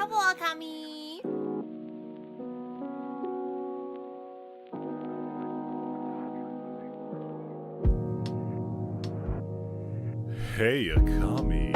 trouble, Akami. Hey, Akami.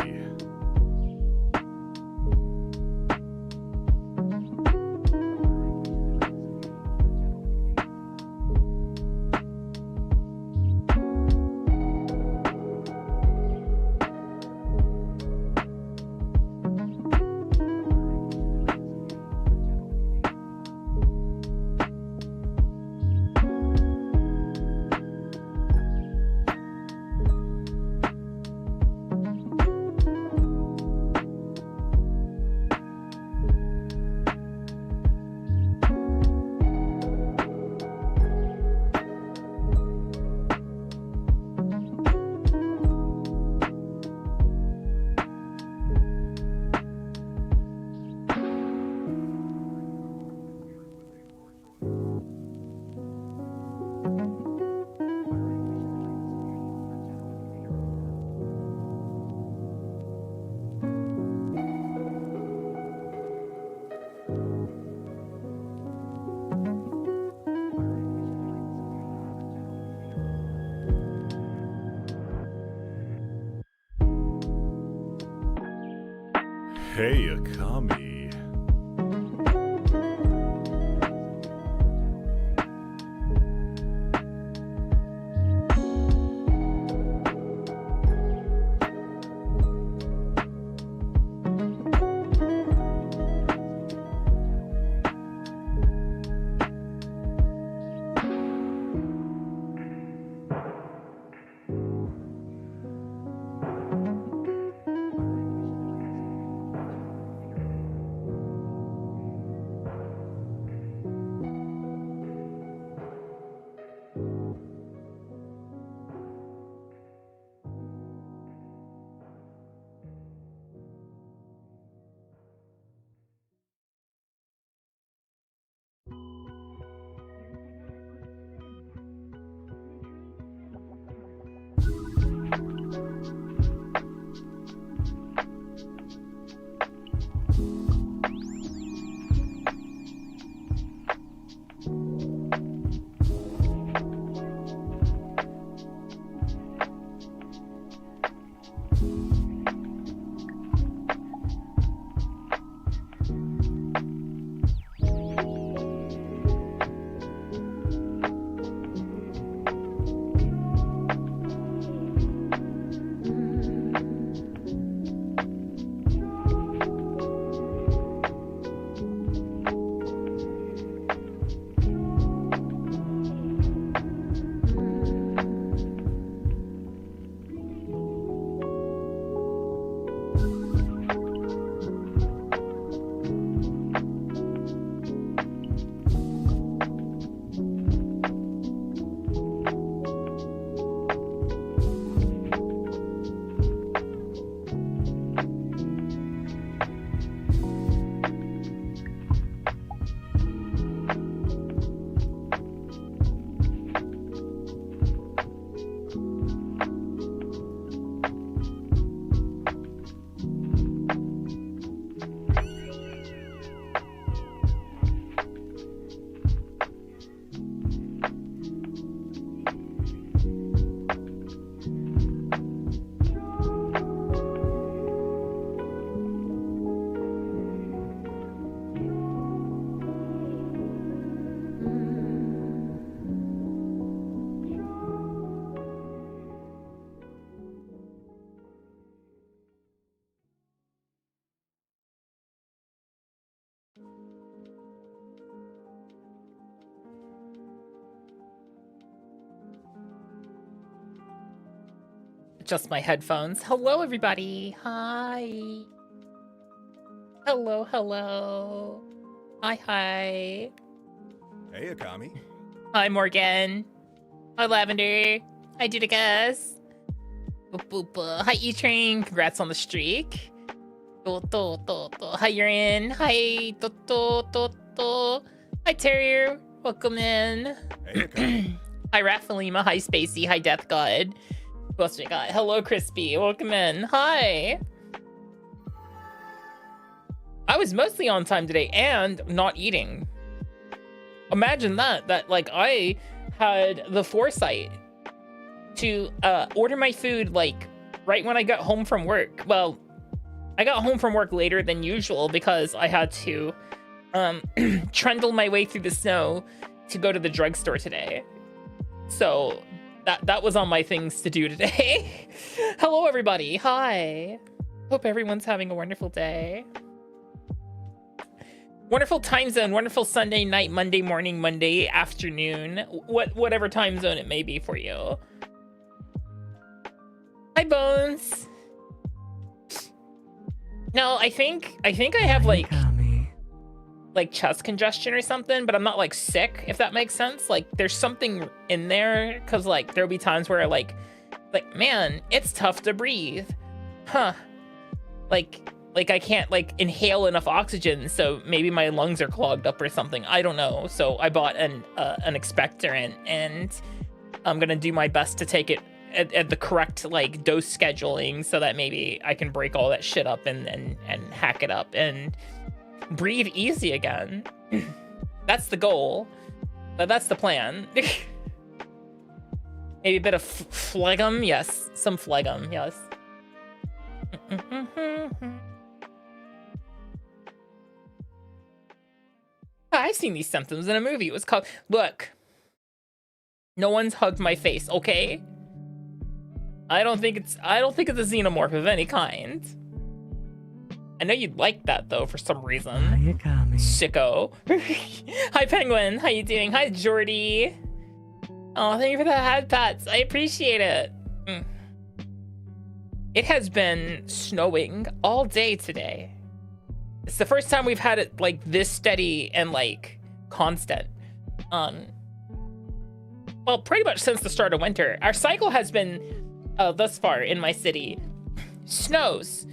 Hey, Akami. Just my headphones. Hello, everybody. Hi. Hello, hello. Hi, hi. Hey, Akami. Hi, Morgan. Hi, Lavender. Hi, Judicus. Boop, boop, hi, E-Train. Congrats on the streak. Hi, Urin. Hi, Hi, Terrier. Welcome in. Hey, Akami. Hi, Raphalima. Hi, Spacey. Hi, Death God. Who else we got? Hello, Crispy. Welcome in. Hi. I was mostly on time today and not eating. Imagine that like I had the foresight to order my food like right when I got home from work. Well, I got home from work later than usual because I had to trundle my way through the snow to go to the drugstore today. So that was on my things to do today. Hello, everybody. Hi. Hope everyone's having a wonderful day. Wonderful time zone, wonderful Sunday night, Monday morning, Monday afternoon, whatever time zone it may be for you. Hi, Bones. No, I think I have like chest congestion or something, but I'm not like sick, if that makes sense. Like there's something in there, because like there'll be times where like man, it's tough to breathe, huh? Like I can't like inhale enough oxygen, so maybe my lungs are clogged up or something. I don't know. So I bought an expectorant, and I'm gonna do my best to take it at the correct like dose scheduling, so that maybe I can break all that shit up and hack it up and breathe easy again. That's the goal. That's the plan. Maybe a bit of phlegm. Yes, some phlegm. Yes. I've seen these symptoms in a movie. It was called, look, no one's hugged my face, okay? I don't think it's a xenomorph of any kind. I know you'd like that though for some reason. Hi, Akami. Sicko. Hi, Penguin. How you doing? Hi, Jordy. Oh, thank you for the head pats. I appreciate it. It has been snowing all day today. It's the first time we've had it like this steady and like constant. Well, pretty much since the start of winter. Our cycle has been thus far in my city. Snows,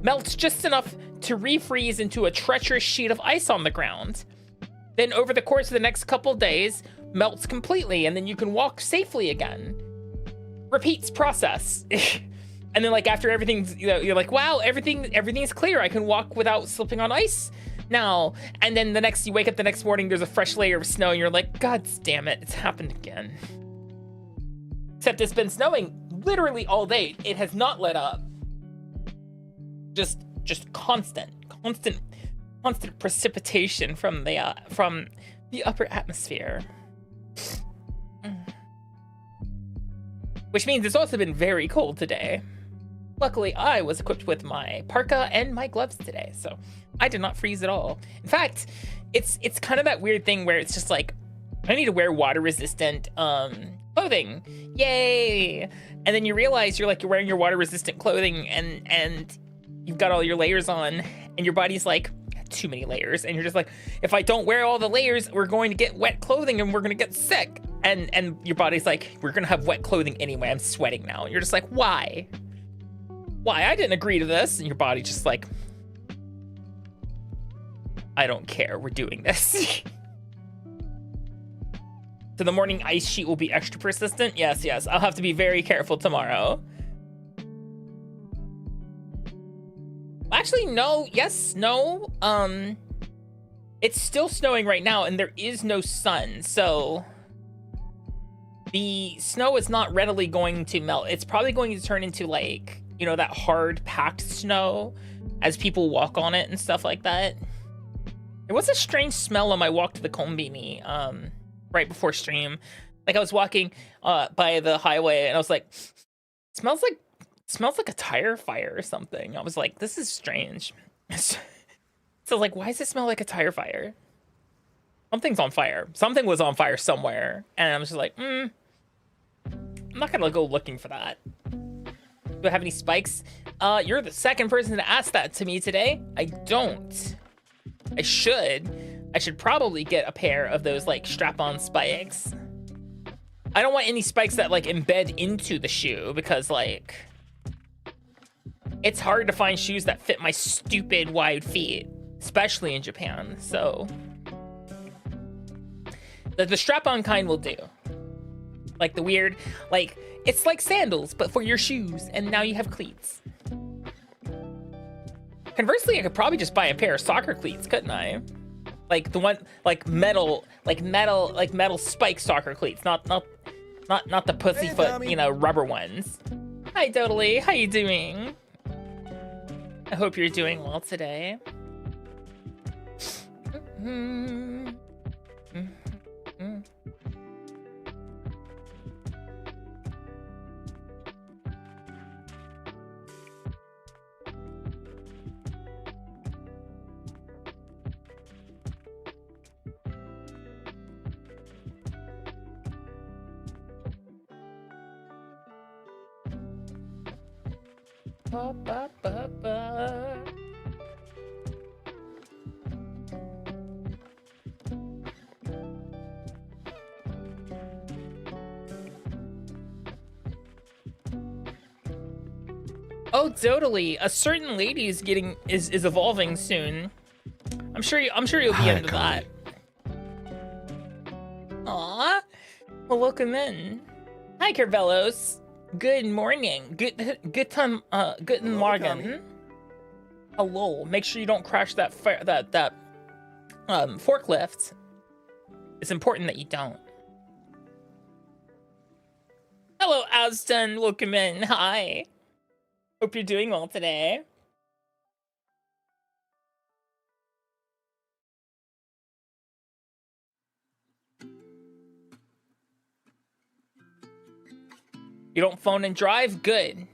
melts just enough to refreeze into a treacherous sheet of ice on the ground. Then over the course of the next couple days, melts completely, and then you can walk safely again. Repeats process. And then like after everything's, you know, you're like, wow, everything's clear. I can walk without slipping on ice now. And then you wake up the next morning, there's a fresh layer of snow, and you're like, God damn it, it's happened again. Except it's been snowing literally all day. It has not let up. Just constant precipitation from the upper atmosphere. Which means it's also been very cold today. Luckily, I was equipped with my parka and my gloves today, so I did not freeze at all. In fact, it's kind of that weird thing where it's just like, I need to wear water-resistant clothing. Yay! And then you realize you're wearing your water-resistant clothing and you've got all your layers on, and your body's like, too many layers, and you're just like, if I don't wear all the layers, we're going to get wet clothing and we're going to get sick. And your body's like, we're going to have wet clothing anyway. I'm sweating now. And you're just like, why? Why? I didn't agree to this. And your body's just like, I don't care. We're doing this. So the morning ice sheet will be extra persistent? Yes. I'll have to be very careful tomorrow. Actually, no. Yes, no. It's still snowing right now, and there is no sun, so the snow is not readily going to melt. It's probably going to turn into like, you know, that hard packed snow as people walk on it and stuff like that. There was a strange smell on my walk to the Combini right before stream. Like I was walking by the highway and I was like, smells like a tire fire or something. I was like, this is strange. So like, why does it smell like a tire fire? Something's on fire. Something was on fire somewhere. And I was just like, I'm not gonna go looking for that. Do I have any spikes? You're the second person to ask that to me today. I don't. I should probably get a pair of those like strap-on spikes. I don't want any spikes that like embed into the shoe, because like, it's hard to find shoes that fit my stupid wide feet, especially in Japan. So the strap-on kind will do. Like the weird, like, it's like sandals, but for your shoes, and now you have cleats. Conversely, I could probably just buy a pair of soccer cleats, couldn't I? Like the one, like metal spike soccer cleats, not the pussyfoot, Akami. you know, rubber ones. Hi, Dodally. How you doing? I hope you're doing well today. Ba, ba, ba, ba. Oh, totally. A certain lady is evolving soon. I'm sure you'll be into that. Aw. Well, welcome in. Hi, Carvelos. Good morning. Good time. Guten Morgen. Hello. Make sure you don't crash that forklift. It's important that you don't. Hello, Aston. Welcome in. Hi. Hope you're doing well today. You don't phone and drive? Good.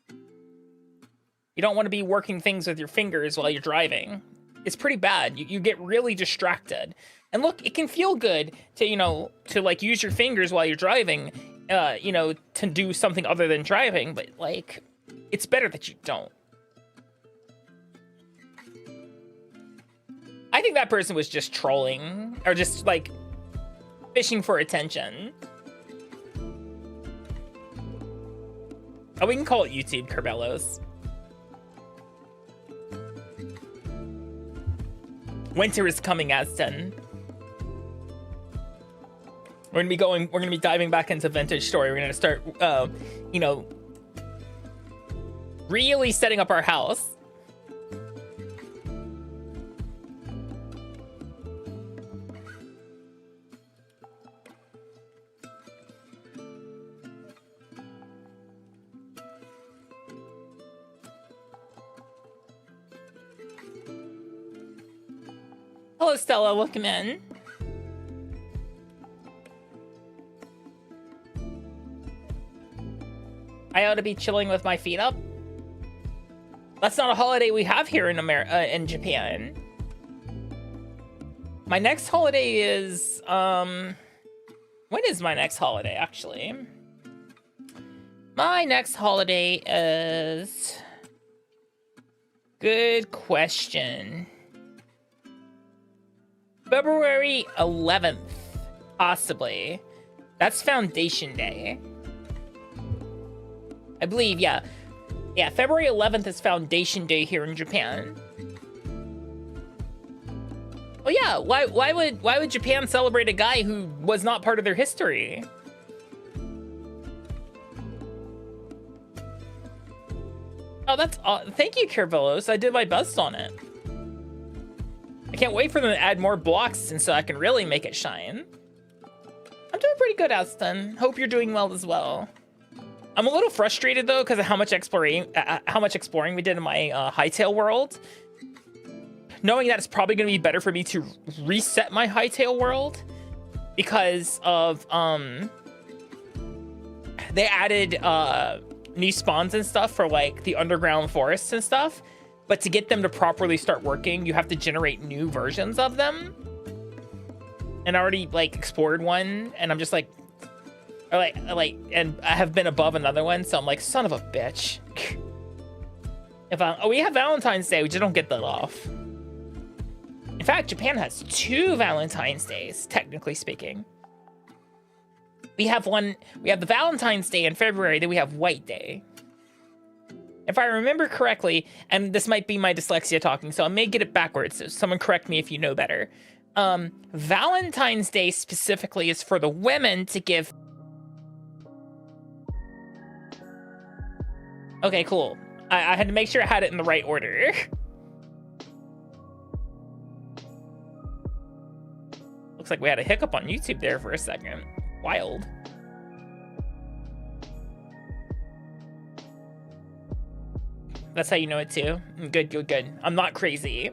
You don't want to be working things with your fingers while you're driving. It's pretty bad. You get really distracted. And look, it can feel good to, you know, to like use your fingers while you're driving, you know, to do something other than driving, but like, it's better that you don't. I think that person was just trolling or just like fishing for attention. Oh, we can call it YouTube, Carbelos. Winter is coming, Aston. We're gonna be diving back into Vintage Story. We're gonna start, you know, really setting up our house. Hello, Stella. Welcome in. I ought to be chilling with my feet up. That's not a holiday we have here in in Japan. My next holiday is when is my next holiday actually? My next holiday is, good question. February 11th, possibly. That's Foundation Day. I believe, yeah. Yeah, February 11th is Foundation Day here in Japan. Oh yeah, why would Japan celebrate a guy who was not part of their history? Oh, that's thank you, Carvelos. I did my best on it. I can't wait for them to add more blocks and so I can really make it shine. I'm doing pretty good, Aston. Hope you're doing well as well. I'm a little frustrated though because of how much exploring we did in my Hightail world. Knowing that it's probably going to be better for me to reset my Hightail world because of they added new spawns and stuff for like the underground forests and stuff. But to get them to properly start working, you have to generate new versions of them. And I already like explored one, and I'm just like, and I have been above another one, so I'm like, son of a bitch. We have Valentine's Day, we just don't get that off. In fact, Japan has 2 Valentine's Days, technically speaking. We have the Valentine's Day in February, then we have White Day. If I remember correctly, and this might be my dyslexia talking, so I may get it backwards, so someone correct me if you know better. Valentine's Day specifically is for the women to give... Okay, cool. I had to make sure I had it in the right order. Looks like we had a hiccup on YouTube there for a second. Wild. That's how you know it too. Good, good, good. I'm not crazy.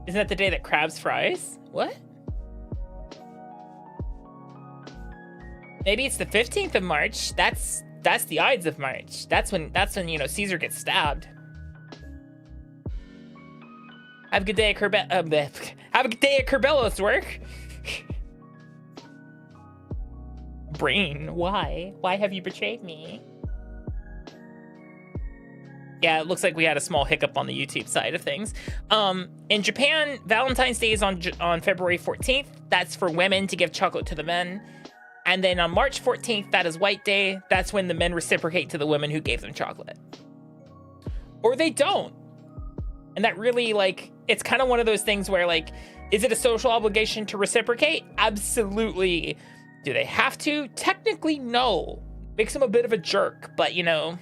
Isn't that the day that crabs fries? What? Maybe it's the 15th of March. That's the Ides of March. That's when you know Caesar gets stabbed. Have a good day at have a good day at Curbelos work. Brain, why? Why have you betrayed me? Yeah, it looks like we had a small hiccup on the YouTube side of things. In Japan, Valentine's Day is on February 14th. That's for women to give chocolate to the men. And then on March 14th, that is White Day. That's when the men reciprocate to the women who gave them chocolate. Or they don't. And that really, like, it's kind of one of those things where, like, is it a social obligation to reciprocate? Absolutely. Do they have to? Technically, no. Makes them a bit of a jerk, but, you know.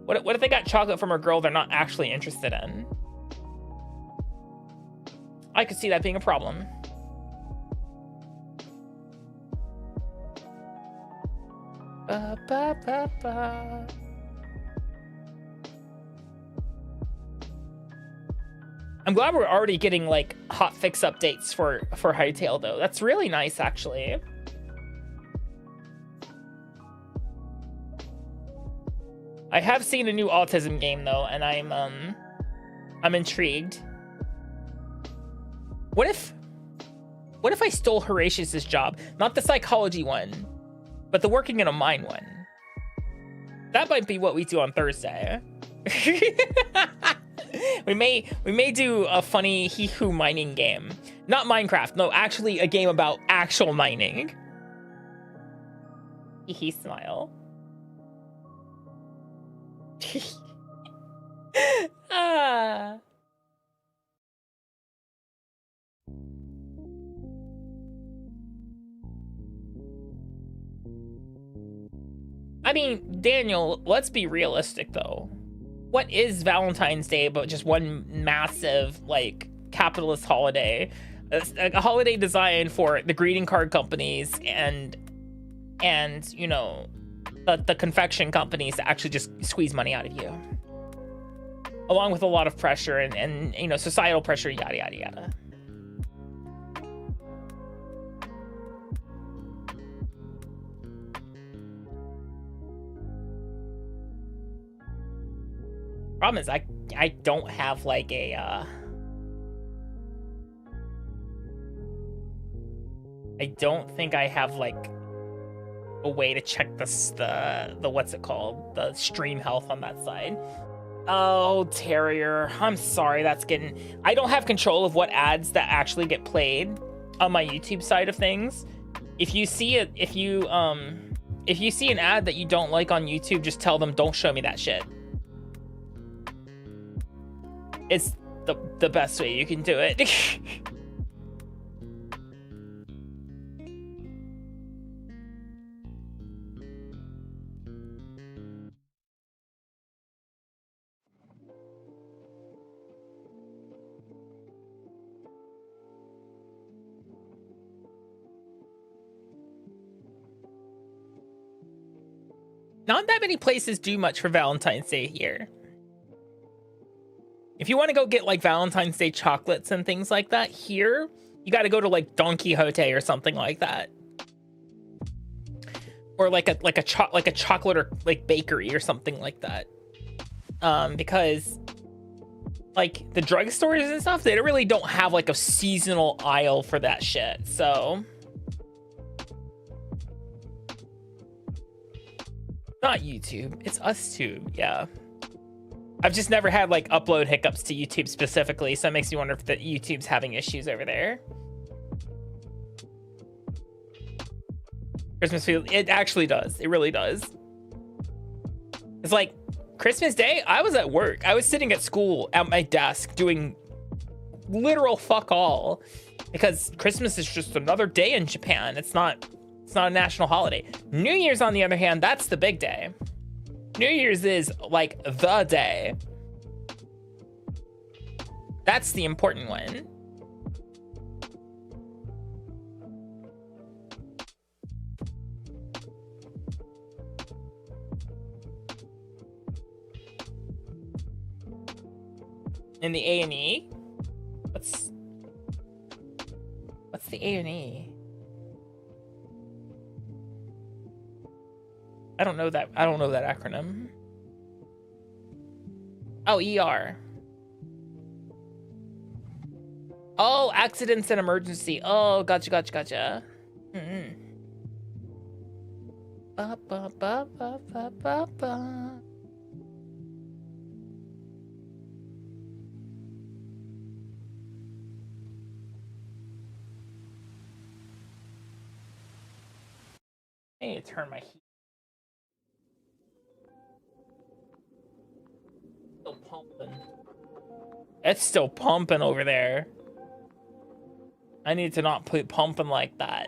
What if they got chocolate from a girl they're not actually interested in? I could see that being a problem. Ba, ba, ba, ba. I'm glad we're already getting like hot fix updates for Hytale though. That's really nice actually. I have seen a new autism game though, and I'm intrigued. What if I stole Horatius's job? Not the psychology one, but the working in a mine one. That might be what we do on Thursday. we may do a funny hee-hoo mining game. Not Minecraft, no, actually a game about actual mining. Hee-hee smile. Ah. I mean, Daniel, let's be realistic though. What is Valentine's Day but just one massive, like, capitalist holiday? A holiday designed for the greeting card companies and you know, the confection companies to actually just squeeze money out of you. Along with a lot of pressure and you know, societal pressure, yada, yada, yada. Problem is, I don't have like a I don't think I have like a way to check the what's it called, the stream health on that side. Oh, Terrier, I'm sorry. That's getting, I don't have control of what ads that actually get played on my YouTube side of things. If you see it, if you see an ad that you don't like on YouTube, just tell them don't show me that shit. It's the best way you can do it. Not that many places do much for Valentine's Day here. If you want to go get like Valentine's Day chocolates and things like that here, you got to go to like Don Quixote or something like that, or like a chocolate or like bakery or something like that. Because like the drugstores and stuff, they really don't have like a seasonal aisle for that shit. So not YouTube, it's us tube. Yeah. I've just never had like upload hiccups to YouTube specifically, so it makes me wonder if the YouTube's having issues over there. Christmas feel, it actually does. It really does. It's like Christmas Day, I was at work. I was sitting at school at my desk doing literal fuck all, because Christmas is just another day in Japan. It's not a national holiday. New Year's, on the other hand, that's the big day. New Year's is like the day. That's the important one. In the A&E? What's the A&E? I don't know that acronym. Oh, ER. Oh, accidents and emergency. Oh, gotcha. Ba, ba, ba, ba, ba, ba, ba. I need to turn my heat. Still pumping. It's still pumping over there. I need to not put pumping like that.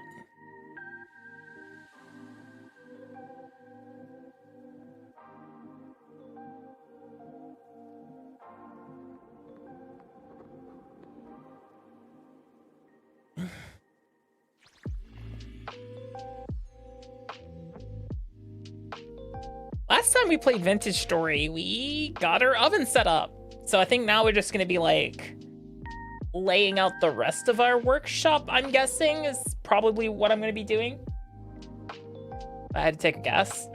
Last time we played Vintage Story, we got our oven set up. So I think now we're just gonna be like laying out the rest of our workshop, I'm guessing, is probably what I'm gonna be doing. I had to take a guess.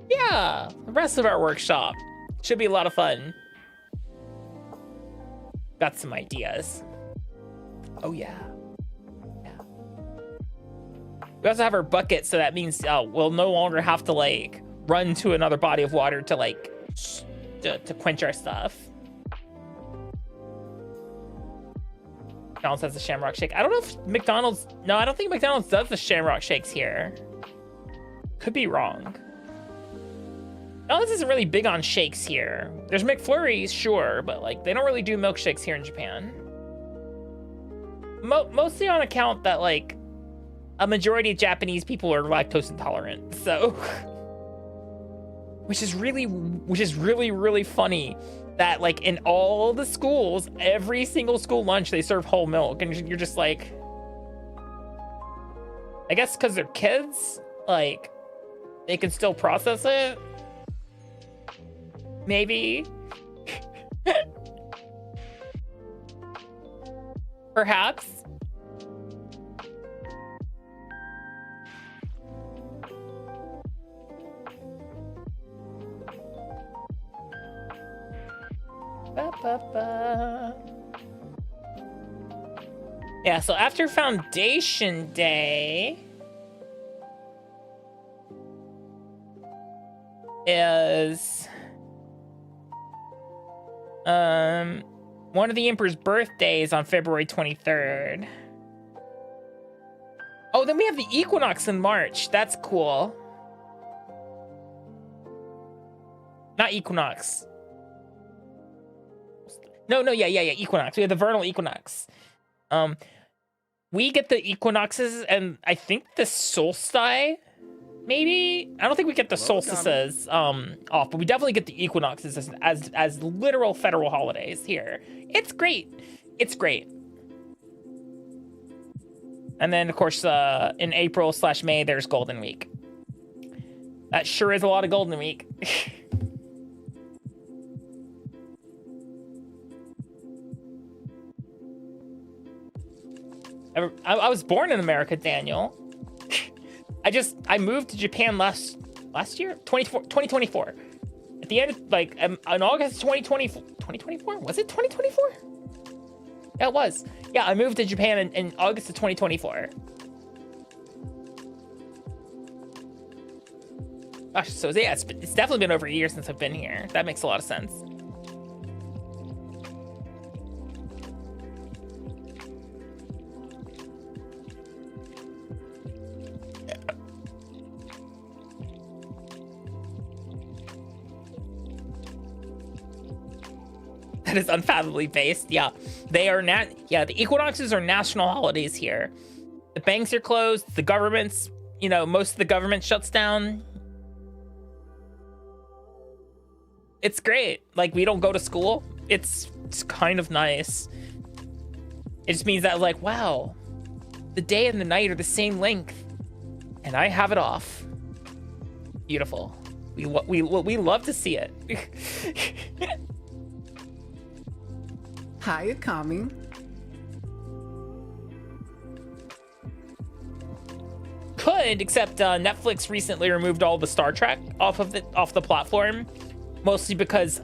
Yeah, the rest of our workshop should be a lot of fun. Got some ideas. Oh yeah. We also have our bucket, so that means we'll no longer have to like run to another body of water to like to quench our stuff. McDonald's has the Shamrock Shake. I don't know if McDonald's... No, I don't think McDonald's does the Shamrock Shakes here. Could be wrong. McDonald's isn't really big on shakes here. There's McFlurries, sure, but like they don't really do milkshakes here in Japan. Mostly on account that like a majority of Japanese people are lactose intolerant, so which is really funny that like in all the schools, every single school lunch they serve whole milk, and you're just like, I guess because they're kids, like they can still process it, maybe. Perhaps. Yeah, so after Foundation Day is one of the Emperor's birthdays on February 23rd. Oh, then we have the equinox in March. That's cool. Not equinox. No, yeah, equinox. We have the vernal equinox. We get the equinoxes and I think the solstice, maybe? I don't think we get the solstices off, but we definitely get the equinoxes as literal federal holidays here. It's great. It's great. And then, of course, in April/May, there's Golden Week. That sure is a lot of Golden Week. I was born in America, Daniel. I moved to Japan last year, 2024. At the end of, like, in August 2024, was it 2024? Yeah, it was. Yeah, I moved to Japan in August of 2024. Gosh, so yeah, it's definitely been over a year since I've been here. That makes a lot of sense. That is unfathomably based. Yeah, they are yeah, the equinoxes are national holidays here. The banks are closed. The government's, you know, most of the government shuts down. It's great. Like, we don't go to school. It's kind of nice. It just means that, like, wow, the day and the night are the same length, and I have it off. Beautiful. We love to see it. Hi, Akami. Could, except Netflix recently removed all the Star Trek off the platform, mostly because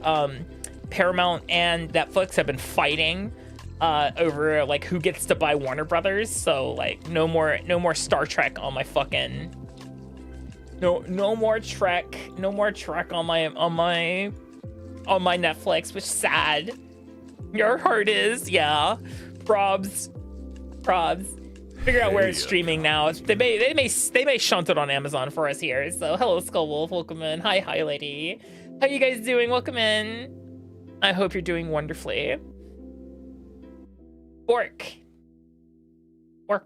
Paramount and Netflix have been fighting over like who gets to buy Warner Brothers. So like no more Star Trek on my fucking no more Trek on my Netflix, which is sad. Your heart is, yeah. Probs. Figure out where it's streaming now. They may shunt it on Amazon for us here. So hello, Skullwolf, welcome in. Hi lady. How you guys doing? Welcome in. I hope you're doing wonderfully. Bork. Let's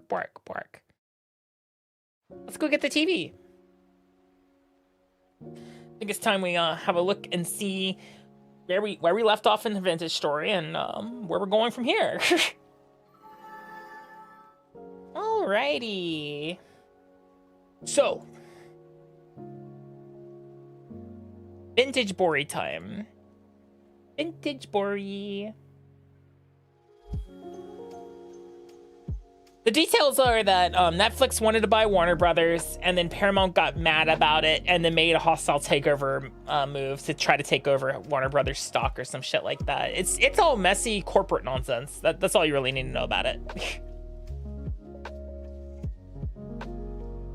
go get the TV. I think it's time we have a look and see where we left off in the vintage story and where we're going from here. Alrighty. So, vintage Bori time. Vintage Bori. The details are that Netflix wanted to buy Warner Brothers, and then Paramount got mad about it, and then made a hostile takeover move to try to take over Warner Brothers stock or some shit like that. It's all messy corporate nonsense. That's all you really need to know about it.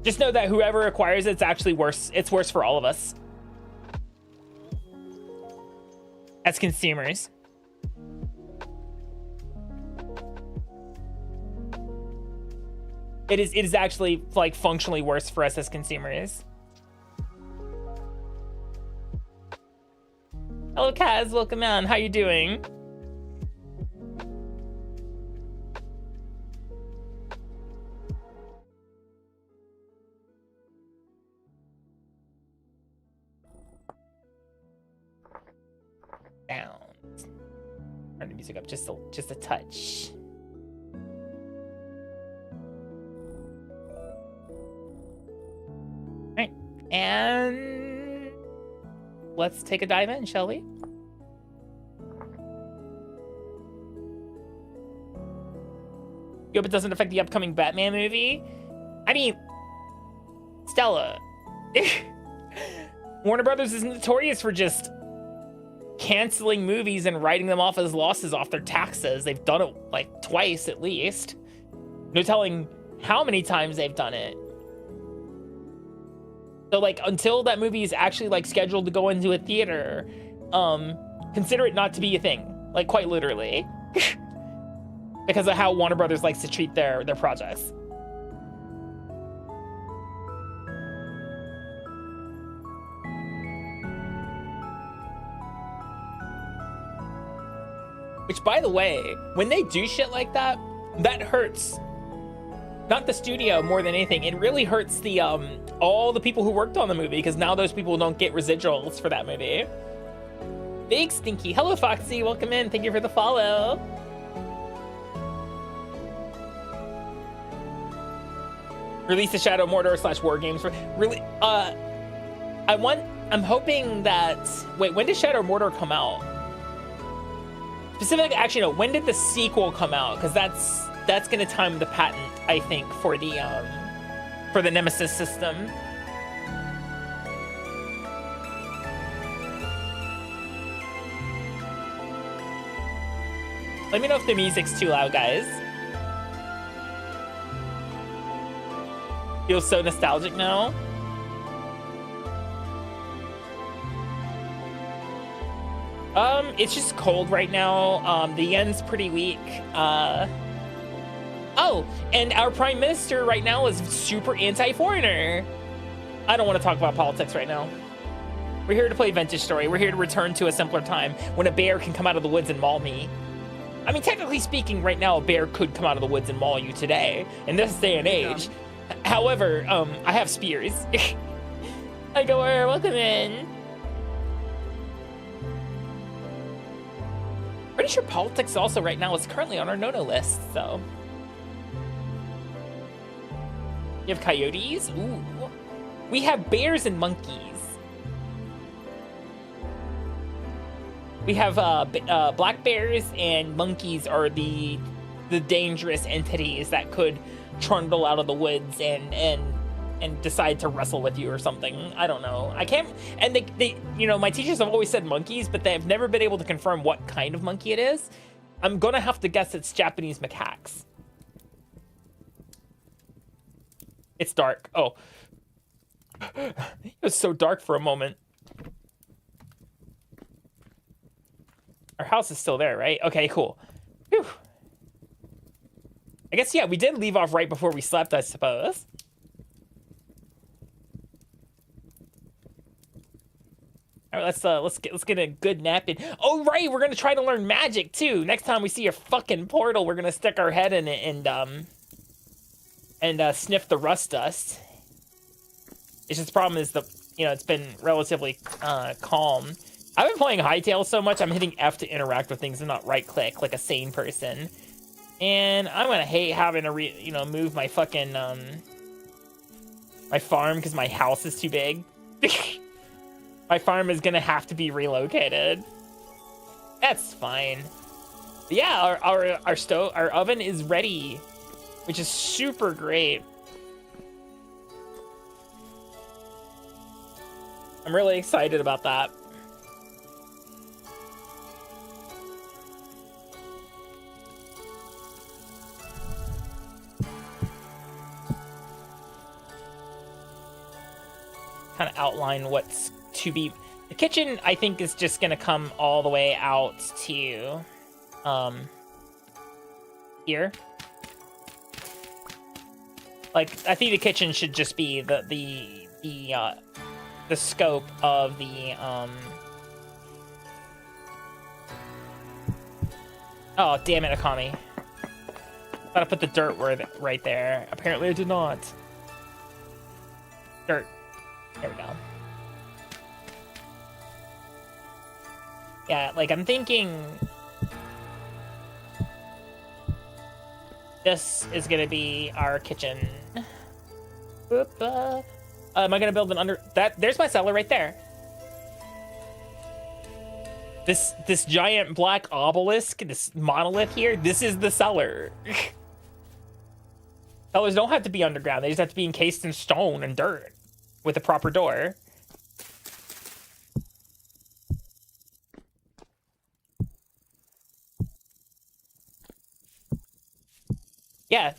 Just know that whoever acquires it's actually worse. It's worse for all of us as consumers. It is actually like functionally worse for us as consumers. Hello, Kaz. Welcome on. How you doing? Down. Turn the music up just a touch. Alright, and let's take a dive in, shall we? You hope it doesn't affect the upcoming Batman movie? I mean, Stella. Warner Brothers is notorious for just canceling movies and writing them off as losses off their taxes. They've done it like twice at least. No telling how many times they've done it. So like until that movie is actually like scheduled to go into a theater, consider it not to be a thing. Like quite literally. Because of how Warner Brothers likes to treat their projects. Which, by the way, when they do shit like that, that hurts. Not the studio more than anything. It really hurts the all the people who worked on the movie, because now those people don't get residuals for that movie. Big Stinky. Hello, Foxy. Welcome in. Thank you for the follow. Release the Shadow Mordor / War Games for really. I'm hoping that. Wait, when did Shadow Mordor come out? Specifically, actually, no. When did the sequel come out? Because that's gonna time the patent, I think, for the Nemesis system. Let me know if the music's too loud, guys. Feels so nostalgic now. It's just cold right now. The yen's pretty weak. Oh, and our prime minister right now is super anti-foreigner. I don't want to talk about politics right now. We're here to play Vintage Story. We're here to return to a simpler time when a bear can come out of the woods and maul me. I mean, technically speaking, right now, a bear could come out of the woods and maul you today, in this day and age. However, I have spears. Hi, Goer, welcome in. Pretty sure politics also right now is currently on our no-no list, so. You have coyotes? Ooh. We have bears and monkeys. We have black bears and monkeys are the dangerous entities that could trundle out of the woods and decide to wrestle with you or something. I don't know. I can't. And they you know, my teachers have always said monkeys, but they have never been able to confirm what kind of monkey it is. I'm gonna have to guess it's Japanese macaques. It's dark. Oh, it was so dark for a moment. Our house is still there, right? Okay, cool. Whew. I guess, yeah, we did leave off right before we slept, I suppose. All right, let's get a good nap in. Oh, right, we're gonna try to learn magic too. Next time we see a fucking portal, we're gonna stick our head in it and sniff the rust dust. It's just the problem is it's been relatively calm. I've been playing Hytale so much, I'm hitting F to interact with things and not right click like a sane person. And I'm gonna hate having to move my fucking my farm because my house is too big. My farm is gonna have to be relocated. That's fine. But yeah, our oven is ready, which is super great. I'm really excited about that. Kind of outline what's to be. The kitchen, I think, is just gonna come all the way out to here. Like, I think the kitchen should just be the scope of the Oh, damn it, Akami. Thought I put the dirt right there. Apparently I did not. Dirt. There we go. Yeah, like, I'm thinking this is gonna be our kitchen. Am I gonna build an under that? There's my cellar right there. This giant black obelisk, this monolith here, this is the cellar. Cellars don't have to be underground, they just have to be encased in stone and dirt with a proper door. Yeah,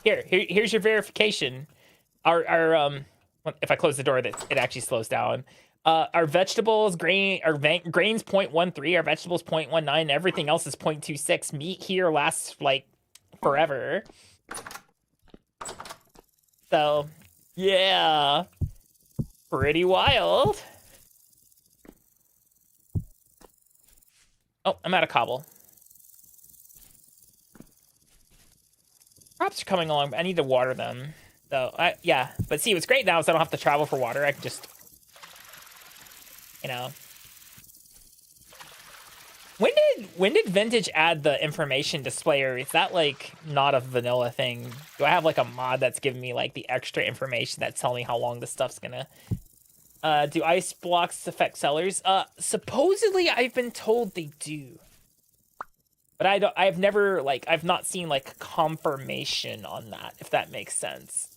here's your verification. Our if I close the door, that it actually slows down. Our vegetables, grains 0.13, our vegetables 0.19, everything else is 0.26. Meat here lasts like forever. So, yeah, pretty wild. Oh, I'm out of cobble. Crops are coming along, but I need to water them. So, yeah. But see, what's great now is I don't have to travel for water. I can just, When did Vintage add the information displayer? Is that, like, not a vanilla thing? Do I have, like, a mod that's giving me, like, the extra information that's telling me how long this stuff's gonna... do ice blocks affect sellers? Supposedly I've been told they do. But I've never, like, I've not seen, like, confirmation on that, if that makes sense.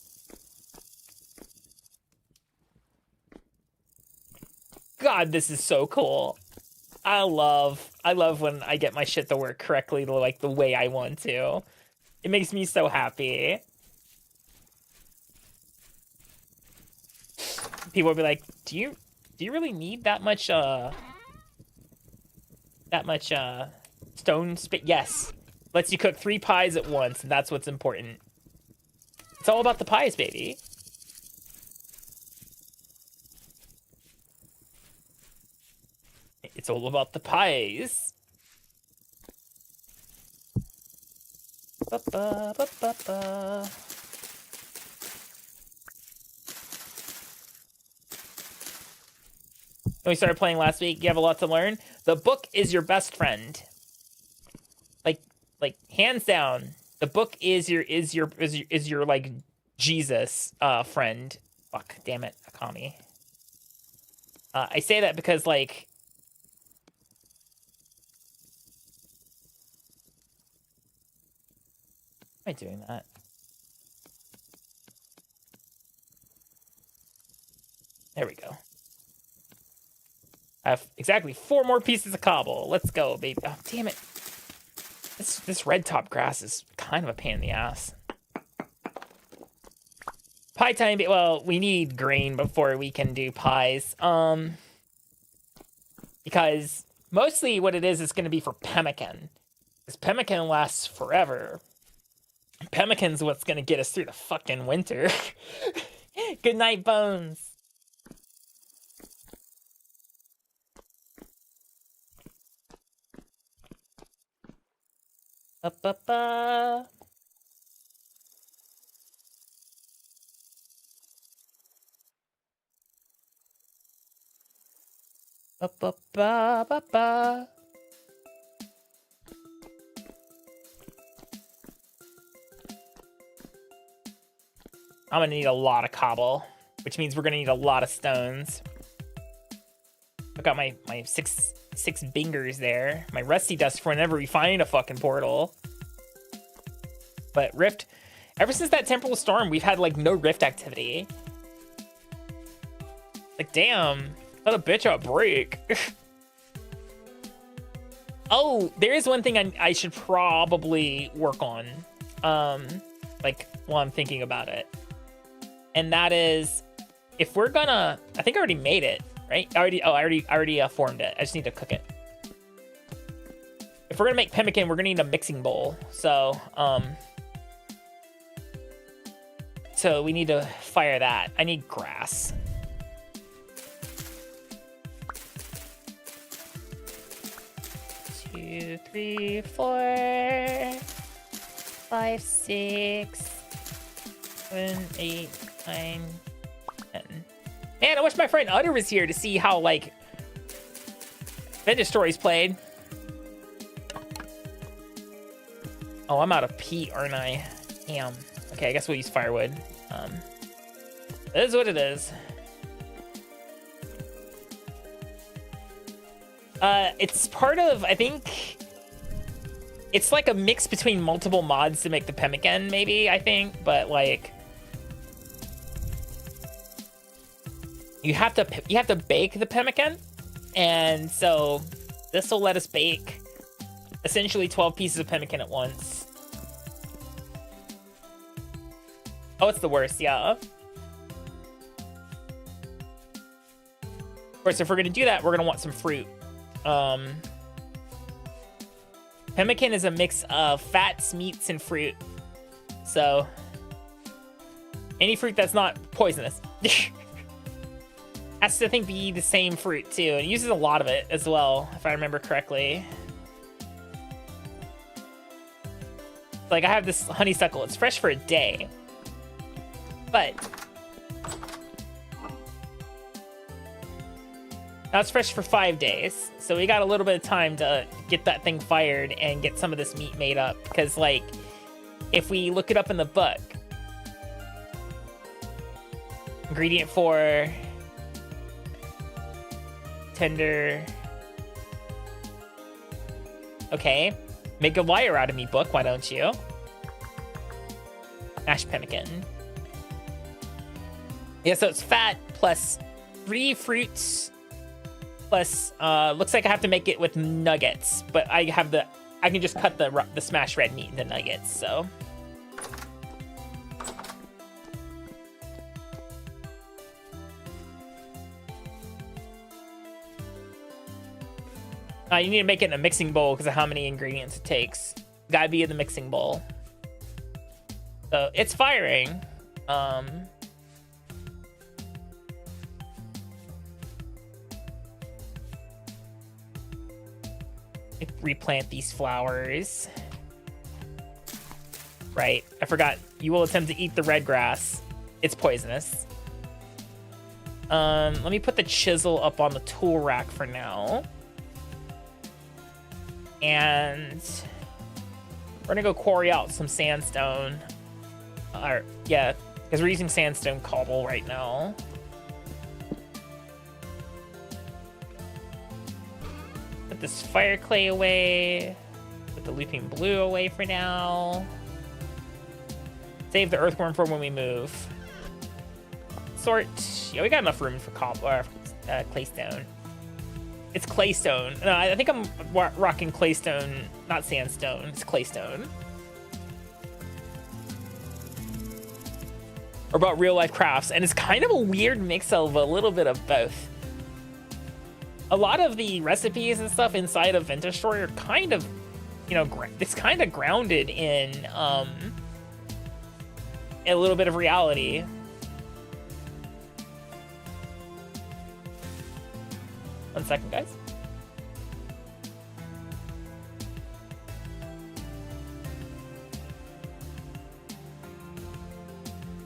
God, this is so cool. I love when I get my shit to work correctly, like, the way I want to. It makes me so happy. People will be like, do you really need that much, stone spit? Yes. Lets you cook 3 pies at once, and that's what's important. It's all about the pies, baby. It's all about the pies. Ba-ba-ba-ba-ba. When we started playing last week, you have a lot to learn. The book is your best friend. Like hands down, the book is your like Jesus friend. Fuck, damn it, Akami. I say that because like why am I doing that? There we go. I have exactly 4 more pieces of cobble. Let's go, baby. Oh, damn it. This red top grass is kind of a pain in the ass. Pie time. Well, we need grain before we can do pies. Because mostly what it is going to be for pemmican. Because pemmican lasts forever. Pemmican's what's going to get us through the fucking winter. Good night, Bones. Ba-ba-ba. Ba-ba-ba-ba-ba. I'm gonna need a lot of cobble, which means we're gonna need a lot of stones. I've got my six bingers there. My rusty dust for whenever we find a fucking portal. But rift, ever since that temporal storm, we've had like no rift activity. Like damn, let a bitch out break. Oh, there is one thing I should probably work on. Like while I'm thinking about it. And that is, if we're gonna, I think I already made it, right? I already formed it. I just need to cook it. If we're gonna make pemmican, we're gonna need a mixing bowl. So we need to fire that. I need grass. Two, 3, 4, 5, 6, 7, 8, 9, 10. Man, I wish my friend Utter was here to see how, like, Vintage Stories played. Oh, I'm out of peat, aren't I? Damn. Okay, I guess we'll use firewood. It is what it is. It's part of, I think, it's like a mix between multiple mods to make the pemmican, maybe, I think, but like, you have to bake the pemmican, and so this will let us bake essentially 12 pieces of pemmican at once. Oh, it's the worst, yeah. Of course, if we're gonna do that, we're gonna want some fruit. Pemmican is a mix of fats, meats, and fruit. So, any fruit that's not poisonous. Has to, I think, be the same fruit, too. It uses a lot of it, as well, if I remember correctly. Like, I have this honeysuckle. It's fresh for a day. But now it's fresh for 5 days. So we got a little bit of time to get that thing fired and get some of this meat made up. Because, like, if we look it up in the book, ingredient for tender. Okay. Make a wire out of me, book. Why don't you? Mashed pemmican. Yeah, so it's fat plus 3 fruits plus looks like I have to make it with nuggets, but I can just cut the smashed red meat into nuggets, so. You need to make it in a mixing bowl because of how many ingredients it takes. Gotta be in the mixing bowl. So it's firing. replant these flowers. Right, I forgot. You will attempt to eat the red grass. It's poisonous. Let me put the chisel up on the tool rack for now. And we're gonna go quarry out some sandstone. Yeah, because we're using sandstone cobble right now. Put this fire clay away. Put the looping blue away for now. Save the earthworm for when we move. Sort. Yeah, we got enough room for claystone. It's claystone. No, I think I'm rocking claystone, not sandstone. It's claystone. Or about real life crafts, and it's kind of a weird mix of a little bit of both. A lot of the recipes and stuff inside of Ventustroy are kind of, you know, it's kind of grounded in a little bit of reality. One second, guys.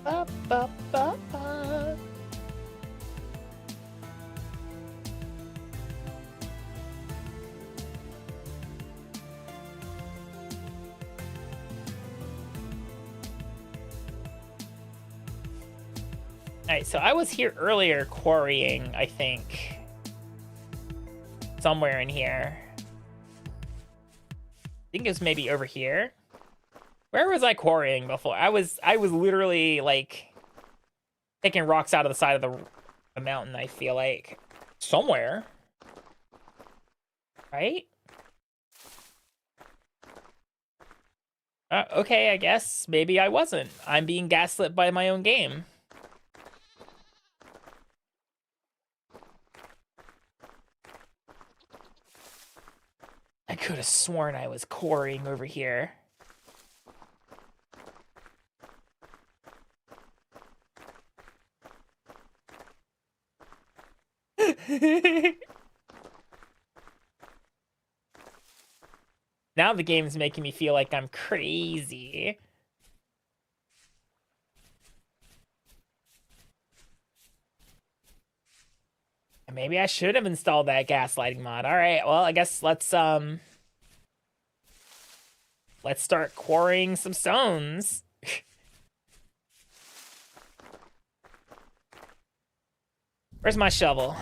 Ba, ba, ba, ba. All right, so I was here earlier quarrying, I think. Somewhere in here. I think it was maybe over here. Where was I quarrying before? I was literally like taking rocks out of the side of the mountain, I feel like. Somewhere. Right? Okay, I guess maybe I wasn't. I'm being gaslit by my own game. I could have sworn I was quarrying over here. Now the game's making me feel like I'm crazy. Maybe I should have installed that gaslighting mod. All right, well, I guess let's start quarrying some stones. Where's my shovel?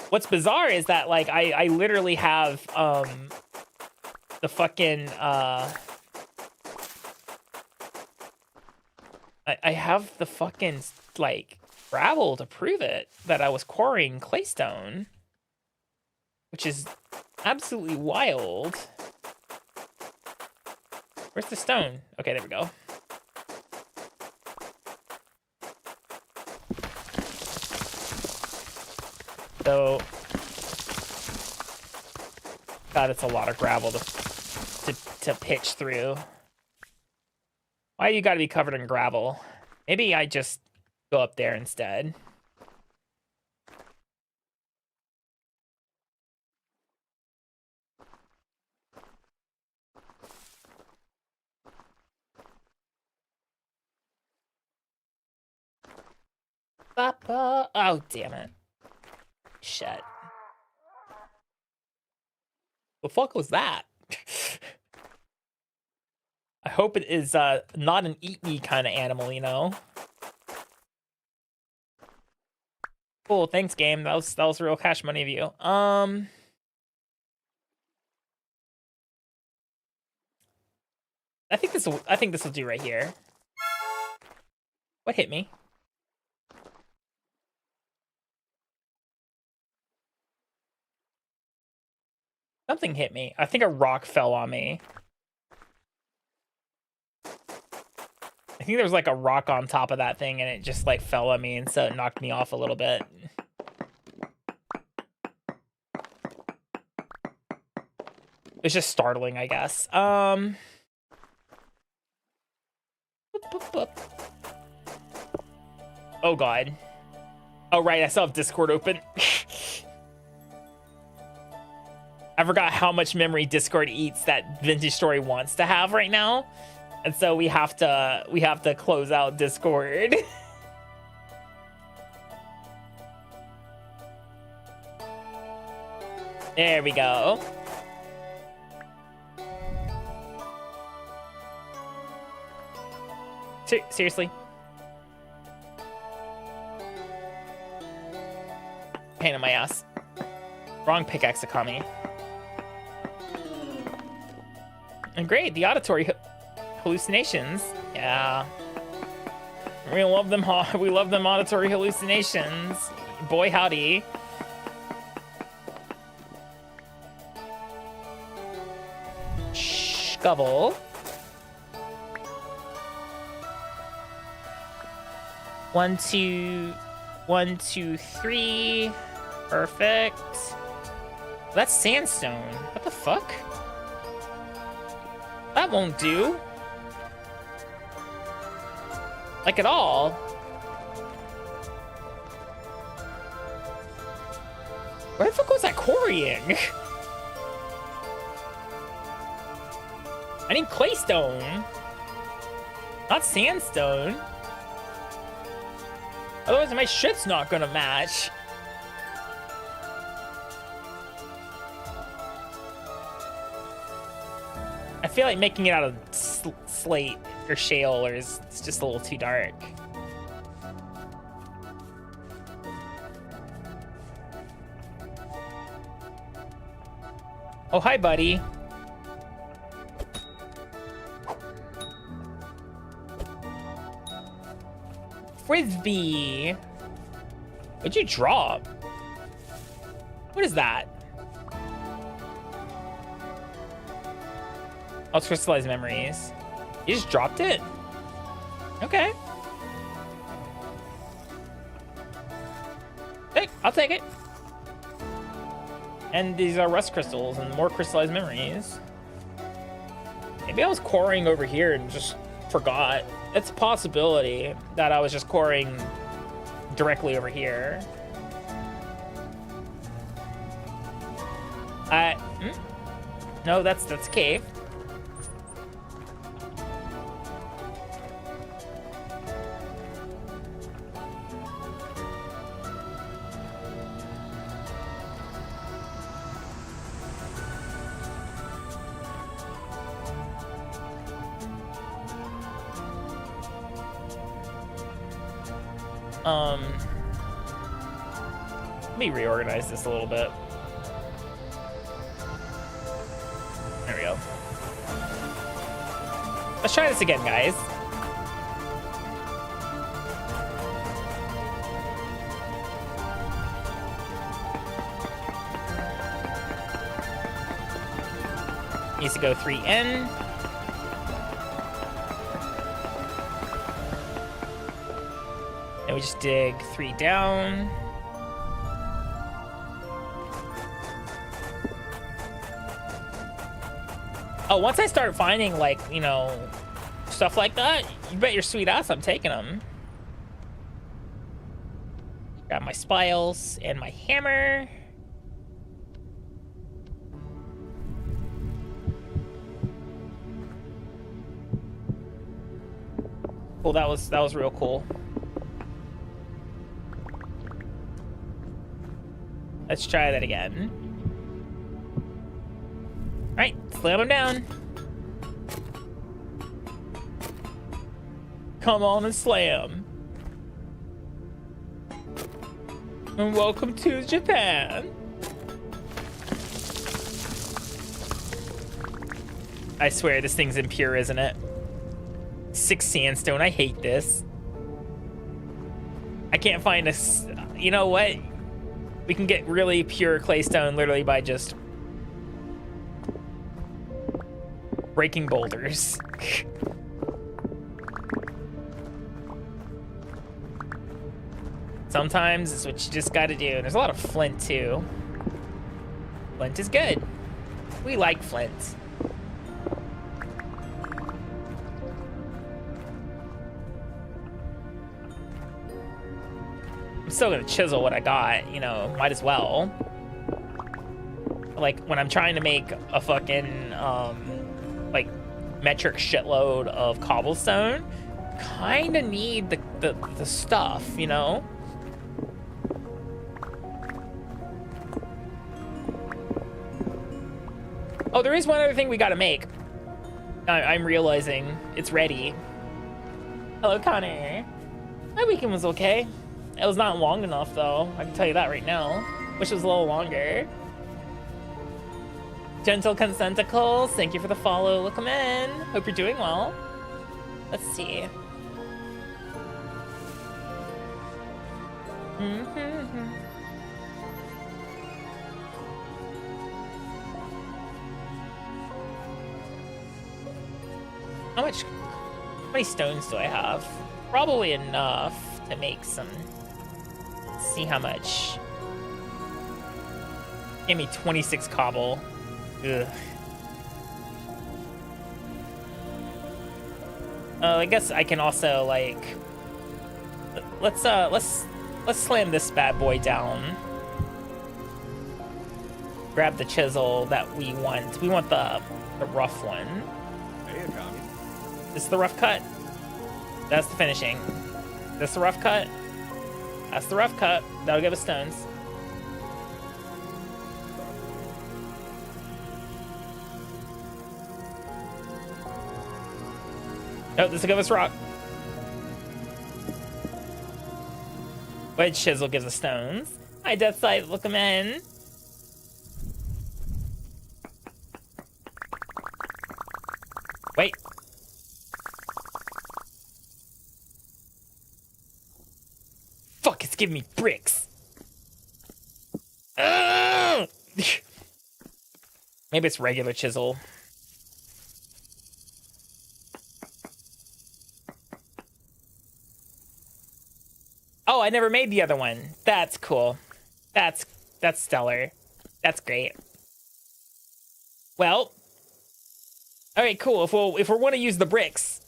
What's bizarre is that, like, I literally have the fucking I have the fucking like gravel to prove it that I was quarrying claystone, which is absolutely wild. Where's the stone? Okay, there we go. So, God, it's a lot of gravel to pitch through. Why you gotta be covered in gravel? Maybe I just go up there instead. Oh, damn it. Shit. The fuck was that? I hope it is not an eat me kind of animal, you know? Cool, thanks game. That was real cash money of you. I think this will do right here. What hit me? Something hit me. I think a rock fell on me. I think there was like a rock on top of that thing and it just like fell on me and so it knocked me off a little bit. It's just startling, I guess. Boop, boop, boop. Oh god. Oh right, I still have Discord open. I forgot how much memory Discord eats that Vintage Story wants to have right now. And so we have to close out Discord. There we go. Seriously? Pain in my ass. Wrong pickaxe, Akami. And great, the auditory hallucinations. Yeah. We love them. We love them auditory hallucinations. Boy, howdy. Shovel. 1, 2, 1, 2, 3. Perfect. That's sandstone. What the fuck? That won't do. Like at all. Where the fuck was that quarrying? I need claystone. Not sandstone. Otherwise my shit's not gonna match. I feel like making it out of slate or shale or it's just a little too dark. Oh, hi, buddy. Frisbee. What'd you drop? What is that? Oh, it's crystallized memories. You just dropped it? Okay. Hey, I'll take it. And these are rust crystals and more crystallized memories. Maybe I was quarrying over here and just forgot. It's a possibility that I was just quarrying directly over here. No, that's cave. Let me reorganize this a little bit. There we go. Let's try this again, guys. Needs to go 3N. And we just dig 3 down. Oh, once I start finding, like, you know, stuff like that, you bet your sweet ass I'm taking them. Got my spiles and my hammer. Cool, that was real cool. Let's try that again. All right, slam him down. Come on and slam. And welcome to Japan. I swear this thing's impure, isn't it? 6 sandstone, I hate this. I can't find a, you know what? We can get really pure claystone literally by just breaking boulders. Sometimes it's what you just gotta do. And there's a lot of flint too. Flint is good. We like flint. I'm still gonna chisel what I got, you know, might as well. like when I'm trying to make a fucking like metric shitload of cobblestone, kind of need the stuff, you know? Oh, there is one other thing we gotta make. I'm realizing it's ready. Hello, Connor. My weekend was okay. It was not long enough, though. I can tell you that right now. Wish it was a little longer. Gentle Consenticles, thank you for the follow. Welcome in. Hope you're doing well. Let's see. How many stones do I have? Probably enough to make some. Let's see how much. Give me 26 cobble. Ugh. I guess I can also like. Let's slam this bad boy down. Grab the chisel that we want. We want the rough one. Hey, Akami. This is the rough cut. That's the finishing. This the rough cut. That's the rough cut. That'll give us stones. Oh, this will give us rock. Wedge chisel gives us stones. Hi, Death Sight, welcome in. Wait. Fuck, it's giving me bricks. Maybe it's regular chisel. Oh, I never made the other one. That's cool. That's stellar. That's great. Well, all right, cool. If we want to use the bricks,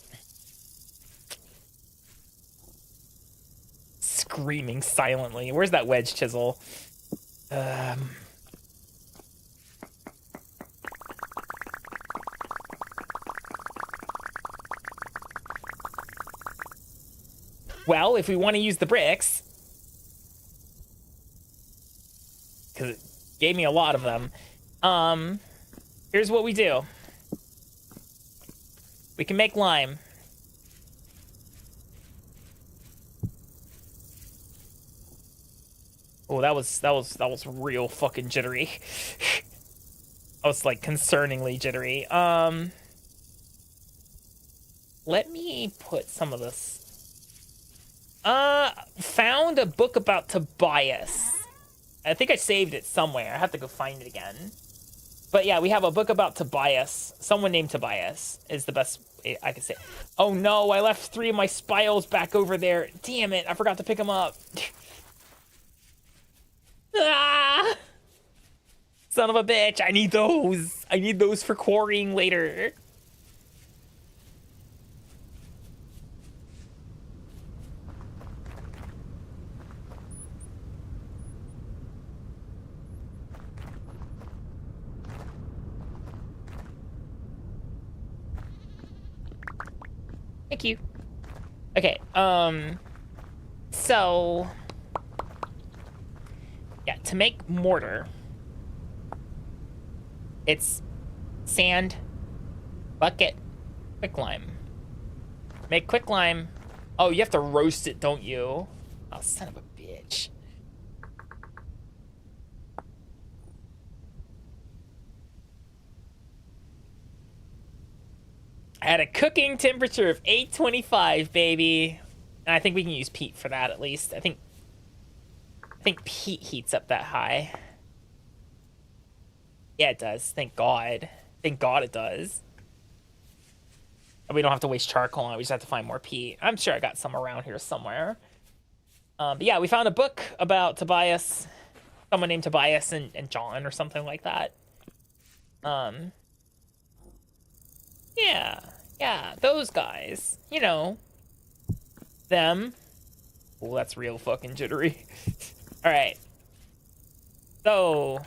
screaming silently. Where's that wedge chisel? Well, if we want to use the bricks, because it gave me a lot of them, here's what we do. We can make lime. Oh, that was real fucking jittery. I was like concerningly jittery. Let me put some of this. Found a book about Tobias. I think I saved it somewhere. I have to go find it again. But yeah, we have a book about Tobias. Someone named Tobias is the best I can say. Oh no, I left 3 of my spiles back over there. Damn it, I forgot to pick them up. Ah! Son of a bitch, I need those. I need those for quarrying later. Thank you. Okay, so yeah, to make mortar, it's sand, bucket, quicklime. Make quicklime. Oh, you have to roast it, don't you? Oh, son of a bitch. At a cooking temperature of 825, baby. And I think we can use peat for that at least. I think peat heats up that high. Yeah, it does. Thank God. Thank God it does. And we don't have to waste charcoal on it. We just have to find more peat. I'm sure I got some around here somewhere. But yeah, we found a book about Tobias. Someone named Tobias and John or something like that. Yeah, those guys. You know, them. Oh, that's real fucking jittery. All right. So,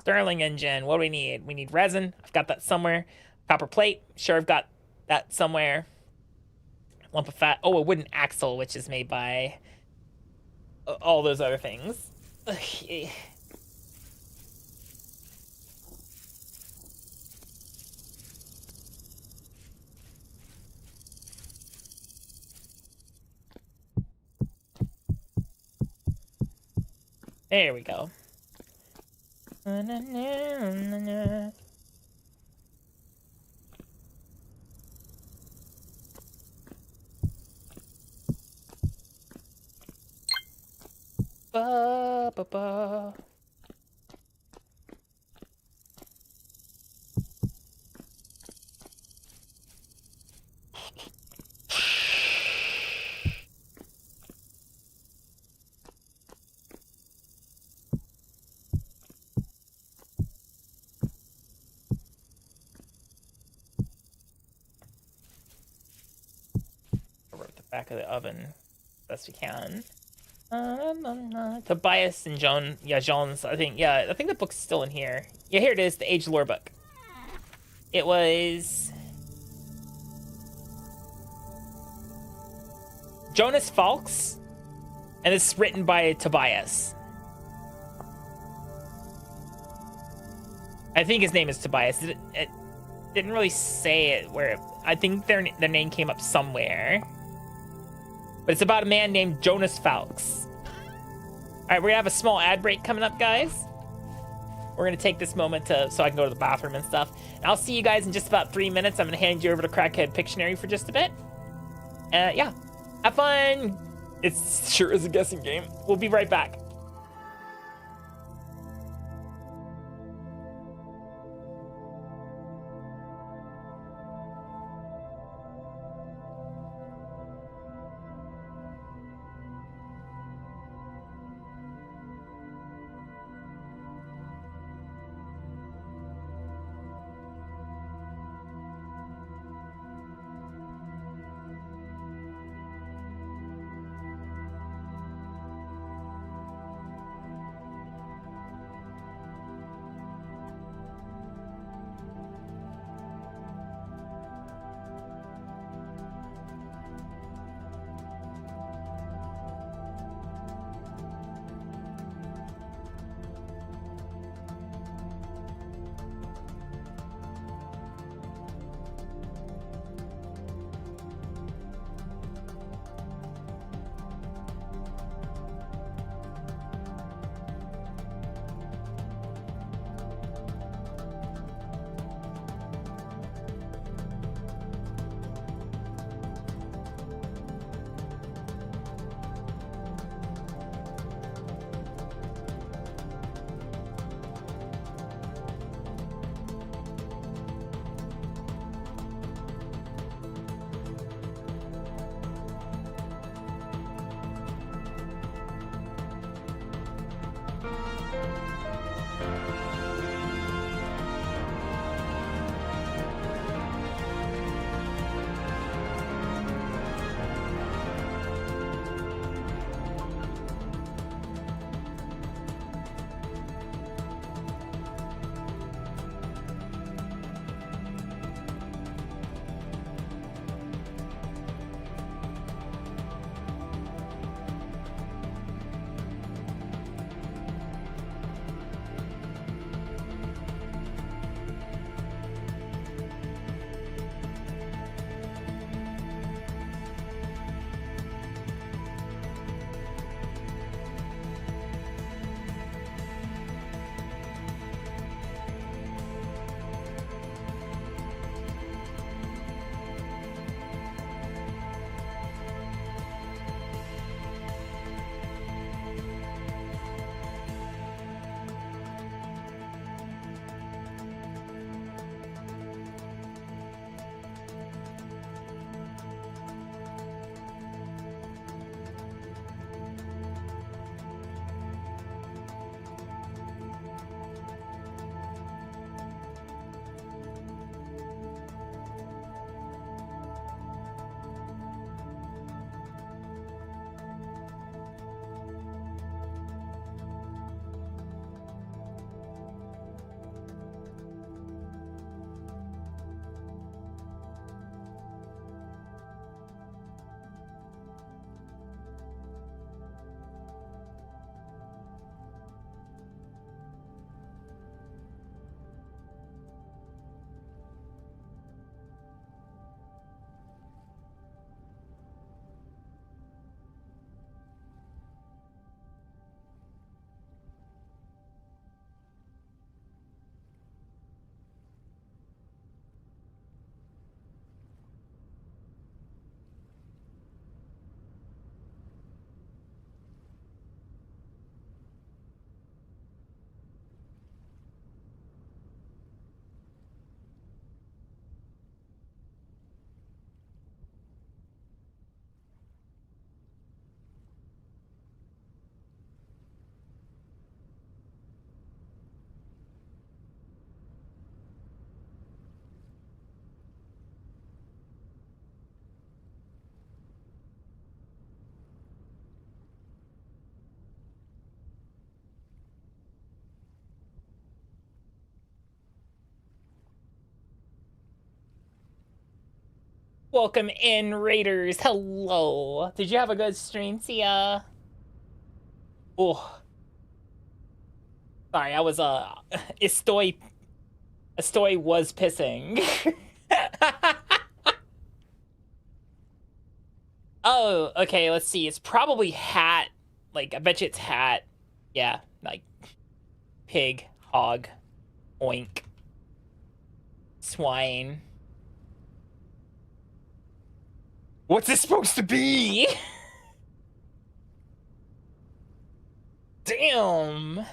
Sterling engine. What do we need? We need resin. I've got that somewhere. Copper plate. Sure, I've got that somewhere. Lump of fat. Oh, a wooden axle, which is made by all those other things. Ugh. There we go. Ba, ba, ba. Over at the back of the oven, best we can. Tobias and Joan, yeah, Jones. I think the book's still in here. Yeah, here it is, the Age Lore book. It was Jonas Falks, and it's written by Tobias. I think his name is Tobias. It didn't really say it where. I think their name came up somewhere. But it's about a man named Jonas Falks. All right, we're gonna have a small ad break coming up, guys. We're gonna take this moment so I can go to the bathroom and stuff. And I'll see you guys in just about 3 minutes. I'm gonna hand you over to Crackhead Pictionary for just a bit. Yeah, have fun. It sure is a guessing game. We'll be right back. Welcome in, Raiders. Hello. Did you have a good stream, Tia? Oh. Sorry, I was, Estoy was pissing. Oh, okay, let's see. It's probably hat. Like, I bet you it's hat. Yeah, like, pig, hog, oink, swine. What's this supposed to be? Damn.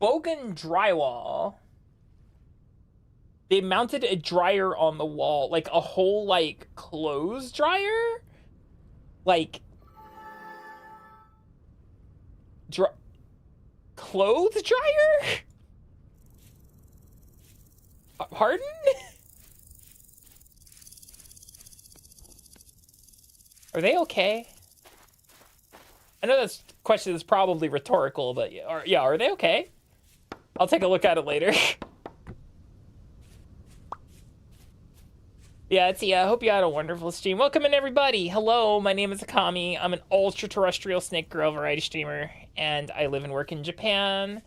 Bogan drywall. They mounted a dryer on the wall, like a whole, like, clothes dryer? Like, clothes dryer? Pardon? Are they okay? I know this question is probably rhetorical, but are they okay? I'll take a look at it later. Yeah, I hope you had a wonderful stream. Welcome in, everybody. Hello, my name is Akami. I'm an ultra-terrestrial snake girl variety streamer, and I live and work in Japan.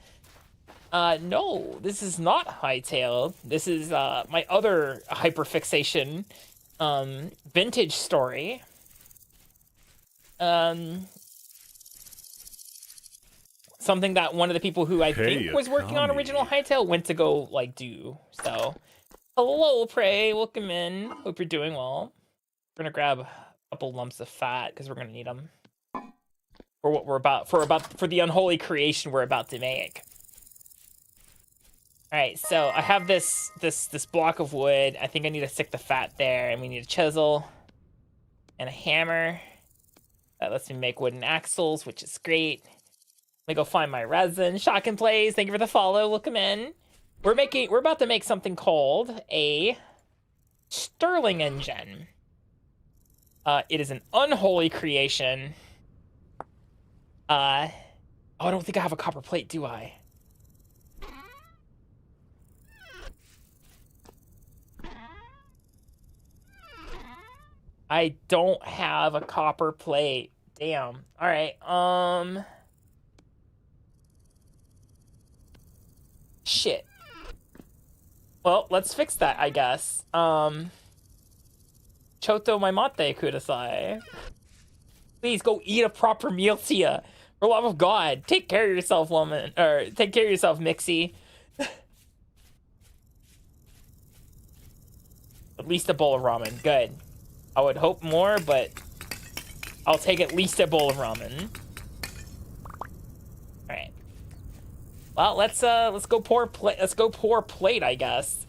No, this is not Hightail. This is my other hyperfixation vintage story. Something that one of the people who I think was working on original Hightail went to go like do. So, hello, Prey. Welcome in. Hope you're doing well. We're gonna grab a couple lumps of fat because we're gonna need them for what we're for the unholy creation we're about to make. All right, so I have this block of wood. I think I need to stick the fat there, and we need a chisel and a hammer. That lets me make wooden axles, which is great. Let me go find my resin. Shotgun Plays, thank you for the follow. Welcome in. We're about to make something called a Stirling engine. It is an unholy creation. Oh, I don't think I have a copper plate, do I? I don't have a copper plate. Damn. All right. Shit. Well, let's fix that, I guess. Choto my mate kudasai. Please go eat a proper meal, Tia. For love of God, take care of yourself, woman. Or take care of yourself, Mixie. At least a bowl of ramen. Good. I would hope more, but I'll take at least a bowl of ramen. All right. Well, let's go pour plate. Let's go pour plate, I guess.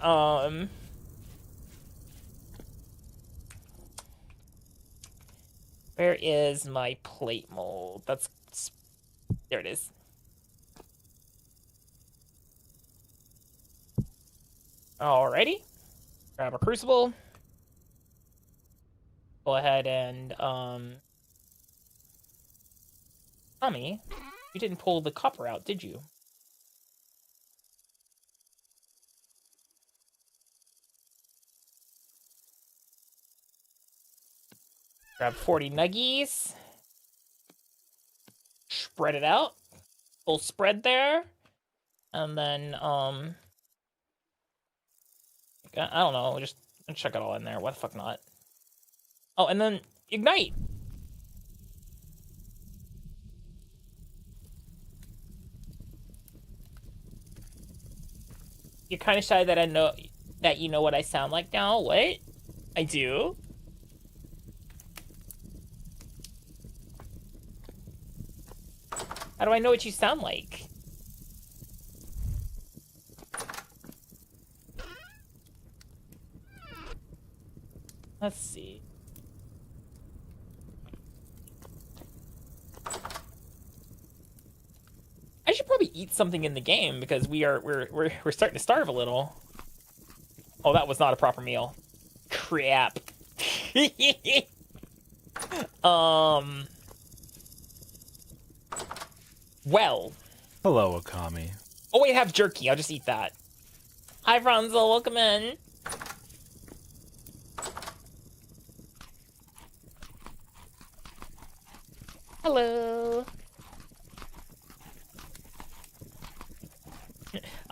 Where is my plate mold? There it is. Alrighty. Grab a crucible. Go ahead and Tommy, you didn't pull the copper out, did you? Grab 40 nuggies. Spread it out. Full spread there. And then I don't know, just chuck it all in there. Why the fuck not? Oh, and then ignite. You're kind of shy that I know that you know what I sound like now. What? I do? How do I know what you sound like? Let's see. I should probably eat something in the game because we're starting to starve a little. Oh, that was not a proper meal. Crap. Well. Hello, Akami. Oh wait, I have jerky. I'll just eat that. Hi, Franzel. Welcome in. Hello.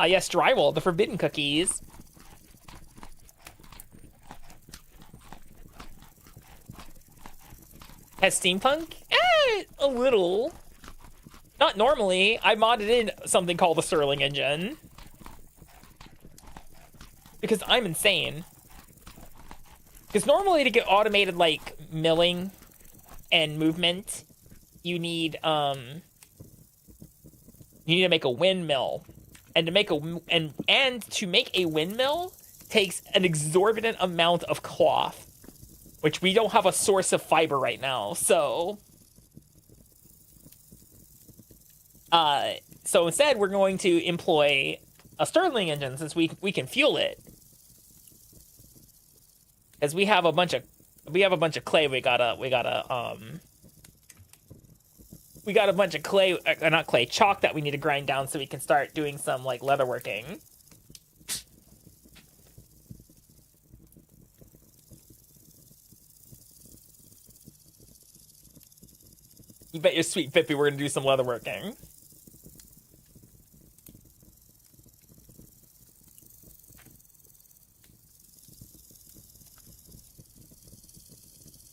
Yes, drywall, the forbidden cookies. Has steampunk? A little. Not normally. I modded in something called the Sterling engine. Because I'm insane. Because normally to get automated, like, milling and movement, you need to make a windmill. And to make a windmill takes an exorbitant amount of cloth, which we don't have a source of fiber right now. So instead we're going to employ a Stirling engine since we can fuel it. As we have a bunch of clay we got a bunch of clay, not clay, chalk that we need to grind down so we can start doing some, like, leatherworking. You bet your sweet Pippi we're gonna do some leatherworking.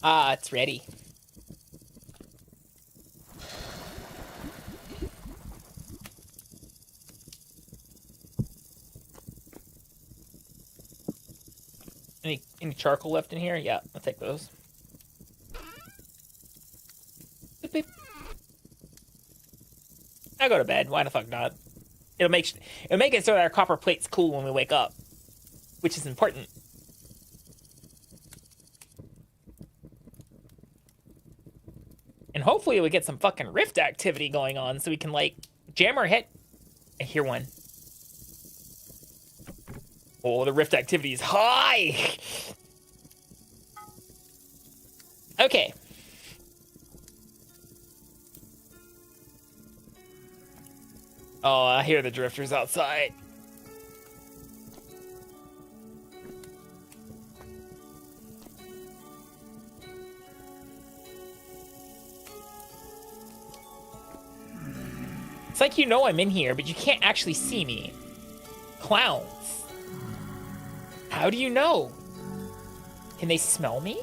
Ah, it's ready. Any charcoal left in here? Yeah, I'll take those. Beep, beep. I'll go to bed. Why the fuck not? It'll make it so that our copper plate's cool when we wake up, which is important. And hopefully we get some fucking rift activity going on so we can, like, jam our head. I hear one. Oh, the rift activity is high! Okay. Oh, I hear the drifters outside. It's like you know I'm in here, but you can't actually see me. Clowns. How do you know? Can they smell me?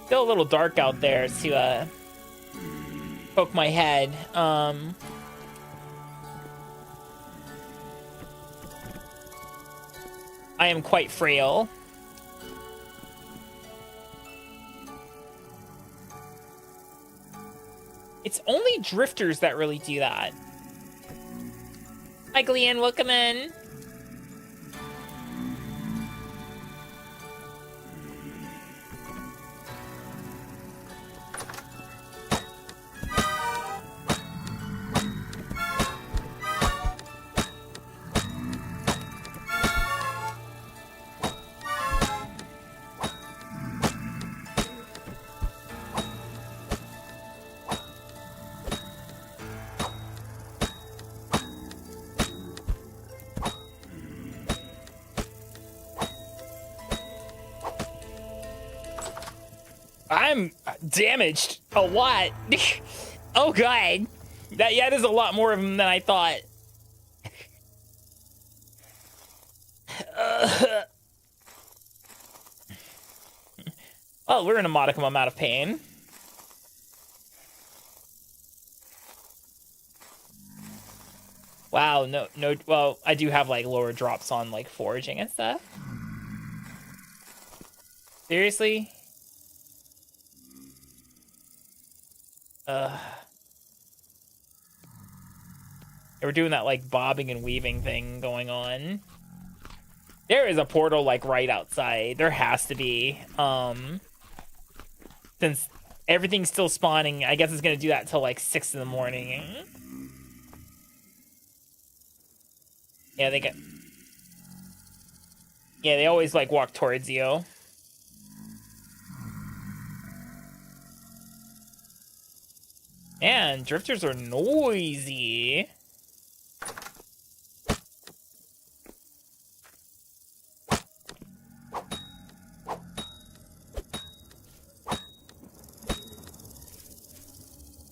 Still a little dark out there to poke my head. I am quite frail. It's only drifters that really do that. Hi, Glean, welcome in. I'm damaged a lot. Oh god, that is a lot more of them than I thought. Well, we're in a modicum amount of pain. Wow, no. Well, I do have, like, lower drops on, like, foraging and stuff. Seriously? Yeah, we're doing that, like, bobbing and weaving thing going on. There is a portal, like, right outside. There has to be. Since everything's still spawning, I guess it's gonna do that till, like, 6 in the morning. Yeah, they always, like, walk towards you. Man, drifters are noisy.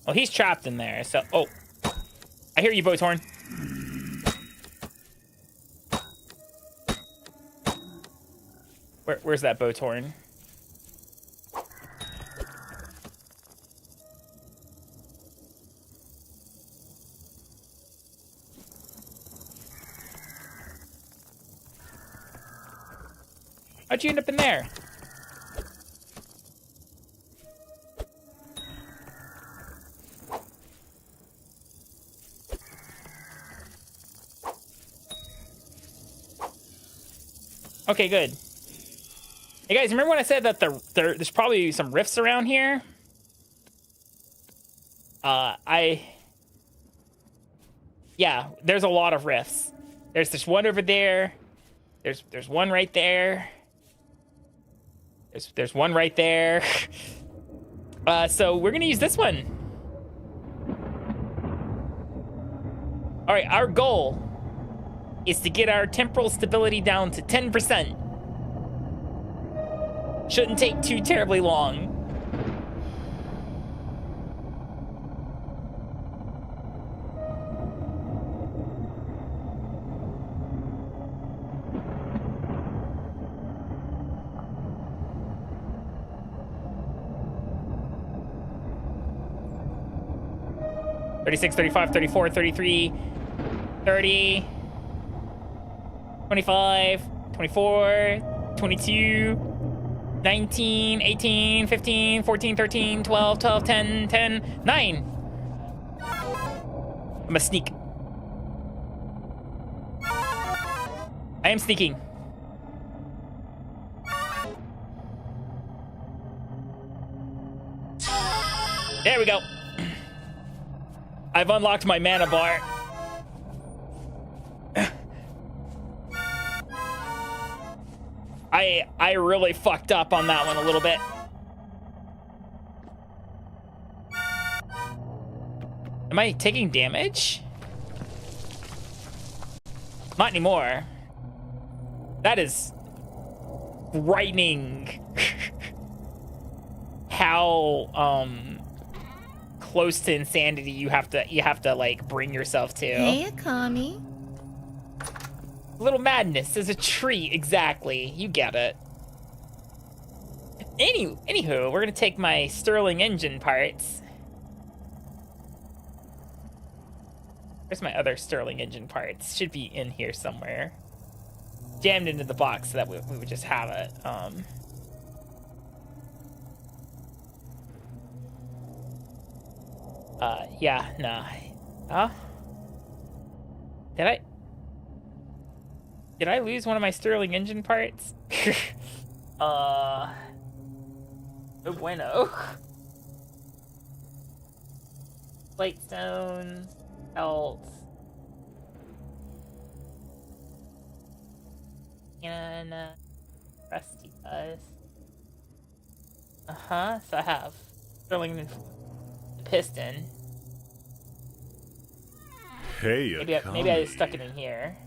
Oh, he's trapped in there, so... Oh. I hear you, Boathorn. Where's that Boathorn? How'd you end up in there? Okay, good. Hey guys, remember when I said that there's probably some rifts around here? Yeah, there's a lot of rifts. There's this one over there. There's one right there. There's one right there. So we're gonna use this one. All right, our goal is to get our temporal stability down to 10%. Shouldn't take too terribly long. $36, $35, $34, $33, $30, $25, $24, $22, $19, $18, $15, $14, $13, $12, $12, $10, $10, $9. I'm a sneak. I am sneaking. There we go. I've unlocked my mana bar. I really fucked up on that one a little bit. Am I taking damage? Not anymore. That is frightening. How close to insanity you have to like bring yourself to. Hey, Akami. Little madness is a tree, exactly. You get it. Anywho, we're gonna take my Sterling engine parts. Where's my other Sterling engine parts? Should be in here somewhere. Jammed into the box so that we would just have it. Yeah, nah. Huh? Did I lose one of my Sterling engine parts? No bueno. Plate stones, else. And rusty does. Uh-huh, so I have Sterling piston. Hey, Maybe I just stuck it in here.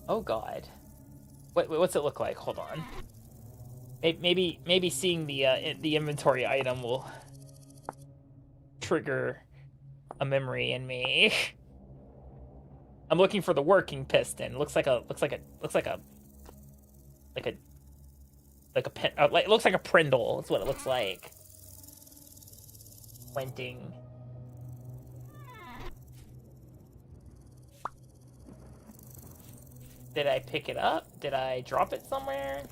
Oh god. What's it look like? Hold on. Maybe seeing the inventory item will trigger a memory in me. I'm looking for the working piston. Looks like a it looks like a Prindle. That's what it looks like. Squinting. Did I pick it up? Did I drop it somewhere?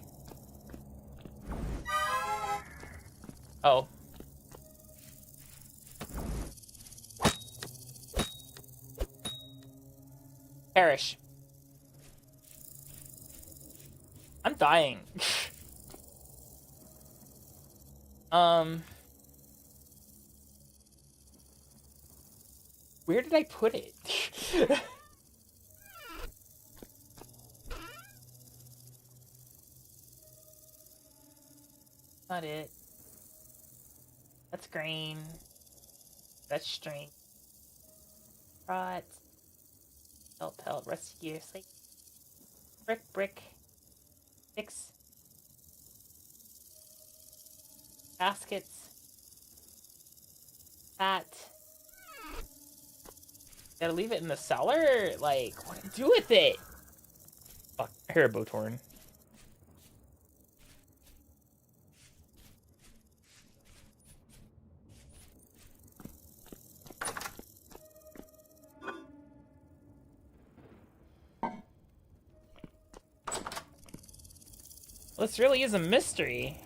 Oh. Perish. I'm dying. Where did I put it? Not it. That's grain. That's string. Rot. Pelt, rusty gear, slate. Brick. Sticks. Baskets. Fat. Gotta leave it in the cellar? Like, what do you do with it? Fuck, I hear a boat horn. This really is a mystery.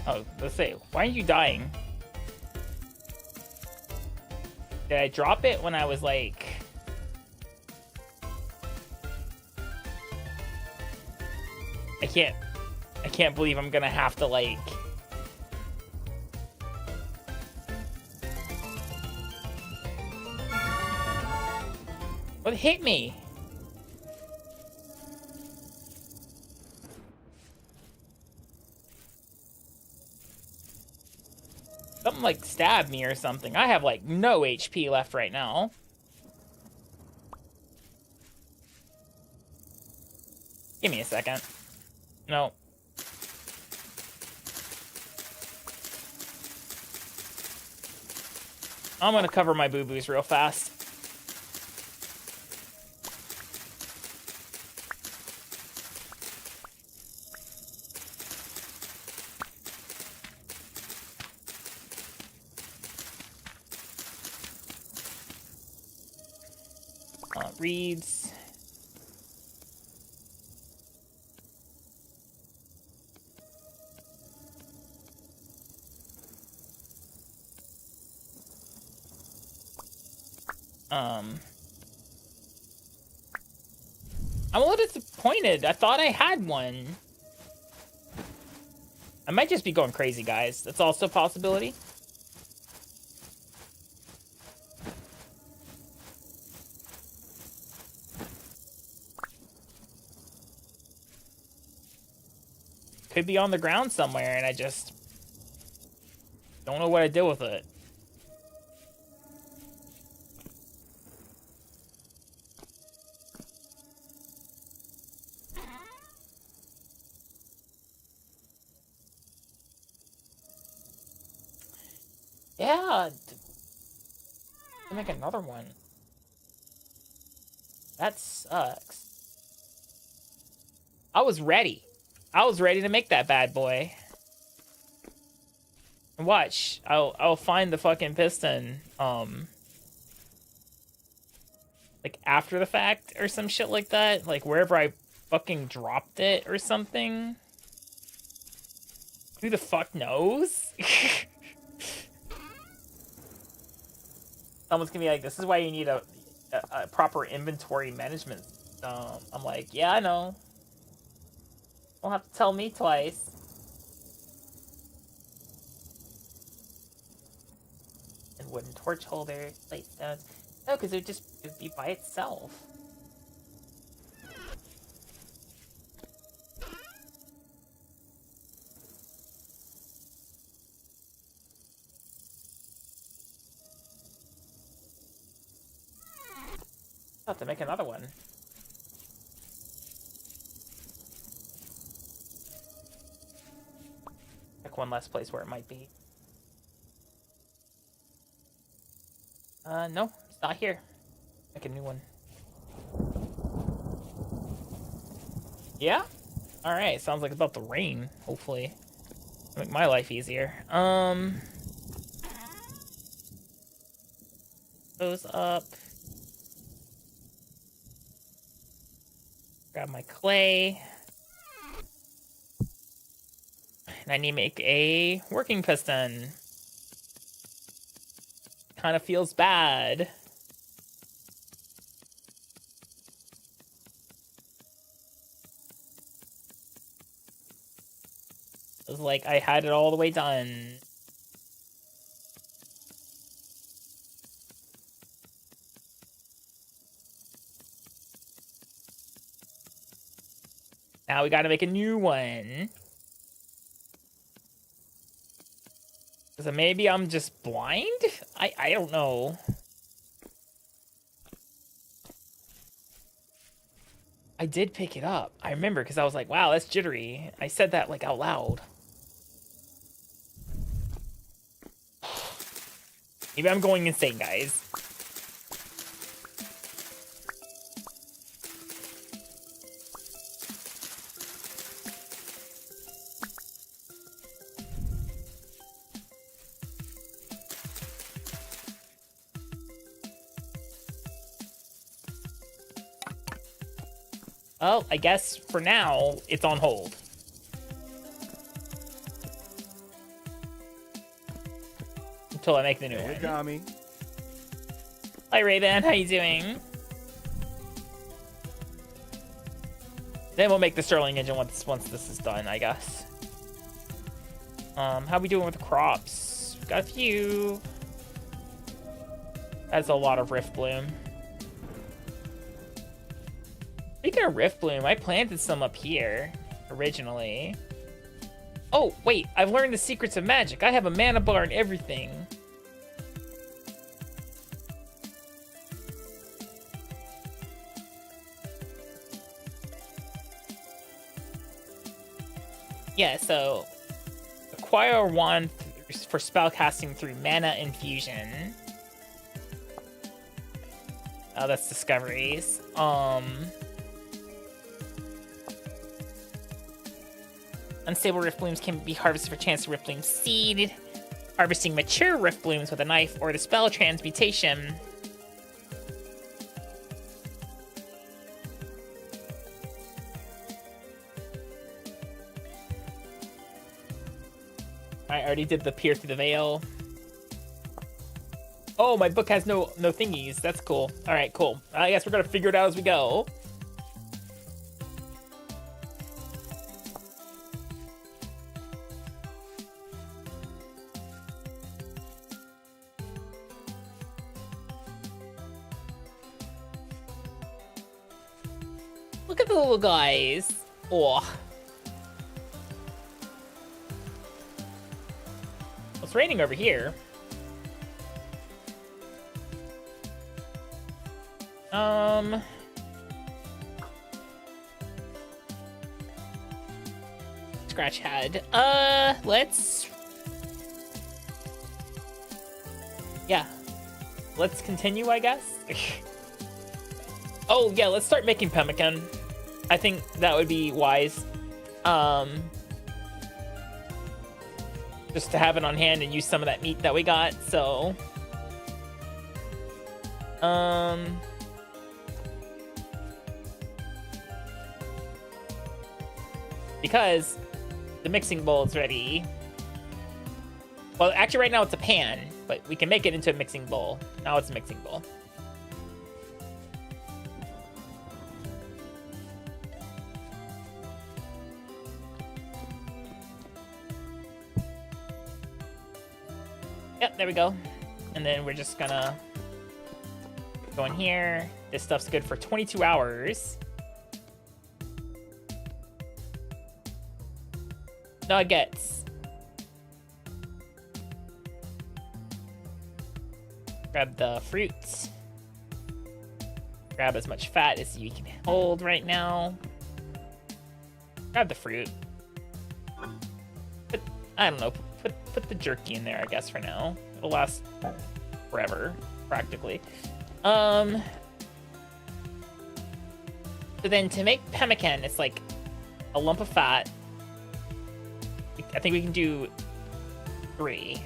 Oh, let's say, why are you dying? Did I drop it when I was like... I can't believe I'm gonna have to like... What hit me? Something like stabbed me or something. I have like no HP left right now. Give me a second. No. I'm gonna cover my boo-boos real fast. Reads. I'm a little disappointed. I thought I had one. I might just be going crazy, guys. That's also a possibility. Could be on the ground somewhere, and I just don't know what to do with it. Yeah, to make another one. That sucks. I was ready. I was ready to make that bad boy. And watch, I'll find the fucking piston, like after the fact or some shit like that, like wherever I fucking dropped it or something. Who the fuck knows? Someone's gonna be like, this is why you need a proper inventory management. I'm like, yeah, I know. Don't have to tell me twice. And wooden torch holder, slate stones. No, because it'd be by itself. I'll have to make another one. Like one less place where it might be. No, it's not here. Make a new one. Yeah? Alright, sounds like it's about to rain, hopefully. Make my life easier. Goes up. Grab my clay. I need to make a working piston. Kind of feels bad. It was like I had it all the way done. Now we gotta make a new one. So maybe I'm just blind? I don't know. I did pick it up. I remember because I was like, wow, that's jittery. I said that like out loud. Maybe I'm going insane, guys. Well, I guess for now, it's on hold. Until I make the new one. Akami. Hi, Ray-Ban. How you doing? Then we'll make the Sterling engine once this is done, I guess. How we doing with the crops? Got a few. That's a lot of Rift Bloom. Speaking of Rift Bloom, I planted some up here originally. Oh, wait, I've learned the secrets of magic. I have a mana bar and everything. Yeah, so acquire a wand for spellcasting through mana infusion. Oh, that's discoveries. Unstable Rift Blooms can be harvested for chance to Rift Bloom seed. Harvesting mature Rift Blooms with a knife or the spell transmutation. I already did the Peer Through the Veil. Oh, my book has no thingies. That's cool. All right, cool. I guess we're gonna figure it out as we go. Look at the little guys. Oh. It's raining over here. Scratch head. Let's... Yeah. Let's continue, I guess. Oh, yeah, let's start making pemmican. I think that would be wise. Just to have it on hand and use some of that meat that we got, so... Because the mixing bowl is ready. Well, actually right now it's a pan, but we can make it into a mixing bowl. Now it's a mixing bowl. Yep, there we go. And then we're just gonna go in here. This stuff's good for 22 hours. Nuggets. Grab the fruits. Grab as much fat as you can hold right now. Grab the fruit. But I don't know. Put the jerky in there, I guess, for now. It'll last forever, practically. So then to make pemmican, it's like a lump of fat. I think we can do 3.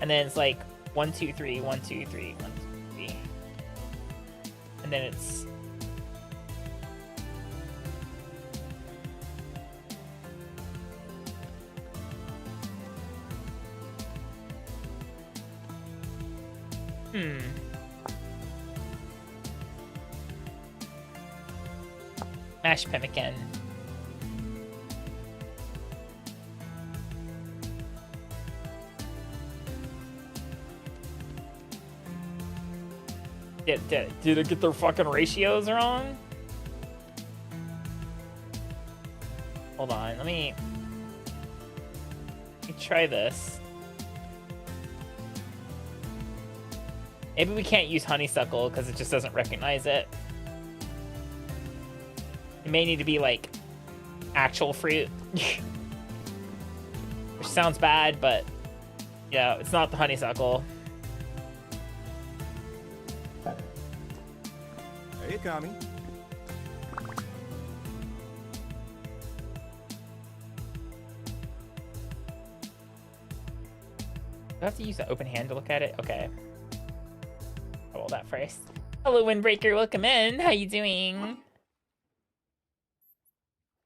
And then it's like 1, 2, 3, 1, 2, 3, 1, 2, 3. And then it's... . . . . . . . . . . . . . . . . . . . . . . . . . . . . . . . . . . . . . . . . . . . . . . . . . . . . . . . . . . Hmm. Mashed pemmican. Did it get their fucking ratios wrong? Hold on, let me try this. Maybe we can't use honeysuckle because it just doesn't recognize it. It may need to be like actual fruit. Which sounds bad, but yeah, it's not the honeysuckle. Hey, Akami. Do I have to use the open hand to look at it? Okay. Roll that first. Hello, Windbreaker. Welcome in. How you doing?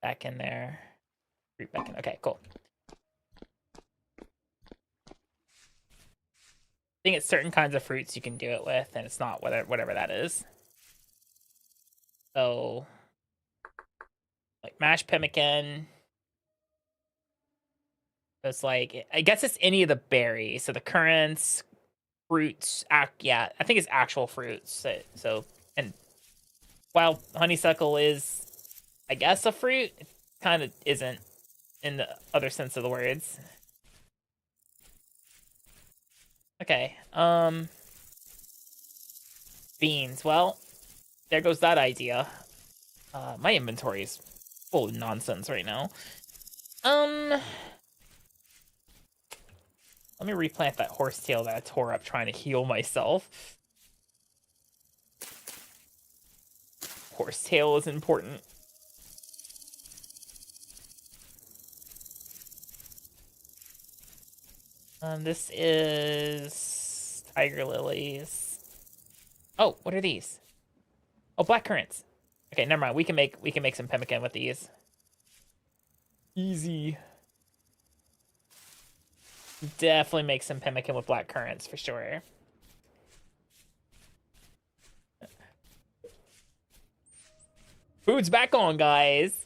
Back in there. Fruit back in. Okay, cool. I think it's certain kinds of fruits you can do it with, and it's not whatever that is. So, like mashed pemmican. It's like, I guess it's any of the berries. So the currants, fruits, yeah, I think it's actual fruits. So, and while honeysuckle is, I guess, a fruit, it kind of isn't in the other sense of the words. Okay, beans. Well, there goes that idea. My inventory is full of nonsense right now. Let me replant that horsetail that I tore up trying to heal myself. Horsetail is important. This is tiger lilies. Oh, what are these? Oh, black currants. Okay, never mind. We can make some pemmican with these. Easy. Definitely make some pemmican with black currants for sure. Food's back on, guys.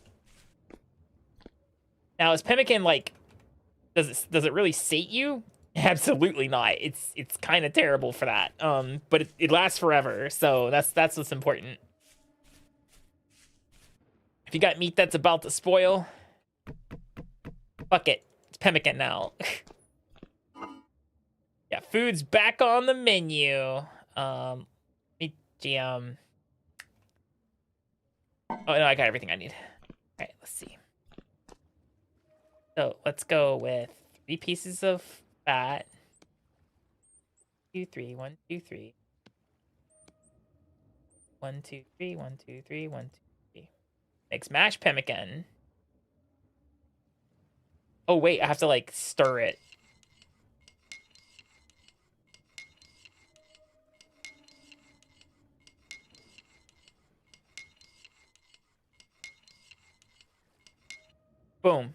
Now, is pemmican like, does it really sate you? Absolutely not. It's kind of terrible for that. But it lasts forever, so that's what's important. If you got meat that's about to spoil, fuck it. It's pemmican now. Yeah, food's back on the menu. Oh no, I got everything I need. All right, let's see. So let's go with 3 pieces of fat. 2, 3, 1, 2, 3. 1, 2, 3, 1, 2, 3, 1, 2, 3. Makes mashed pemmican. Oh wait, I have to like stir it. Boom.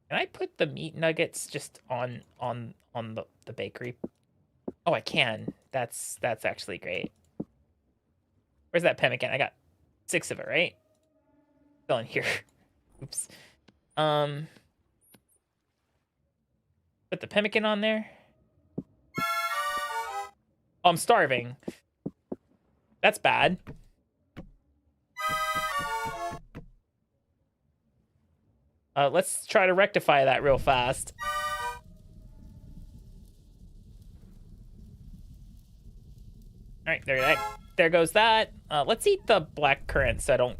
Can I put the meat nuggets just on the bakery? Oh, I can. That's actually great. Where's that pemmican? I got 6 of it, right? Still in here. Oops. Put the pemmican on there. Oh, I'm starving. That's bad. Let's try to rectify that real fast. All right, there goes that. Let's eat the black currant so I don't,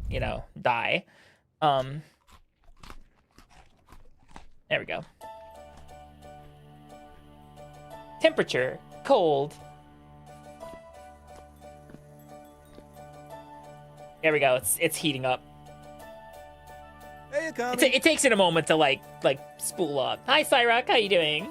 die. There we go. Temperature, cold. There we go. It's heating up. Hey, Akami. It takes it a moment to like spool up. Hi, Cyrock. How you doing?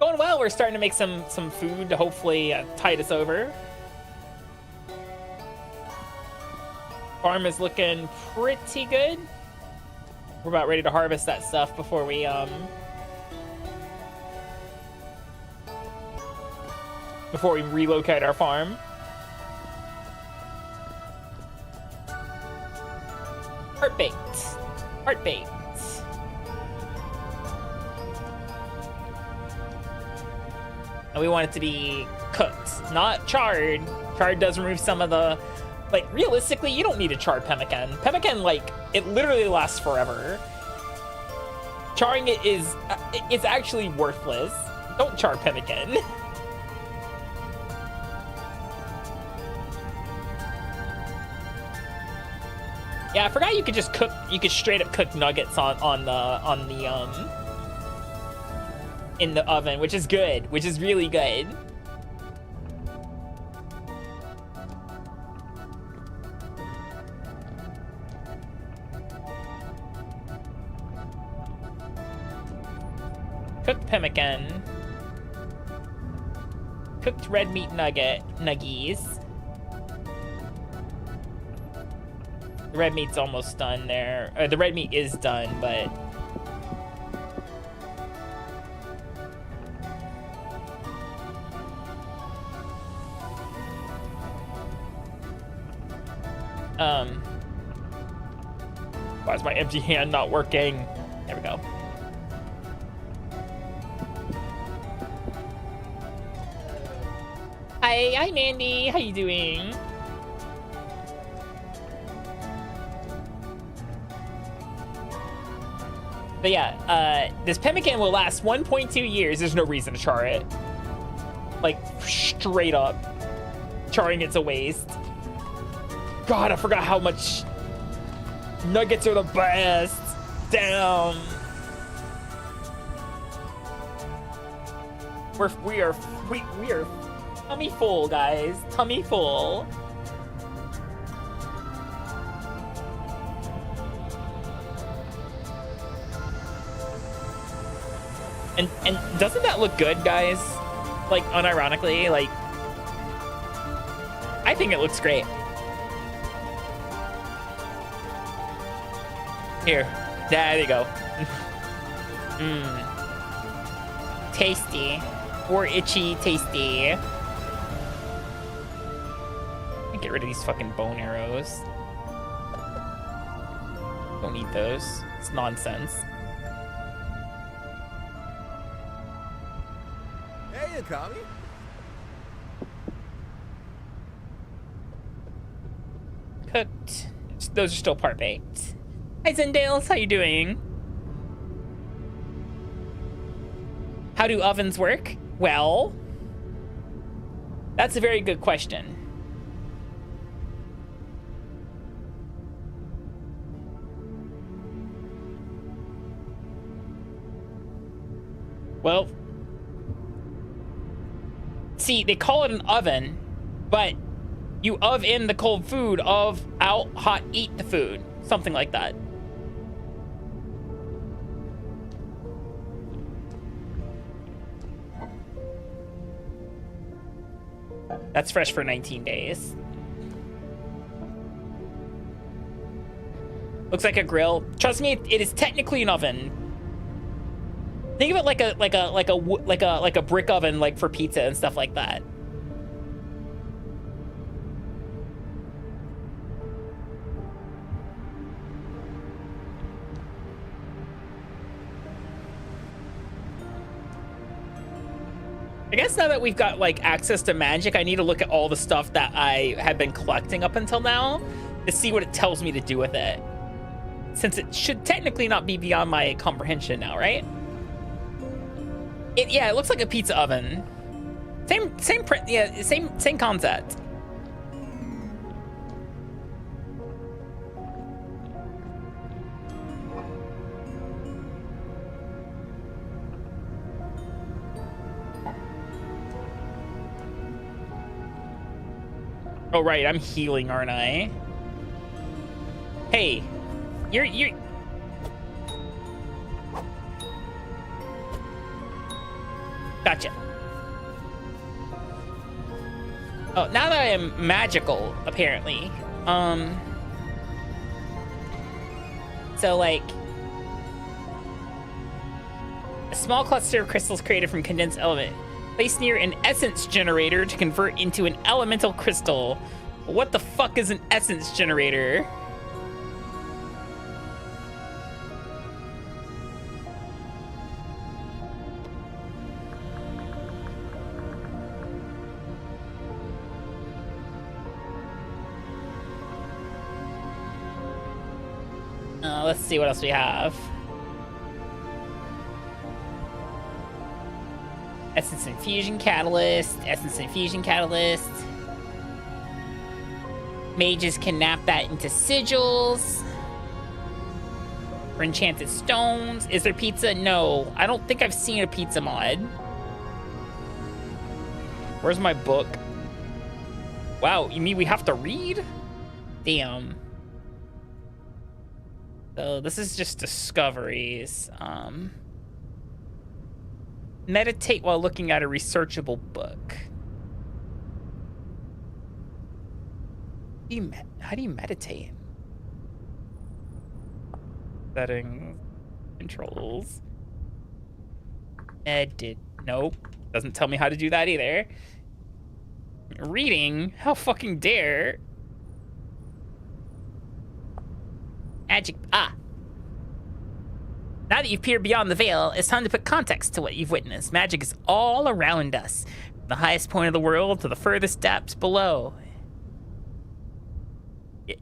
Going well. We're starting to make some food to hopefully tide us over. Farm is looking pretty good. We're about ready to harvest that stuff before we relocate our farm. Heart baked. Heart baked. And we want it to be cooked, not charred. Charred does remove some of the, like, realistically, you don't need a charred pemmican. Pemmican, like, it literally lasts forever. Charring it is, it's actually worthless. Don't char pemmican. Yeah, I forgot you could just cook, you could straight up cook nuggets on the in the oven, which is good, which is really good. Cooked pemmican. Cooked red meat nuggies. The red meat's almost done there. The red meat is done, but why is my empty hand not working? There we go. Hi Mandy, how you doing? But yeah, this pemmican will last 1.2 years. There's no reason to char it. Like, straight up. Charring it's a waste. God, I forgot how much nuggets are the best. Damn. We are tummy full, guys. Tummy full. And doesn't that look good, guys? Like, unironically, like, I think it looks great. Here, there you go. Tasty, or itchy tasty. Get rid of these fucking bone arrows. Don't need those. It's nonsense. Hey, Akami. Cooked. Those are still part baked. Hi Zendales, how you doing? How do ovens work? Well, that's a very good question. Well, see, they call it an oven, but you in the cold food, out, hot, eat the food. Something like that. That's fresh for 19 days. Looks like a grill. Trust me, it is technically an oven. Think of it like a brick oven, like for pizza and stuff like that. I guess now that we've got like access to magic, I need to look at all the stuff that I have been collecting up until now to see what it tells me to do with it. Since it should technically not be beyond my comprehension now, right? Yeah, it looks like a pizza oven. Same print, yeah, same concept. Oh right, I'm healing, aren't I? Hey, you're Gotcha. Oh, now that I am magical, apparently. So like, a small cluster of crystals created from condensed element. Placed near an essence generator to convert into an elemental crystal. What the fuck is an essence generator? Let's see what else we have. Essence Infusion Catalyst. Essence Infusion Catalyst. Mages can nap that into sigils. For enchanted stones. Is there pizza? No. I don't think I've seen a pizza mod. Where's my book? Wow, you mean we have to read? Damn. So this is just discoveries. Meditate while looking at a researchable book. How do you meditate? Settings, controls. Edit. Nope. Doesn't tell me how to do that either. Reading? How fucking dare. Magic. Ah. Now that you've peered beyond the veil, it's time to put context to what you've witnessed. Magic is all around us, from the highest point of the world to the furthest depths below.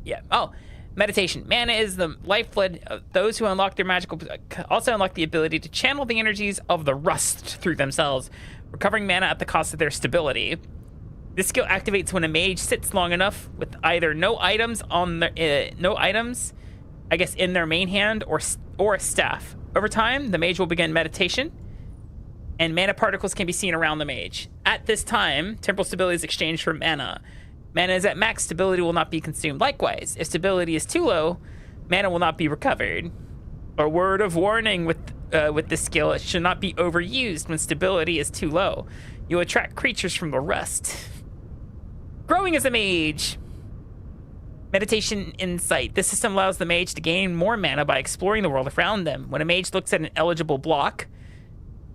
Yeah. Oh, meditation. Mana is the lifeblood of those who unlock their magical. Also unlock the ability to channel the energies of the rust through themselves, recovering mana at the cost of their stability. This skill activates when a mage sits long enough with either no items on their I guess, in their main hand or a staff. Over time, the mage will begin meditation, and mana particles can be seen around the mage. At this time, temporal stability is exchanged for mana. Mana is at max, stability will not be consumed. Likewise, if stability is too low, mana will not be recovered. A word of warning with this skill: it should not be overused when stability is too low. You'll attract creatures from the rust. Growing as a mage. Meditation Insight. This system allows the mage to gain more mana by exploring the world around them. When a mage looks at an eligible block,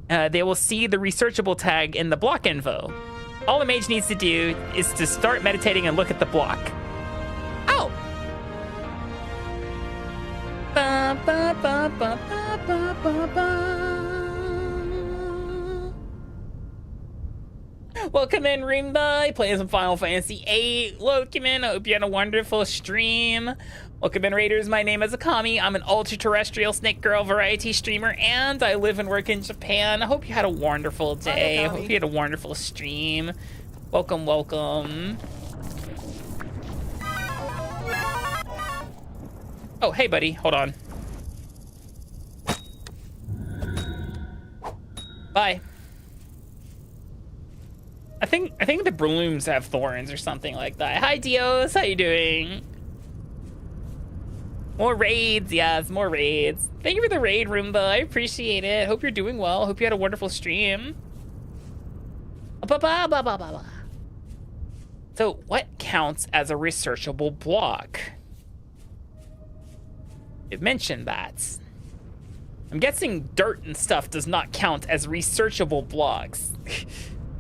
they will see the researchable tag in the block info. All the mage needs to do is to start meditating and look at the block. Oh! Ba, ba, ba, ba, ba, ba, ba, ba. Welcome in, Roomba. Playing some Final Fantasy VIII. Welcome in. I hope you had a wonderful stream. Welcome in, Raiders. My name is Akami. I'm an ultra-terrestrial snake girl variety streamer, and I live and work in Japan. I hope you had a wonderful day. I hope you had a wonderful stream. Welcome, welcome. Oh, hey, buddy. Hold on. Bye. I think the blooms have thorns or something like that. Hi, Dios. How you doing? More raids. Yes, more raids. Thank you for the raid, Roomba. I appreciate it. Hope you're doing well. Hope you had a wonderful stream. So, what counts as a researchable block? It mentioned that. I'm guessing dirt and stuff does not count as researchable blocks.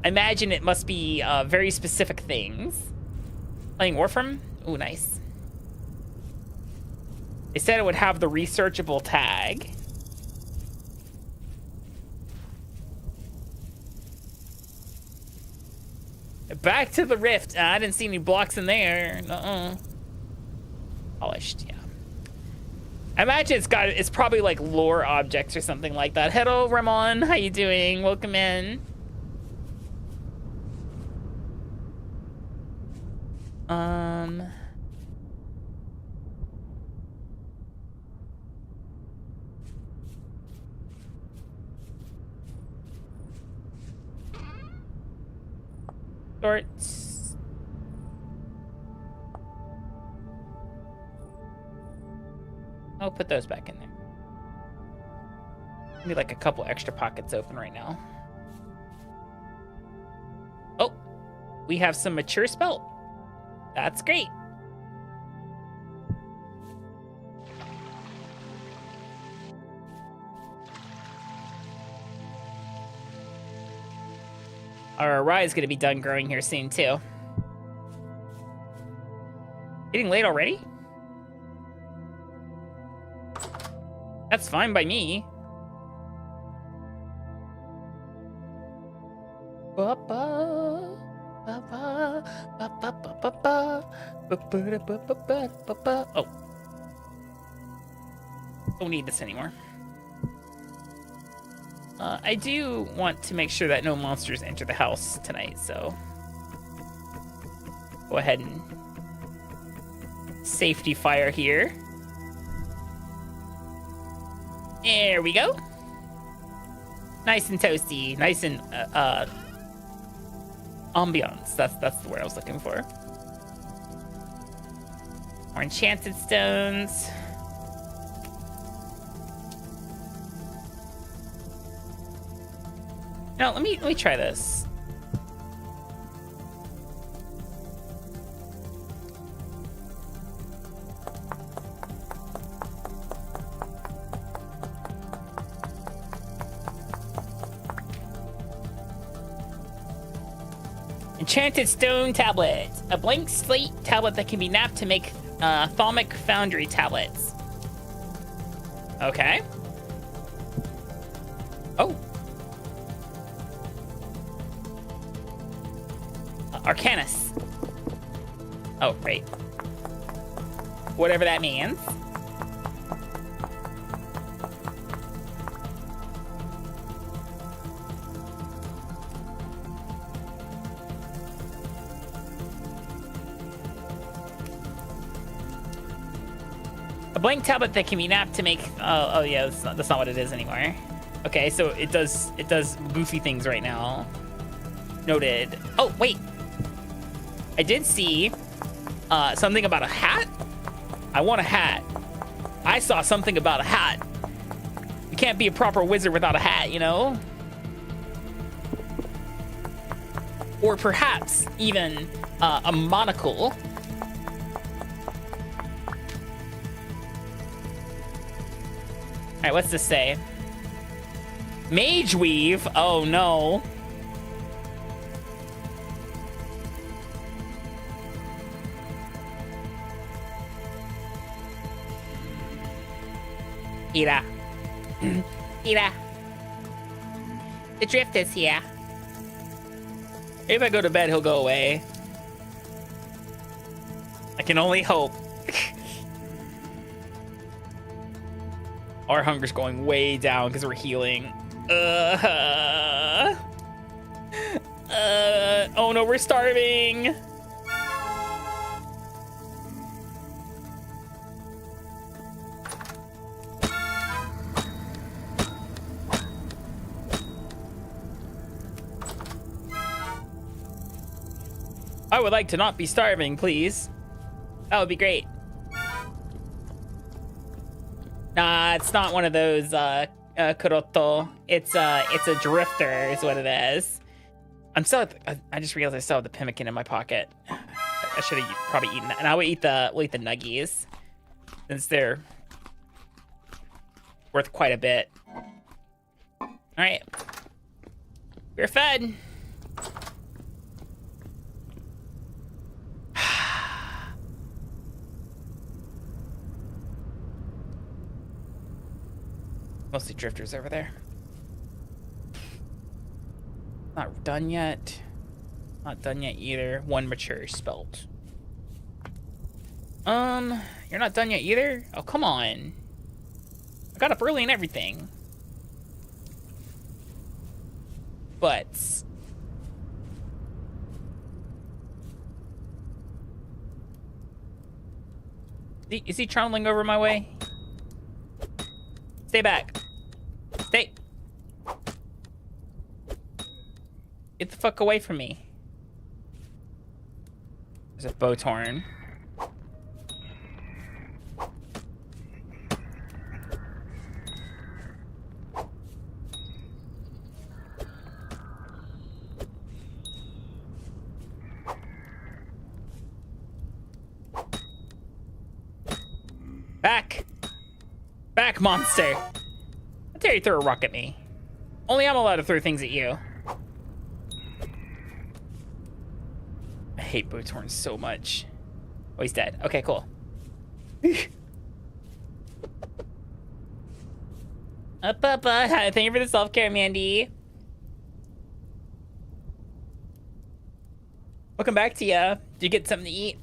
I imagine it must be very specific things. Playing Warframe? Ooh, nice. They said it would have the researchable tag. Back to the Rift. I didn't see any blocks in there. Polished, yeah. I imagine it's probably like lore objects or something like that. Hello, Ramon. How you doing? Welcome in. Shorts. I'll put those back in there. Need like a couple extra pockets open right now. we have some mature spelt. That's great. Our rye is going to be done growing here soon, too. Getting late already? That's fine by me. Oh. Don't need this anymore. I do want to make sure that no monsters enter the house tonight, so go ahead and safety fire here. There we go. Nice and toasty, nice and ambiance. That's the word I was looking for. More enchanted stones. No, let me try this. Enchanted stone tablet. A blank slate tablet that can be napped to make thalmic foundry tablets. Okay. Oh. Arcanus. Oh, right. Whatever that means. A blank tablet that can be napped to make. Oh yeah, that's not what it is anymore. Okay, so it does goofy things right now. Noted. Oh wait. I did see something about a hat. I want a hat. I saw something about a hat. You can't be a proper wizard without a hat, you know? Or perhaps even a monocle. All right, what's this say? Mage weave? Oh no. Ira. Ira. The drift is here. If I go to bed, he'll go away. I can only hope. Our hunger's going way down because we're healing. Oh no, we're starving. I would like to not be starving, please. That would be great. Nah, it's not one of those kuroto. It's a drifter is what it is. I just realized I still have the pemmican in my pocket. I should have probably eaten that. And we'll eat the nuggies, since they're worth quite a bit. All right, we're fed. Mostly drifters over there. Not done yet. Not done yet either. One mature spelt. You're not done yet either? Oh, come on. I got up early and everything. But is he trundling over my way? Stay back. Stay. Get the fuck away from me. There's a boat horn. Back. Back, monster. How dare you throw a rock at me? Only I'm allowed to throw things at you. I hate Boothorn so much. Oh, he's dead. Okay, cool. Up. Thank you for the self-care, Mandy. Welcome back to ya. Did you get something to eat?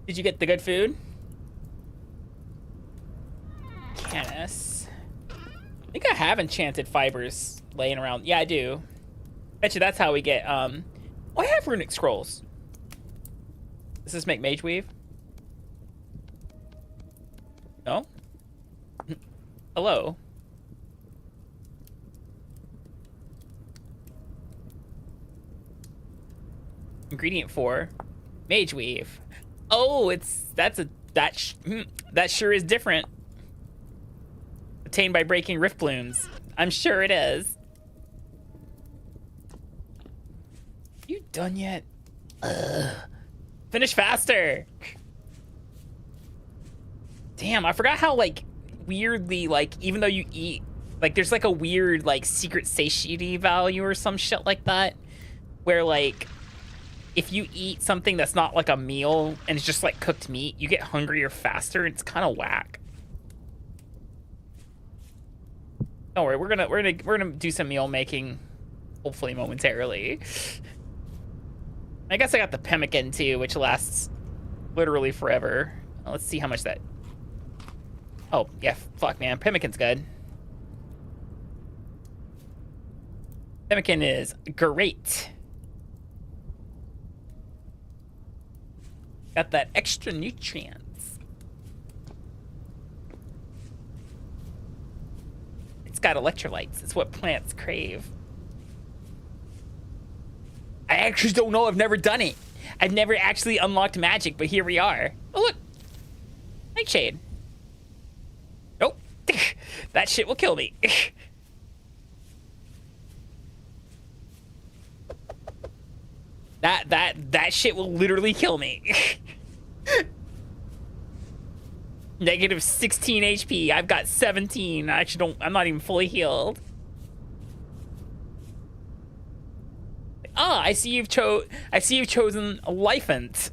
Did you get the good food? Canis. I think I have enchanted fibers laying around. Yeah, I do. Bet you that's how we get, oh, I have runic scrolls. Does this make mage weave? No? Hello? Ingredient 4. Mage weave. Oh, that sure is different. Obtained by breaking rift blooms. I'm sure it is. You done yet? Ugh. Finish faster. Damn, I forgot how, like, weirdly, like, even though you eat, like, there's, like, a weird, like, secret satiety value or some shit like that, where, like, if you eat something that's not, like, a meal, and it's just, like, cooked meat, you get hungrier faster. It's kind of whack. Don't worry, we're gonna do some meal making, hopefully momentarily. I guess I got the pemmican, too, which lasts literally forever. Let's see how much that... Oh, yeah, fuck, man. Pemmican's good. Pemmican is great. Got that extra nutrients. It's got electrolytes. It's what plants crave. I actually don't know. I've never done it. I've never actually unlocked magic, but here we are. Oh, look. Nightshade. Nope. That shit will kill me. That shit will literally kill me. Negative 16 HP. I've got 17. I actually don't... I'm not even fully healed. Ah, I see you've chosen a Lifant.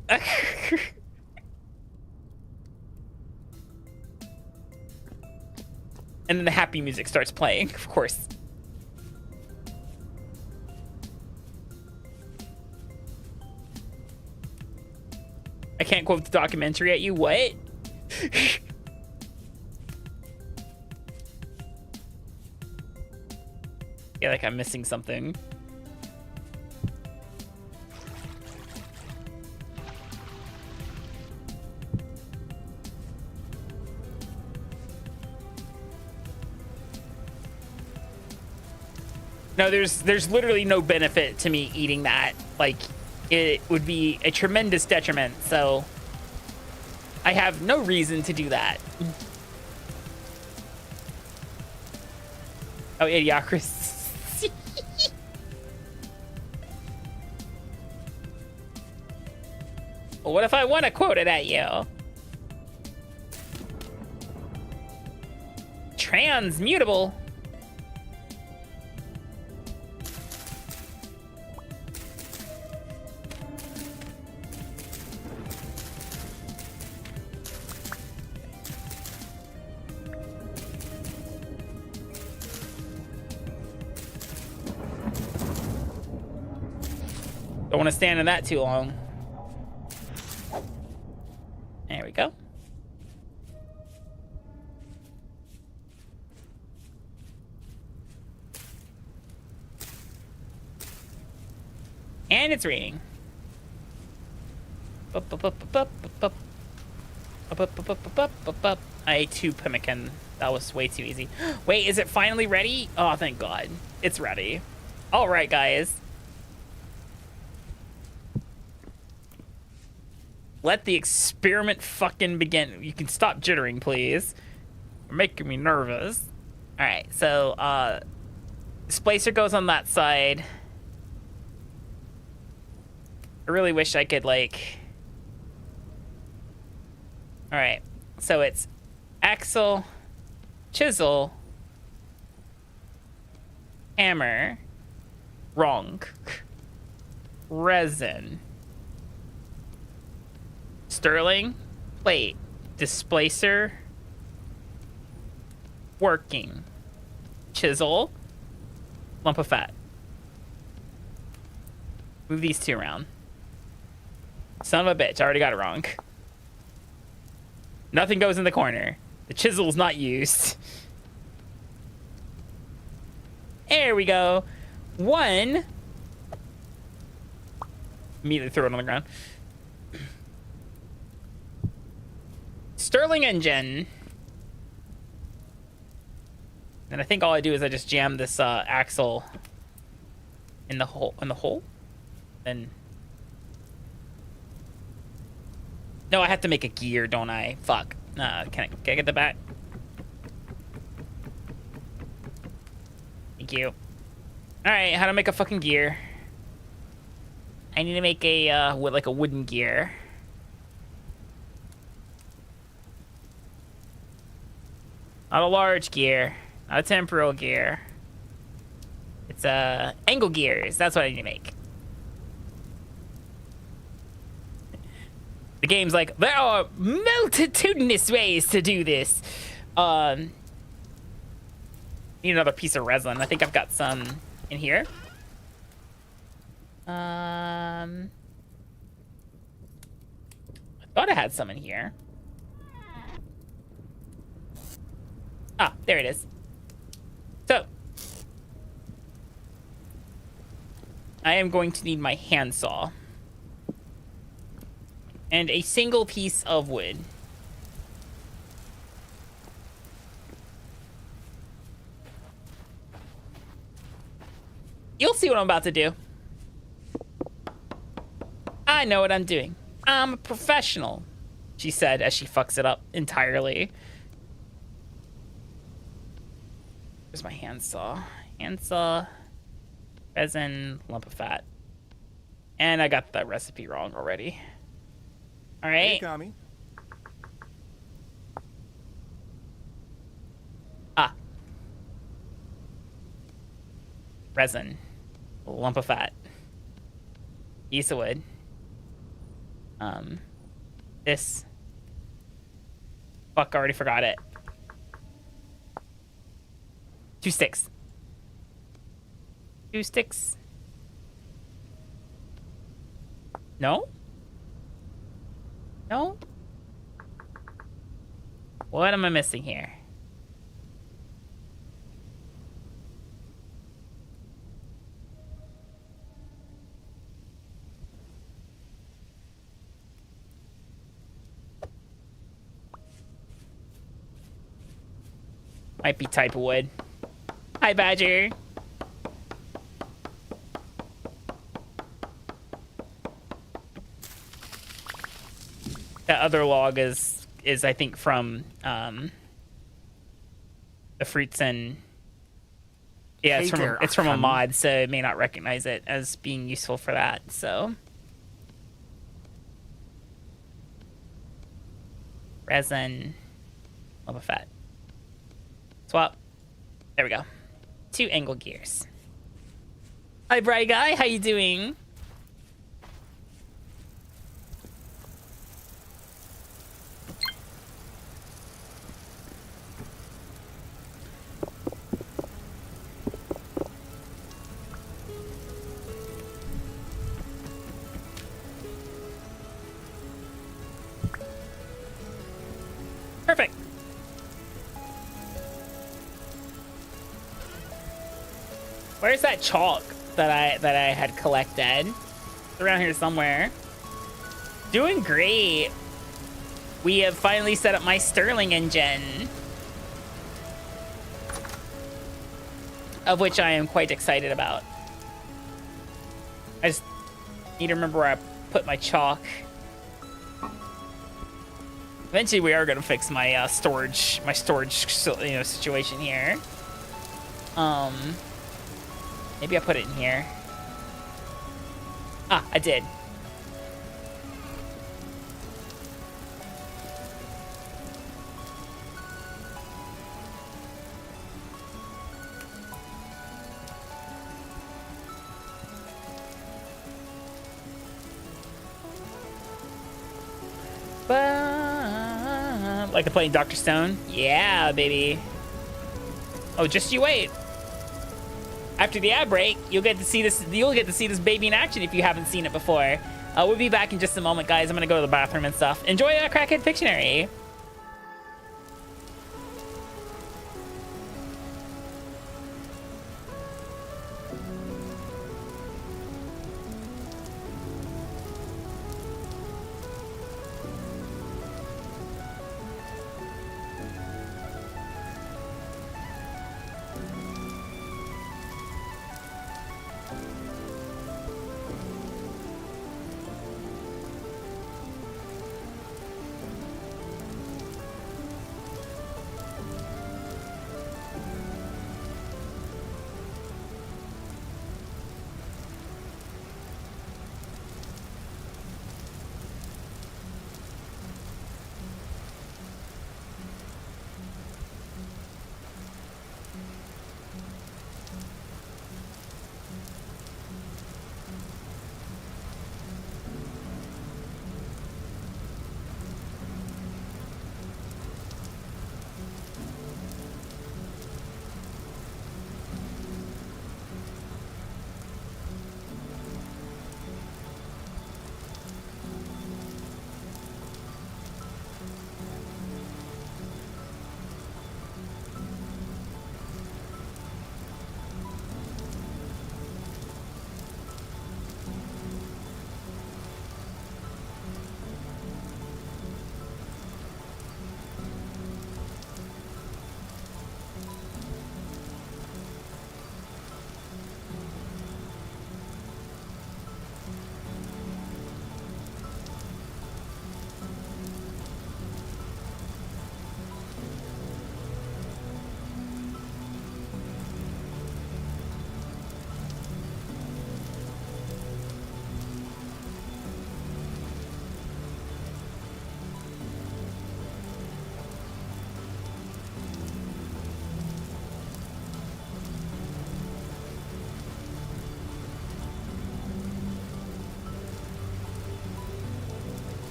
And then the happy music starts playing, of course. I can't quote the documentary at you. What? Yeah, like I'm missing something. No, there's literally no benefit to me eating that. Like, it would be a tremendous detriment, so I have no reason to do that. Oh, Idiocracy. Well, what if I want to quote it at you? Transmutable. Don't want to stand in that too long. There we go. And it's raining. I ate 2 pemmican. That was way too easy. Wait, is it finally ready? Oh, thank God. It's ready. All right, guys. Let the experiment fucking begin. You can stop jittering, please. You're making me nervous. All right, so displacer goes on that side. I really wish I could, like, All right. So it's axle, chisel, hammer, wrong, resin, sterling, plate, displacer, working, chisel, lump of fat. Move these two around. Son of a bitch, I already got it wrong. Nothing goes in the corner. The chisel's not used. There we go. One. Immediately throw it on the ground. Sterling engine. And I think all I do is I just jam this axle in the hole. Then. No, I have to make a gear, don't I? Fuck. Can I get the back? Thank you. Alright, how to make a fucking gear. I need to make a, like a wooden gear. Not a large gear. Not a temporal gear. It's, angle gears. That's what I need to make. The game's like, there are multitudinous ways to do this. Need another piece of resin. I think I've got some in here. I thought I had some in here. Ah, there it is. So, I am going to need my handsaw. And a single piece of wood. You'll see what I'm about to do. I know what I'm doing. I'm a professional, she said as she fucks it up entirely. Where's my handsaw? Handsaw, resin, lump of fat. And I got that recipe wrong already. All right. Hey, Akami. Ah. Resin. A lump of fat. Piece of wood. This. Fuck, I already forgot it. 2 sticks. 2 sticks. No? No? What am I missing here? Might be type of wood. Hi, Badger. That other log is I think from the fruits and yeah, it's from a mod, so it may not recognize it as being useful for that. So resin, lump of fat. Swap. There we go. 2 angle gears. Hi, Bright Guy. How you doing? Perfect. Where's that chalk that I had collected? It's around here somewhere. Doing great. We have finally set up my Sterling engine, of which I am quite excited about. I just need to remember where I put my chalk. Eventually, we are gonna fix my storage, situation here. Maybe I put it in here. Ah, I did. Like to play Dr. Stone? Yeah, baby. Oh, just you wait. After the ad break, you'll get to see this. You'll get to see this baby in action if you haven't seen it before. We'll be back in just a moment, guys. I'm gonna go to the bathroom and stuff. Enjoy Crackhead Pictionary.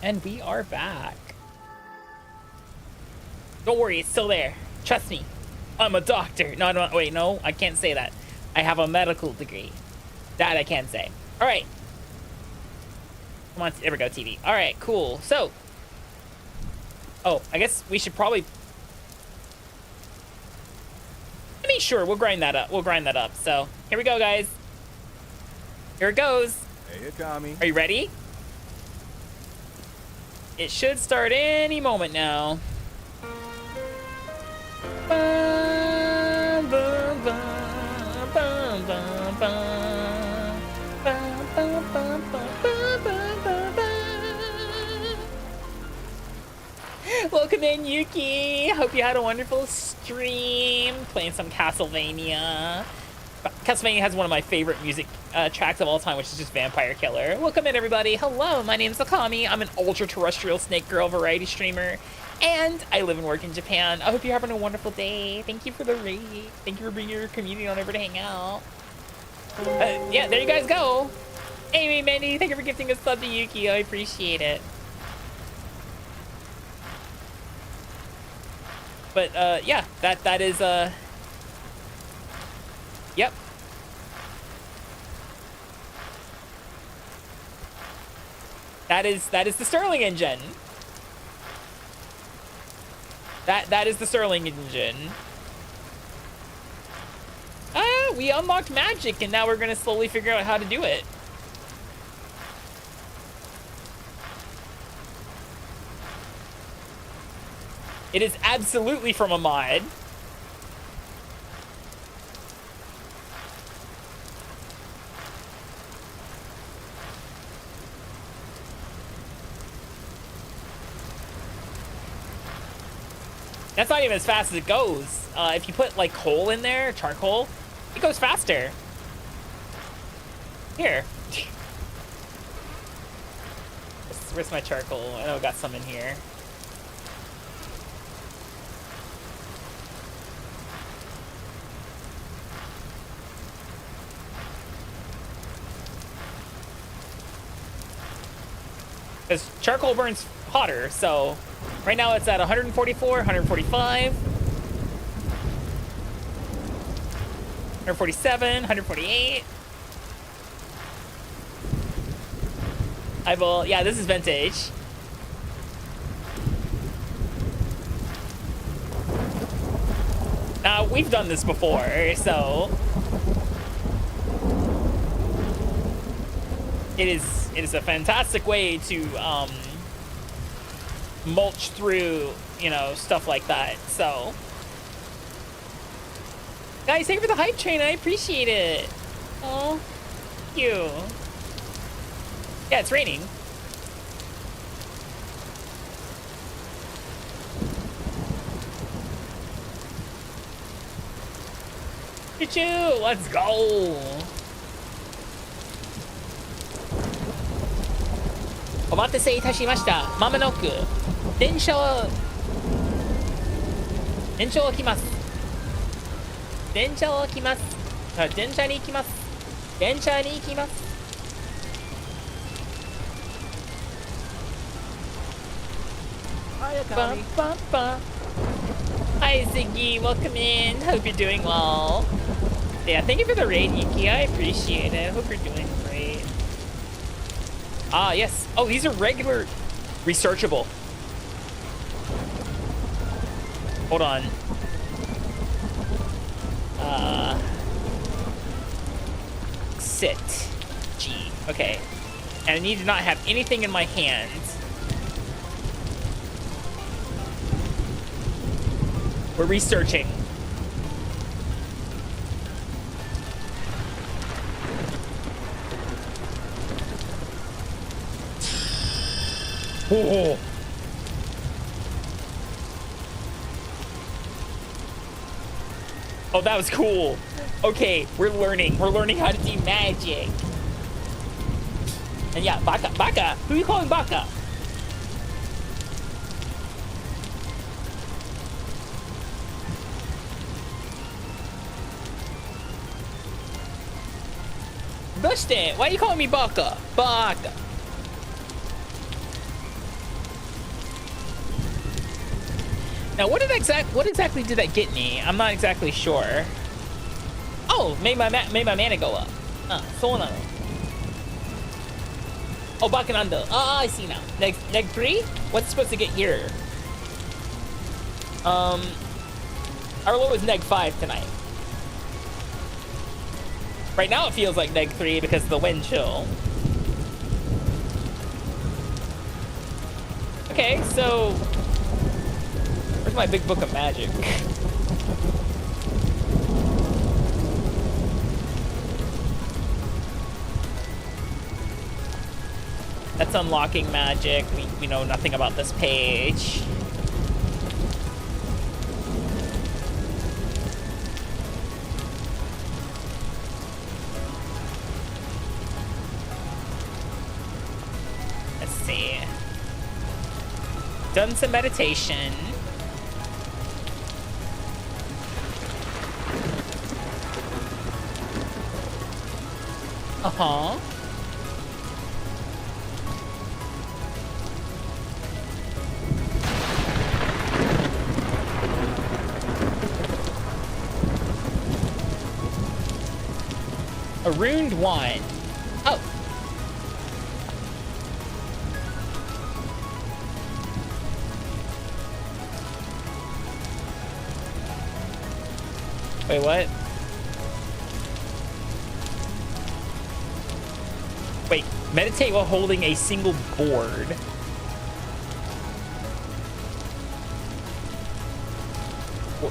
And we are back. Don't worry, it's still there. Trust me. I'm a doctor. No, wait, no, I can't say that. I have a medical degree. That I can say. All right. Come on, there we go, TV. All right, cool. So, oh, I guess we should probably. I mean, sure, we'll grind that up. We'll grind that up. So, here we go, guys. Here it goes. Hey, Akami. Are you ready? It should start any moment now. Bum, bum, bum, bum, bum, bum. Bum, bum, bum, bum, bum, bum, bum, bum. Welcome in, Yuki. Hope you had a wonderful stream playing some Castlevania. Castlevania has one of my favorite music tracks of all time, which is just Vampire Killer. Welcome in, everybody. Hello, my name is Akami. I'm an ultra-terrestrial snake girl variety streamer, and I live and work in Japan. I hope you're having a wonderful day. Thank you for the raid. Thank you for bringing your community on over to hang out. Yeah, there you guys go. Amy, Mandy, thank you for gifting a sub to Yuki. I appreciate it. But, yeah, that is, yep. That is the Sterling engine. That is the Sterling engine. We unlocked magic, and now we're gonna slowly figure out how to do it. It is absolutely from a mod. That's not even as fast as it goes. If you put like coal in there, charcoal, it goes faster. Here. Where's my charcoal? I know I got some in here. Because charcoal burns hotter, so right now it's at 144, 145, 147, 148. I will, yeah, this is vintage. Now, we've done this before, so it is a fantastic way to mulch through, you know, stuff like that. So, guys, thank you for the hype train. I appreciate it. Oh, thank you. Yeah, it's raining. Choo-choo, let's go. お待たせいたしました。まもなく電車は来ます。電車は来ます。電車に行きます。電車に行きます。Hi, Akami. Hi, Ziggy. Welcome in. Hope you're doing well. Yeah, thank you for the raid, Yuki. I appreciate it. Hope you're doing great. Ah, yes. Oh, these are regular researchable. Hold on. Sit. G. Okay. And I need to not have anything in my hands. We're researching. Oh. Oh, that was cool. Okay, we're learning. We're learning how to do magic. And yeah, Baka. Baka. Who are you calling Baka? Dustin, why are you calling me Baka? Baka. Now, what exactly did that get me? I'm not exactly sure. Oh, made my mana go up. So on. Oh, Bakanando. Ah, I see now. Neg 3? What's it supposed to get here? Our low is neg 5 tonight. Right now it feels like neg 3 because of the wind chill. Okay, so where's my big book of magic? That's unlocking magic. We know nothing about this page. Let's see. Done some meditation. Uh-huh. A runed wine. Oh. Wait, what? Wait, meditate while holding a single board.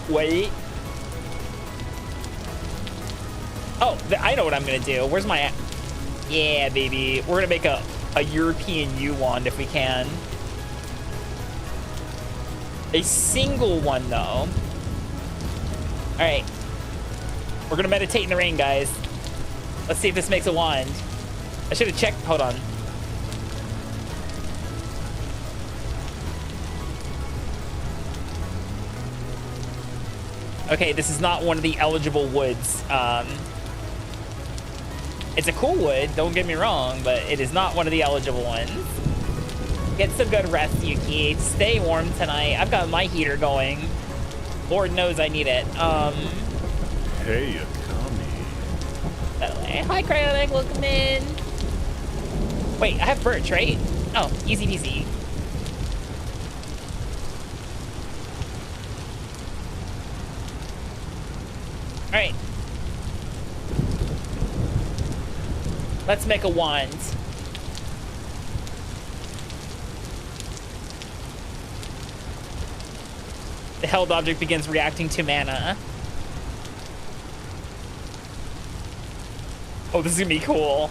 Wait. Oh, I know what I'm gonna do. Where's my... Yeah, baby. We're gonna make a European U-wand if we can. A single one, though. Alright. We're gonna meditate in the rain, guys. Let's see if this makes a wand. I should have checked. Hold on. Okay, this is not one of the eligible woods. It's a cool wood, don't get me wrong, but it is not one of the eligible ones. Get some good rest, Yuki. Stay warm tonight. I've got my heater going. Lord knows I need it. Hey, Akami. That way. Hi, Cryonic, welcome in. Wait, I have birch, right? Oh, easy peasy. All right. Let's make a wand. The held object begins reacting to mana. Oh, this is gonna be cool.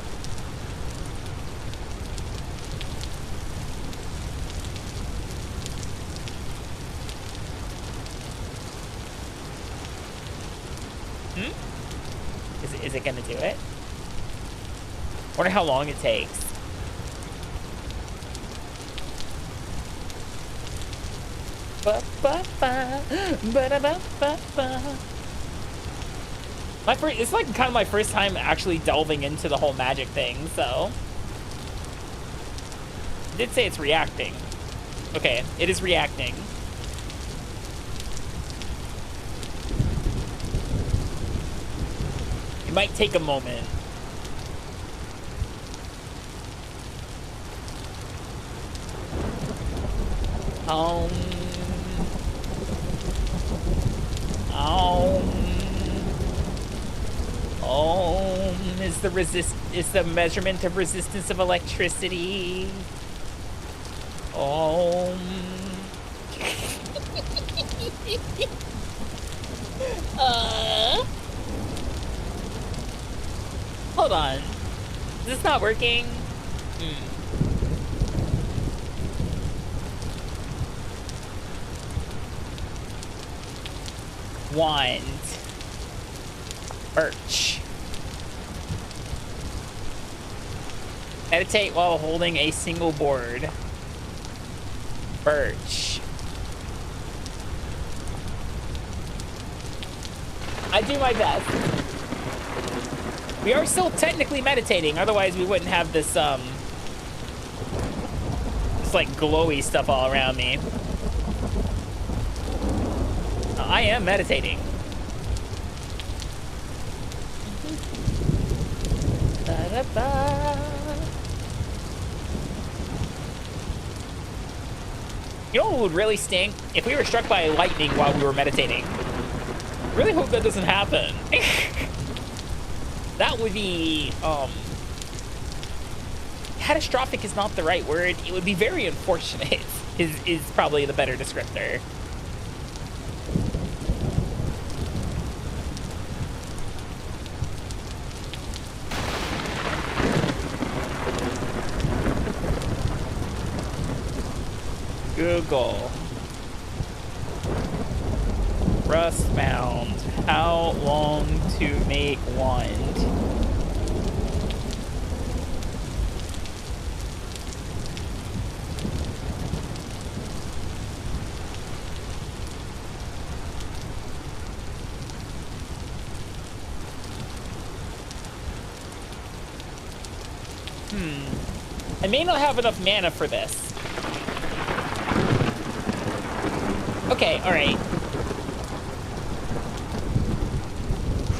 Is it gonna do it? Wonder how long it takes. It's like kind of my first time actually delving into the whole magic thing, so. It did say it's reacting. Okay, it is reacting. It might take a moment. Is the measurement of resistance of electricity. Hold on. Is this not working? Wand. Birch. Meditate while holding a single board. Birch. I do my best. We are still technically meditating, otherwise we wouldn't have this, this like glowy stuff all around me. I am meditating. Ba-da-ba. You know what would really stink? If we were struck by lightning while we were meditating. Really hope that doesn't happen. That would be, catastrophic is not the right word. It would be very unfortunate is probably the better descriptor. Google. Rust mound. How long to make wand? I may not have enough mana for this. Okay, all right.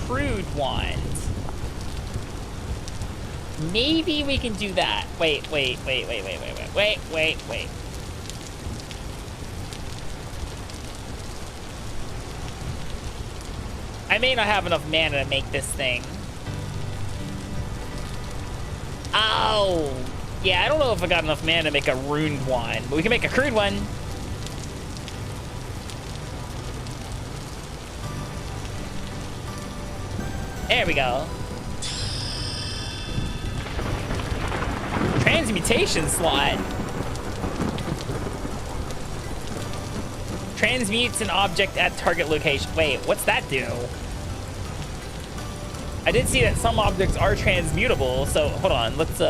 Crude wand. Maybe we can do that. Wait. I may not have enough mana to make this thing. Oh, yeah, I don't know if I got enough mana to make a runed one, but we can make a crude one. There we go. Transmutation slot. Transmutes an object at target location. Wait, what's that do? I did see that some objects are transmutable, so hold on, let's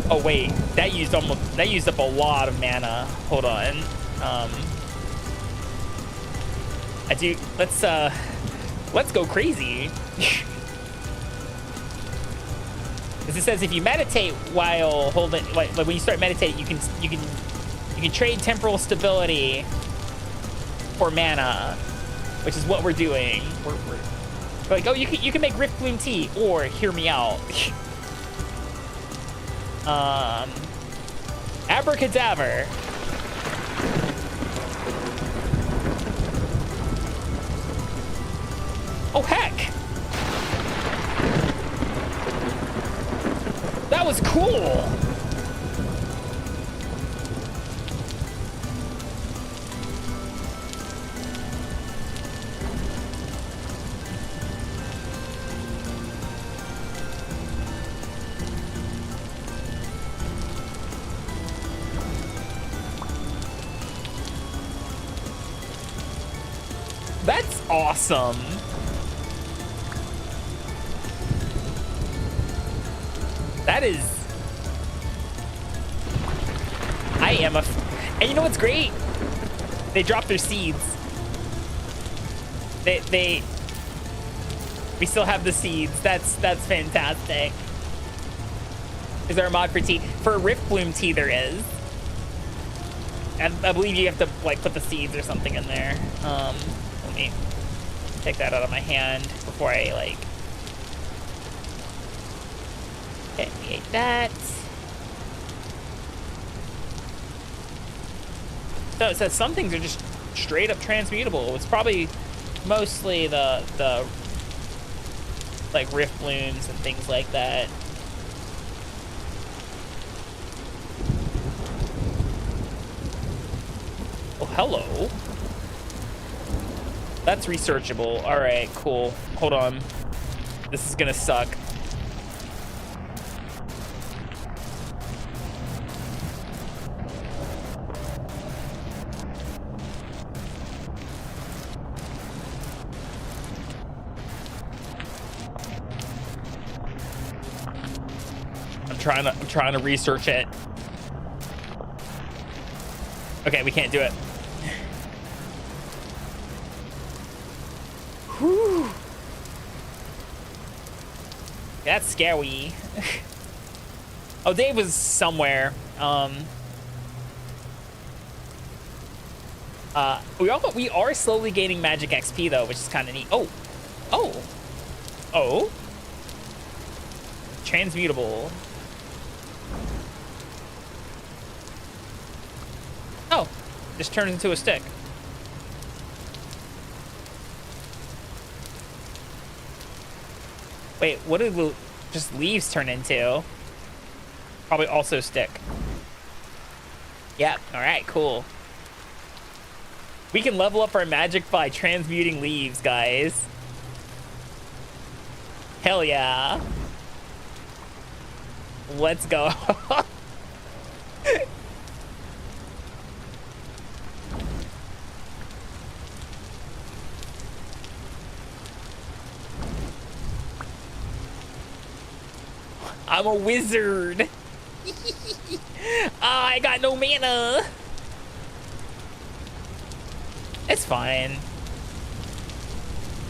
oh wait, that used up a lot of mana. Hold on. Let's go crazy. Because it says if you meditate while holding, like when you start meditating, you can trade temporal stability for mana, which is what we're doing. We're like, oh, you can make Rift Bloom tea, or hear me out. Abracadabra. Oh heck! That was cool. That's awesome. That is... And you know what's great? They drop their seeds. We still have the seeds. That's fantastic. Is there a mod for tea? For Rift Bloom tea, there is. And I believe you have to like put the seeds or something in there. Let me take that out of my hand before I like. Okay, we ate that. So it says some things are just straight up transmutable. It's probably mostly the like Rift Blooms and things like that. Oh, hello. That's researchable. All right, cool. Hold on. This is gonna suck. I'm trying to research it. Okay, we can't do it. Whew. That's scary. Oh, Dave was somewhere. We are slowly gaining magic XP though, which is kind of neat. Oh, transmutable. Oh, just turns into a stick. Wait, what do just leaves turn into? Probably also stick. Yep. All right. Cool. We can level up our magic by transmuting leaves, guys. Hell yeah. Let's go. I'm a wizard. I got no mana. It's fine.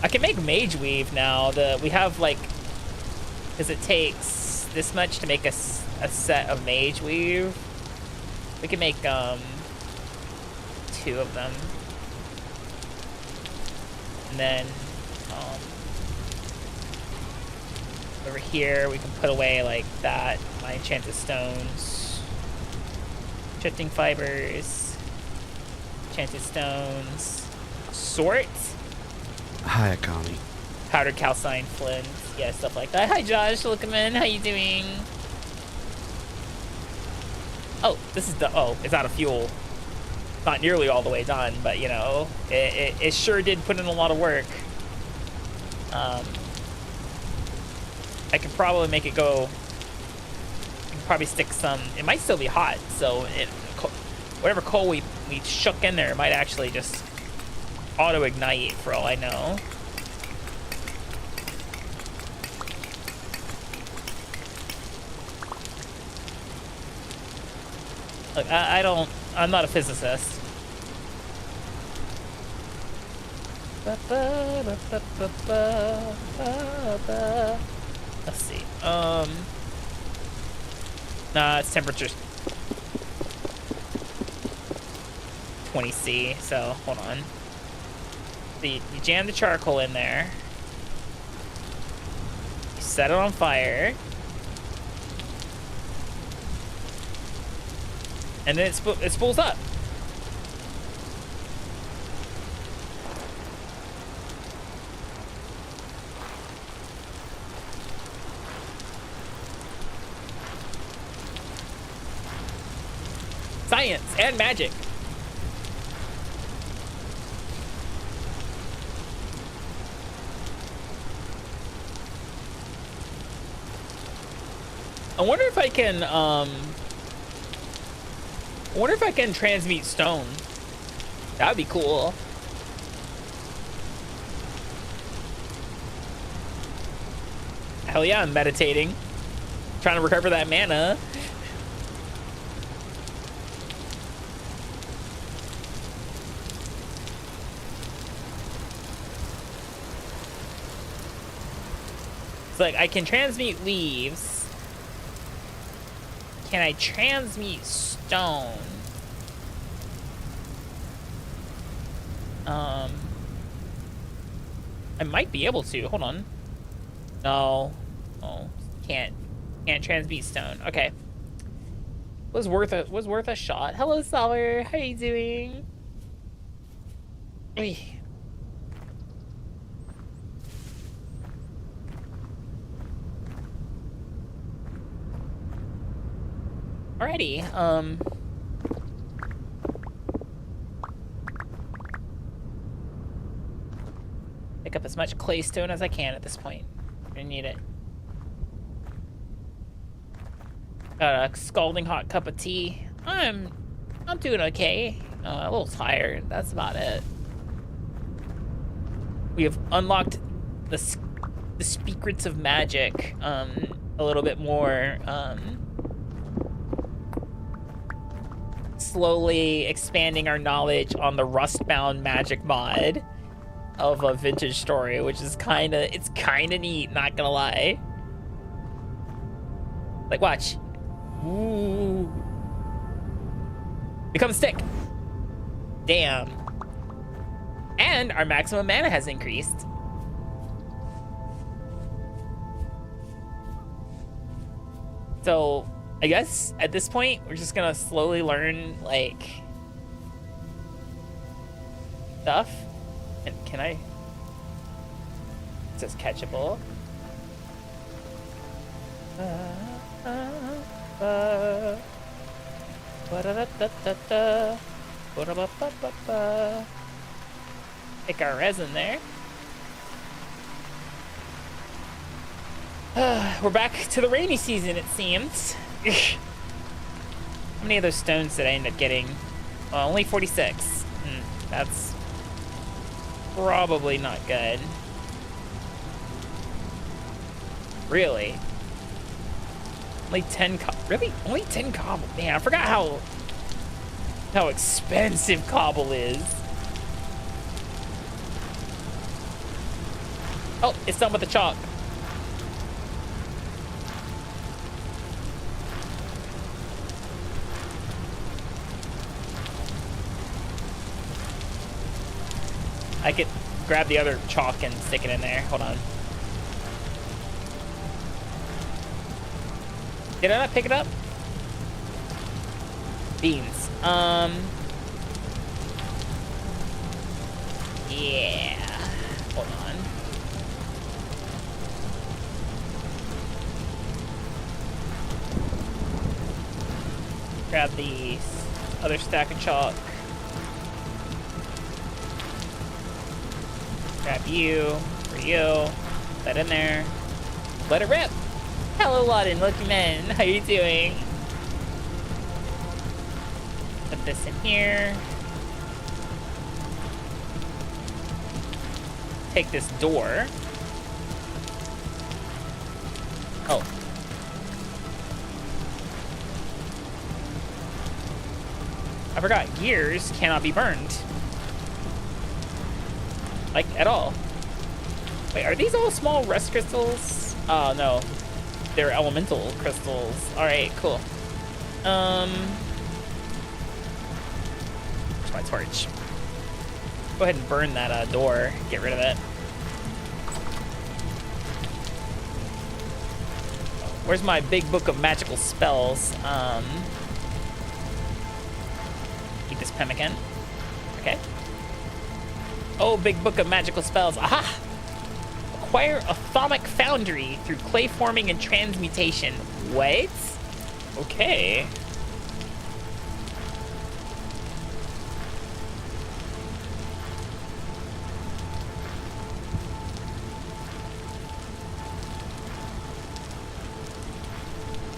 I can make mage weave now. We have like, because it takes this much to make a set of mage weave. We can make 2 of them, and then over here we can put away like that my enchanted stones, shifting fibers, enchanted stones, sort. Hi, Akami. Powdered calcine flint, yeah, stuff like that. Hi, Josh. Welcome in. How you doing? Oh, this is it's out of fuel. Not nearly all the way done, but you know, it sure did put in a lot of work. I could probably make it go. I can probably stick some. It might still be hot, so whatever coal we shook in there might actually just auto ignite for all I know. Look, I'm not a physicist. Let's see. Nah, it's temperature 20°, so hold on. So you jam the charcoal in there. You set it on fire. And then it spools up. Science and magic. I wonder if I can transmute stone. That would be cool. Hell yeah, I'm meditating. Trying to recover that mana. It's like I can transmute leaves. Can I transmute stone? I might be able to. Hold on. No. Oh, can't transmute stone. Okay. Was worth a shot. Hello, Solar. How you doing? Hey. Alrighty, pick up as much claystone as I can at this point. I need it. Got a scalding hot cup of tea. I'm doing okay. A little tired. That's about it. We have unlocked the secrets of magic a little bit more. Slowly expanding our knowledge on the Rustbound magic mod of a vintage story, which is kind of neat, not gonna lie. Like, watch. Ooh. Become a stick. Damn. And our maximum mana has increased. So I guess at this point, we're just gonna slowly learn, like, stuff. And can I? It says catchable. Pick our resin there. We're back to the rainy season, it seems. How many of those stones did I end up getting? Only 46. That's probably not good. Really? Only 10 really? Only 10 cobble. Man, I forgot how expensive cobble is. Oh, it's done with the chalk. I could grab the other chalk and stick it in there. Hold on. Did I not pick it up? Beans. Yeah. Hold on. Grab the other stack of chalk. Grab you, for you, that in there, let it rip. Hello, Laden, welcome in. How you doing? Put this in here. Take this door. Oh. I forgot, gears cannot be burned. Like, at all. Wait, are these all small rust crystals? Oh, no. They're elemental crystals. Alright, cool. Where's my torch? Go ahead and burn that door. Get rid of it. Where's my big book of magical spells? Eat this pemmican. Okay. Oh, big book of magical spells. Aha! Acquire Atomic Foundry through clay forming and transmutation. What? Okay.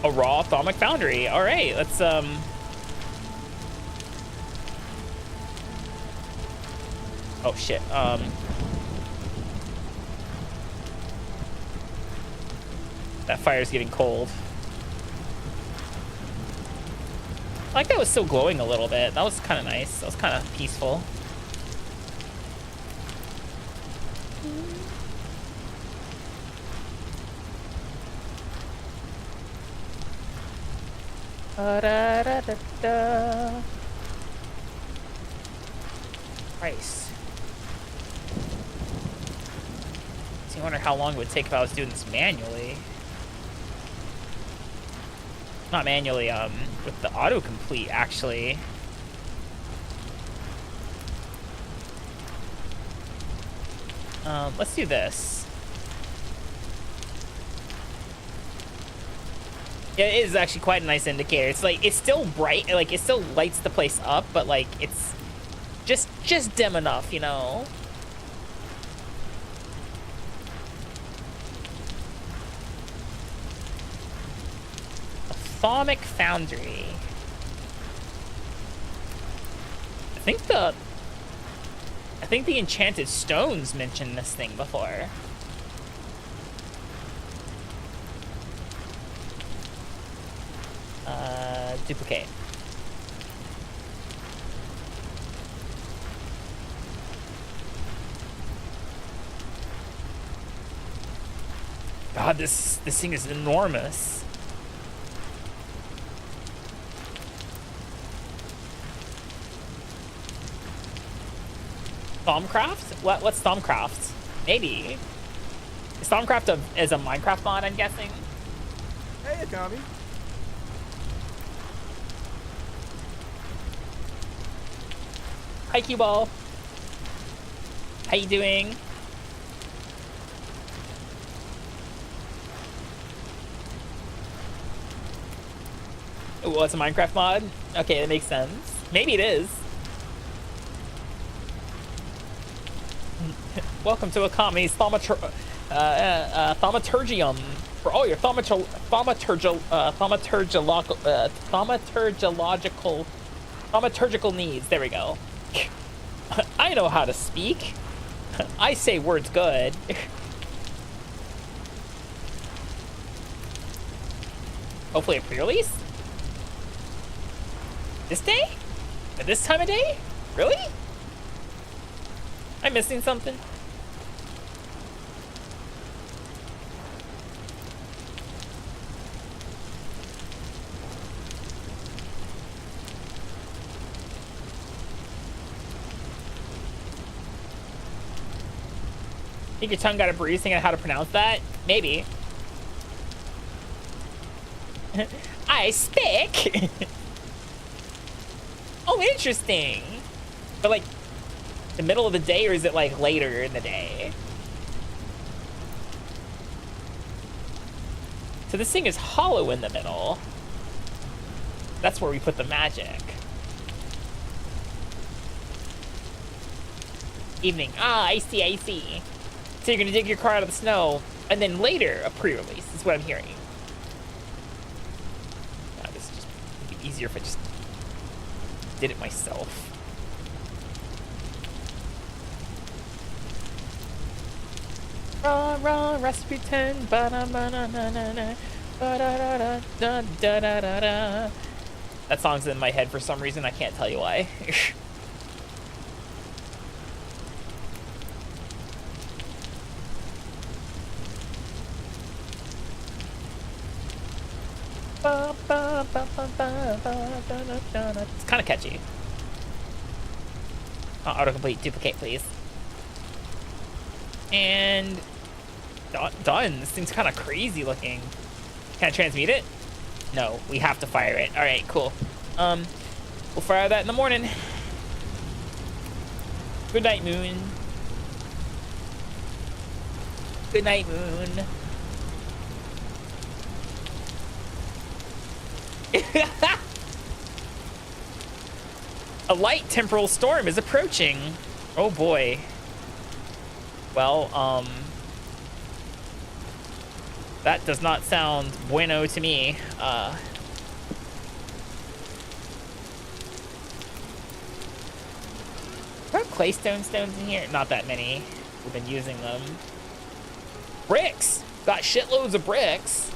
A raw Atomic Foundry. All right, let's Oh shit. That fire's getting cold. I like that it was still glowing a little bit. That was kind of nice. That was kind of peaceful. Price. I wonder how long it would take if I was doing this manually. Not manually, with the autocomplete, actually. Let's do this. Yeah, it is actually quite a nice indicator. It's like, it's still bright, like, it still lights the place up, but, like, it's just dim enough, you know? Atomic Foundry. I think the Enchanted Stones mentioned this thing before. Duplicate. God, this thing is enormous. Stormcraft? What's Stormcraft? Maybe. Stormcraft is a Minecraft mod, I'm guessing. Hey, Akami. Hi, Q-Ball. How you doing? Oh, it's a Minecraft mod? Okay, that makes sense. Maybe it is. Welcome to Akami's thaumaturgium for all your thaumaturgical needs. There we go. I know how to speak. I say words good. Hopefully a pre-release? This day? At this time of day? Really? I'm missing something? Think your tongue got a bruise thinking how to pronounce that? Maybe. I speak. Oh, interesting. But like, the middle of the day, or is it like later in the day? So this thing is hollow in the middle. That's where we put the magic. Evening. Ah, I see, I see. So you're gonna dig your car out of the snow, and then later a pre-release is what I'm hearing. Wow, this would just be easier if I just did it myself. Rah, rah, Rasputin, ba-da-ba-da-na-na-na, ba-da-da-da-da-da-da-da. That song's in my head for some reason, I can't tell you why. It's kind of catchy. Autocomplete, duplicate, please. And done. This thing's kind of crazy looking. Can I transmute it? No, we have to fire it. All right, cool. We'll fire that in the morning. Good night, moon. Good night, moon. A light temporal storm is approaching. Oh boy. Well, that does not sound bueno to me. Are there claystone stones in here? Not that many. We've been using them. Bricks! Got shitloads of bricks.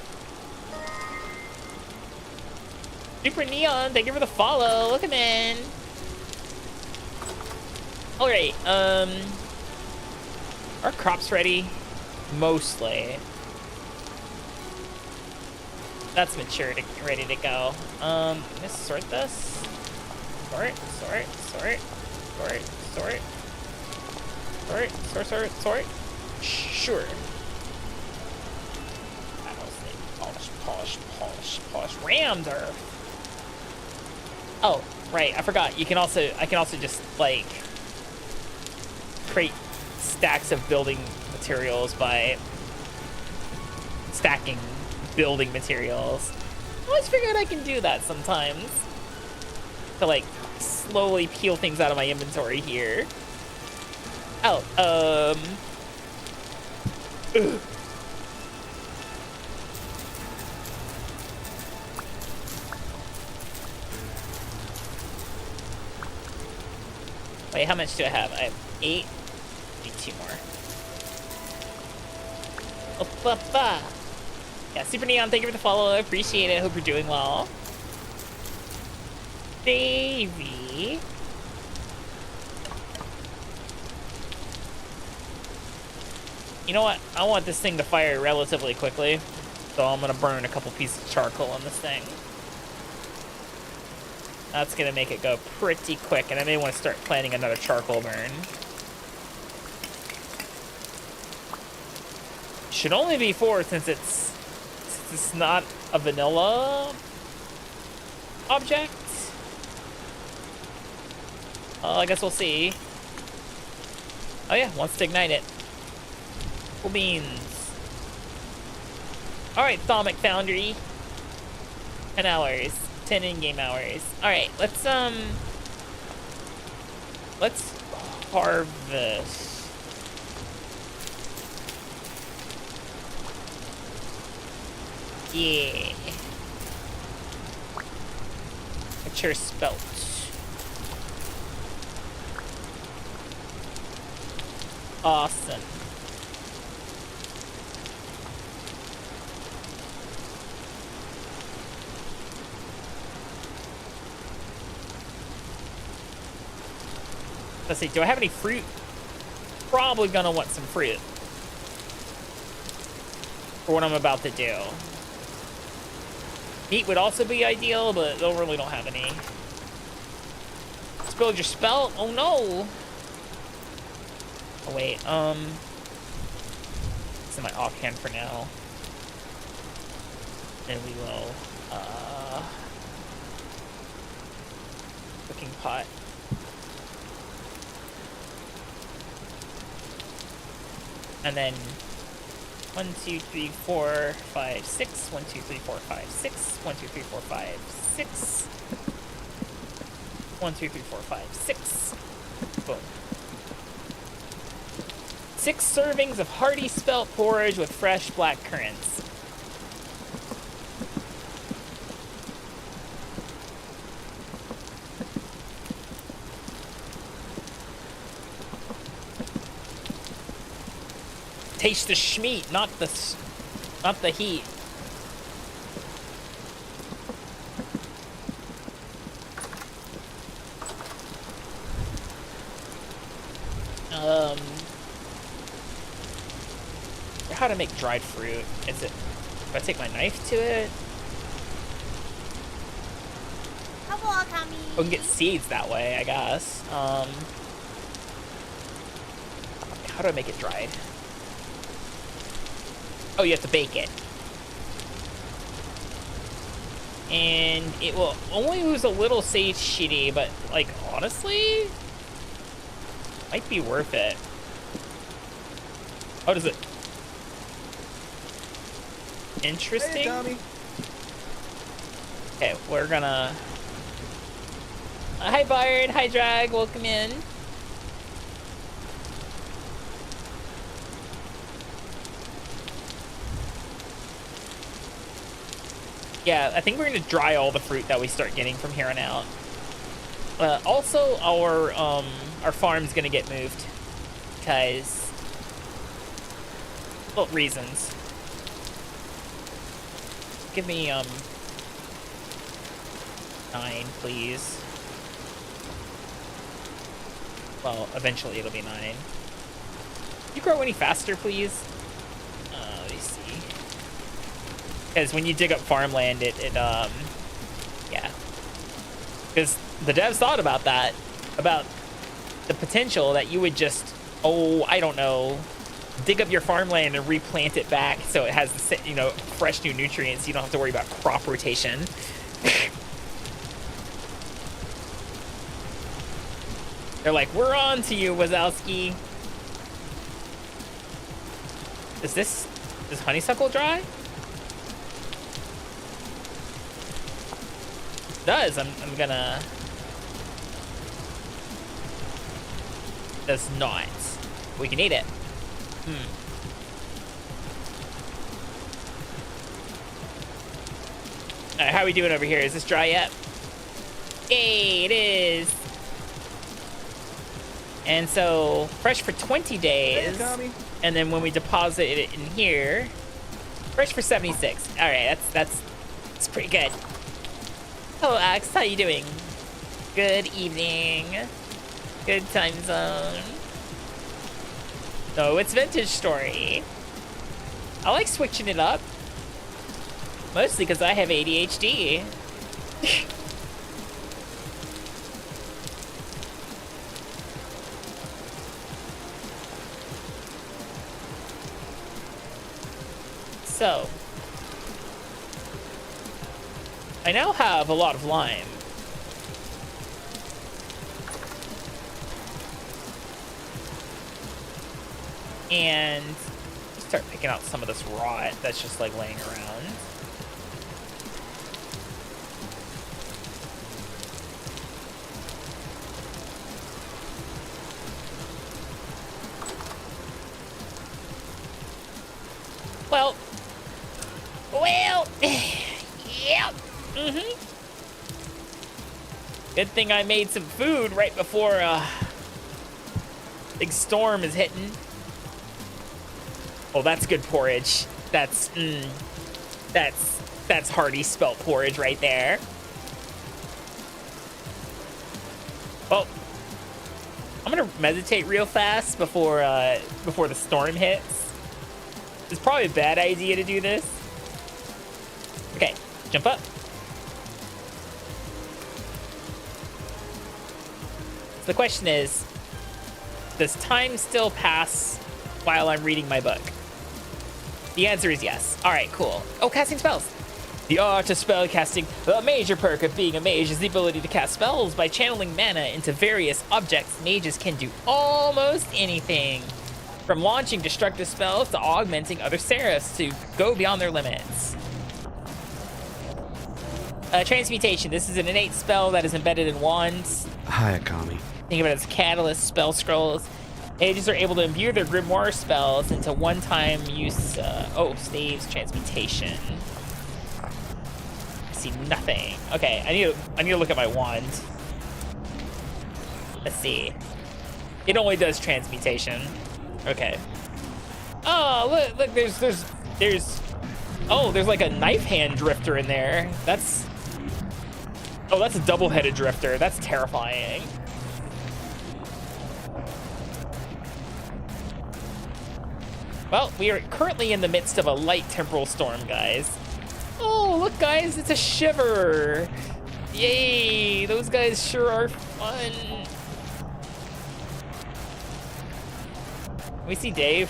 Super Neon, thank you for the follow. Look at man. Alright, our crops ready? Mostly. That's mature, ready to go. Let's sort this. Sort. Sure. Polish. Rammed earth. Oh, right, I forgot. I can also just like create stacks of building materials by stacking building materials. I always figured I can do that sometimes to like slowly peel things out of my inventory here. Oh, ugh. Wait, how much do I have? I have 8. Need 2 more. Oh, yeah, Super Neon, thank you for the follow. I appreciate it. Hope you're doing well. Davey. You know what? I want this thing to fire relatively quickly. So I'm going to burn a couple pieces of charcoal on this thing. That's going to make it go pretty quick. And I may want to start planning another charcoal burn. Should only be 4 since it's not a vanilla object. I guess we'll see. Oh yeah, wants to ignite it. Cool beans. Alright, Thaumic Foundry. 10 hours. 10 in-game hours. Alright, let's harvest. Yeah. Mature spelt. Awesome. Let's see, do I have any fruit? Probably gonna want some fruit for what I'm about to do. Meat would also be ideal, but they really don't have any. Spilled your spell? Oh no! Oh wait, it's in my offhand for now. Then we will, cooking pot. And then 1, 2, 3, 4, 5, 6. 1, 2, 3, 4, 5, 6. 1, 2, 3, 4, 5, 6. 1, 2, 3, 4, 5, 6. Boom. 6 servings of hearty spelt porridge with fresh black currants. Taste the schmeat, not the heat. How to make dried fruit? Is it? Do I take my knife to it? Hello, Akami. Oh, we can get seeds that way, I guess. How do I make it dried? Oh, you have to bake it. And it will only lose a little sage shitty, but, like, honestly, might be worth it. Oh, does it? Interesting. Hey, Tommy. Okay, we're gonna... Hi, Bard. Hi, Drag. Welcome in. Yeah, I think we're gonna dry all the fruit that we start getting from here on out. Also, our farm's gonna get moved because, well, reasons. Give me 9, please. Well, eventually it'll be 9. Can you grow any faster, please? Let me see. Because when you dig up farmland, yeah. Because the devs thought about that, about the potential that you would just, oh, I don't know, dig up your farmland and replant it back so it has the, you know, fresh new nutrients. You don't have to worry about crop rotation. They're like, we're on to you, Wazowski. Is honeysuckle dry? It does. I'm gonna. Does not. We can eat it. Alright, how are we doing over here? Is this dry yet? Yay, it is. And so, fresh for 20 days. Hey, Tommy. And then when we deposit it in here, fresh for 76. Alright, that's pretty good. Hello, Axe. How you doing? Good evening. Good time zone. No, it's Vintage Story. I like switching it up. Mostly because I have ADHD. So, I now have a lot of lime. And start picking out some of this rot that's just like laying around. Well, yeah. Good thing I made some food right before big storm is hitting. Oh, that's good porridge. That's hearty spelt porridge right there. Well, I'm gonna meditate real fast before the storm hits. It's probably a bad idea to do this. Okay, jump up. So the question is, does time still pass while I'm reading my book? The answer is yes. All right, cool. Oh, casting spells. The art of spell casting. The major perk of being a mage is the ability to cast spells by channeling mana into various objects. Mages can do almost anything, from launching destructive spells to augmenting other seraphs to go beyond their limits. Transmutation. This is an innate spell that is embedded in wands. Hi, Akami. Think of it as catalyst spell scrolls. Mages are able to imbue their grimoire spells into one-time use. Staves, transmutation. I see nothing. Okay, I need to look at my wand. Let's see. It only does transmutation. Okay. Oh, look, there's like a knife hand drifter in there. That's a double-headed drifter. That's terrifying. Well, we are currently in the midst of a light temporal storm, guys. Oh, look, guys, it's a shiver. Yay, those guys sure are fun. Can we see Dave?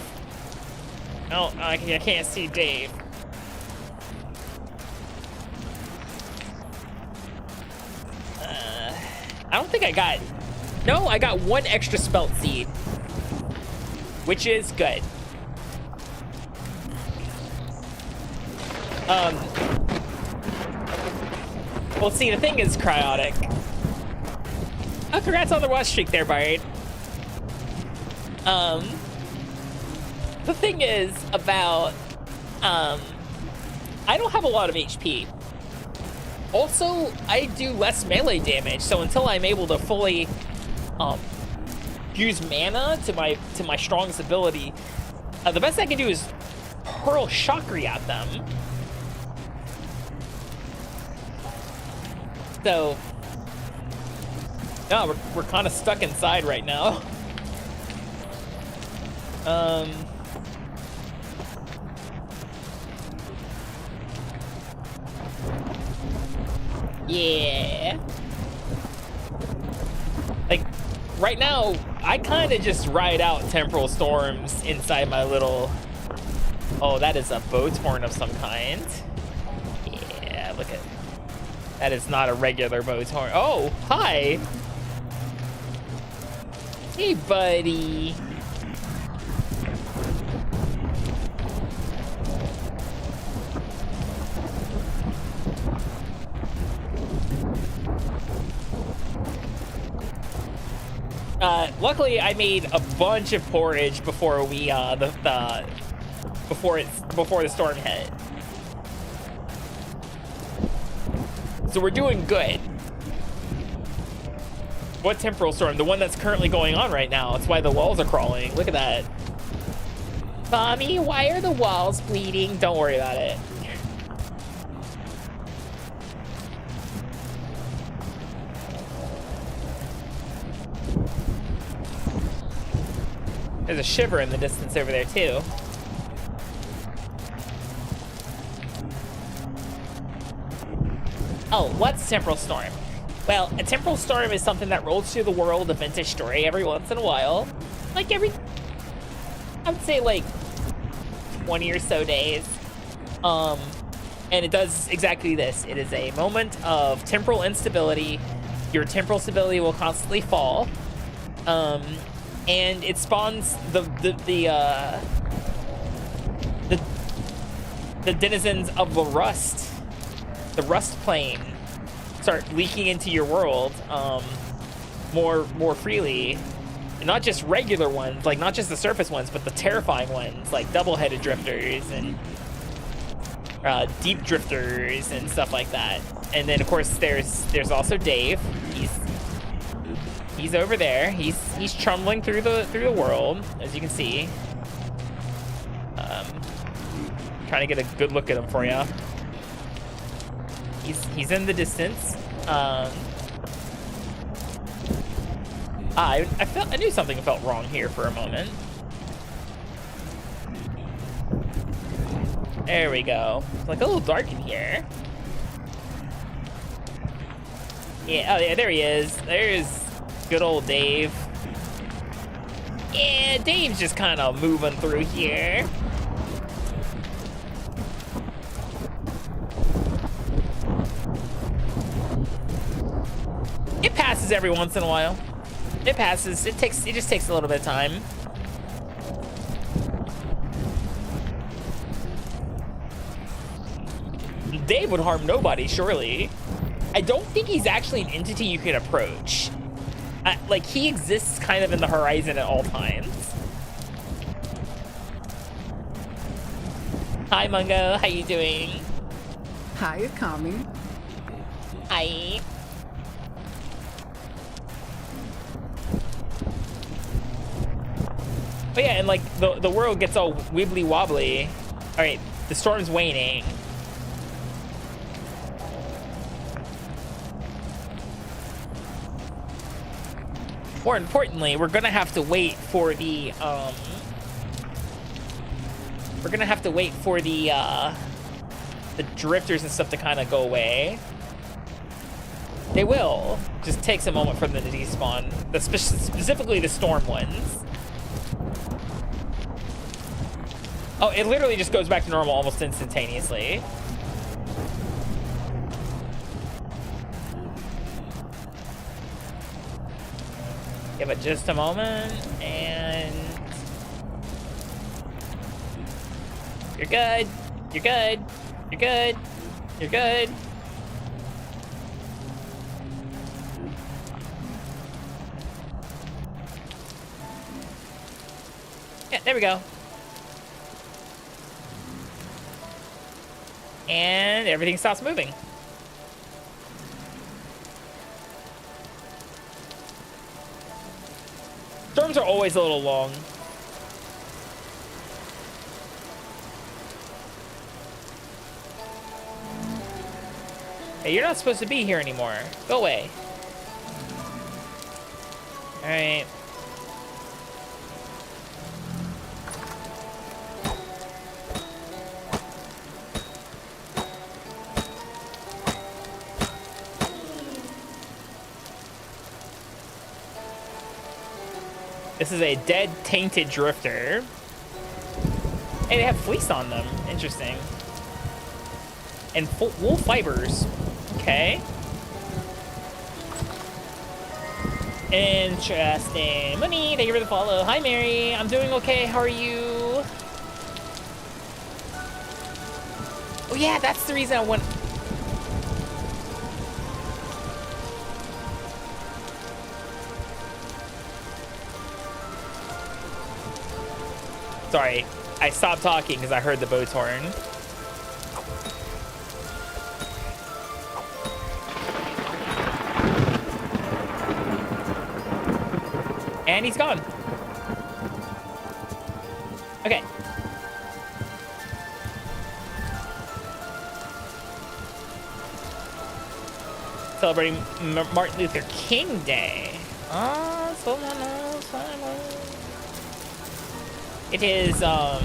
No, I can't see Dave. I don't think I got... No, I got one extra spelt seed, which is good. Well, see, the thing is cryotic. Oh, congrats on the watch streak there, Bard. The thing is about, I don't have a lot of HP. Also, I do less melee damage, so until I'm able to fully, use mana to my strongest ability, the best I can do is hurl Chakri at them. So, no, we're kind of stuck inside right now. Yeah. Like, right now, I kind of just ride out temporal storms inside my little... Oh, that is a Bowtorn of some kind. Yeah, look at... That is not a regular Bowtorn. Oh, hi! Hey, buddy. Luckily, I made a bunch of porridge before we before the storm hit. So we're doing good. What temporal storm? The one that's currently going on right now. That's why the walls are crawling. Look at that. Mommy, why are the walls bleeding? Don't worry about it. There's a shiver in the distance over there, too. Oh, what's temporal storm? Well, a temporal storm is something that rolls through the world of Vintage Story every once in a while. Like I would say like 20 or so days. And it does exactly this. It is a moment of temporal instability. Your temporal stability will constantly fall. And it spawns the denizens of the rust plane start leaking into your world more freely. And not just regular ones, like not just the surface ones, but the terrifying ones, like double-headed drifters and deep drifters and stuff like that. And then of course there's also Dave. He's over there. He's trundling through the world, as you can see. Trying to get a good look at him for you. He's in the distance. I knew something felt wrong here for a moment. There we go. It's like a little dark in here. Yeah, oh yeah, there he is. There's good old Dave. Yeah, Dave's just kind of moving through here. It passes every once in a while. It passes. It just takes a little bit of time. Dave would harm nobody, surely. I don't think he's actually an entity you can approach. Like, he exists kind of in the horizon at all times. Hi, Mungo. How you doing? Hi, Akami. Hi. But yeah, and like the world gets all wibbly wobbly. All right, the storm's waning. More importantly, we're gonna have to wait for the the drifters and stuff to kind of go away. They will. Just takes a moment for them to despawn. Specifically the storm ones. Oh, it literally just goes back to normal almost instantaneously. Give it just a moment, and you're good. You're good. You're good. You're good. Yeah, there we go. And everything stops moving. Storms are always a little long. Hey, you're not supposed to be here anymore. Go away. All right. This is a dead, tainted drifter. Hey, they have fleece on them. Interesting. And wool fibers. Okay. Interesting. Money, thank you for the follow. Hi, Mary. I'm doing okay. How are you? Oh, yeah, that's the reason I went. Sorry, I stopped talking because I heard the boat's horn. And he's gone. Okay. Celebrating Martin Luther King Day. It is, eh?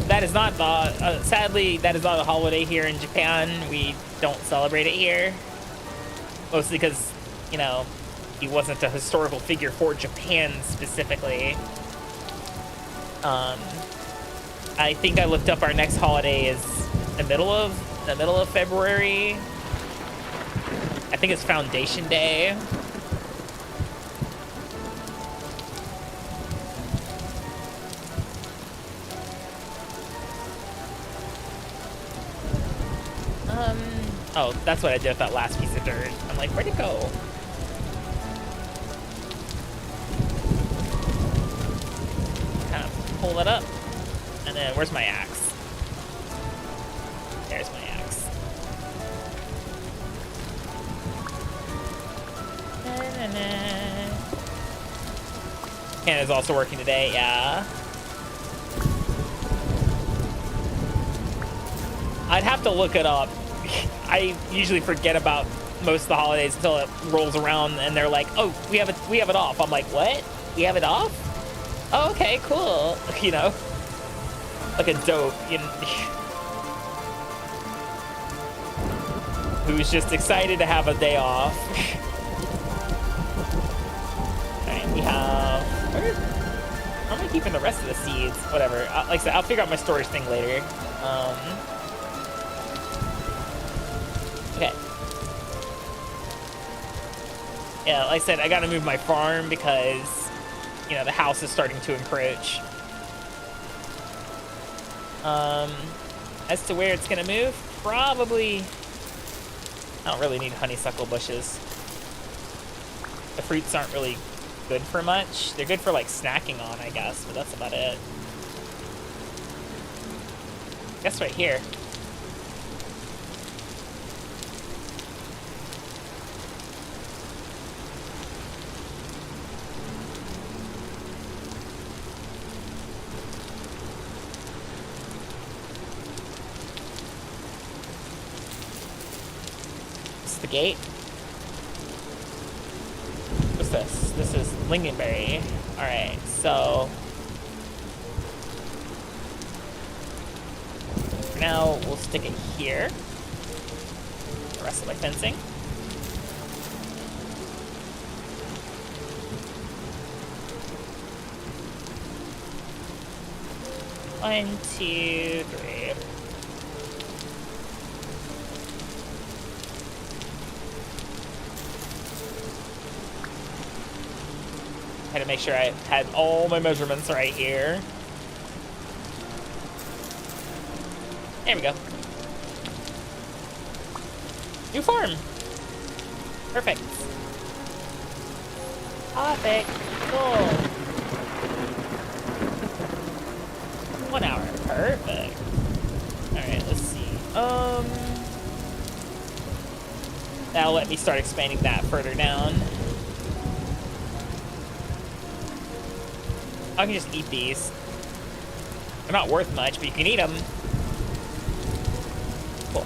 That is not the, sadly, that is not a holiday here in Japan. We don't celebrate it here. Mostly because, you know, he wasn't a historical figure for Japan specifically. I think I looked up our next holiday is the middle of February. I think it's Foundation Day. Oh, that's what I did with that last piece of dirt. I'm like, where'd it go? Kind of pull it up. And then, where's my axe? There's my axe. Ken is also working today, yeah. I'd have to look it up. I usually forget about most of the holidays until it rolls around and they're like, oh, we have it off. I'm like, what? We have it off? Oh, okay, cool. You know? Like a dope, you know, who's just excited to have a day off. Alright, we have... How am I keeping the rest of the seeds? Whatever. Like I said, I'll figure out my storage thing later. Okay. Yeah, like I said, I gotta move my farm because, you know, the house is starting to encroach. As to where it's gonna move, probably... I don't really need honeysuckle bushes. The fruits aren't really good for much. They're good for, like, snacking on, I guess, but that's about it. I guess right here. The gate. What's this? This is lingonberry. Alright, so for now we'll stick it here. The rest of my fencing. One, two, three. Had to make sure I had all my measurements right here. There we go. New farm. Perfect. Perfect. Cool. 1 hour. Perfect. Alright, let's see. That'll let me start expanding that further down. I can just eat these. They're not worth much, but you can eat them. Cool.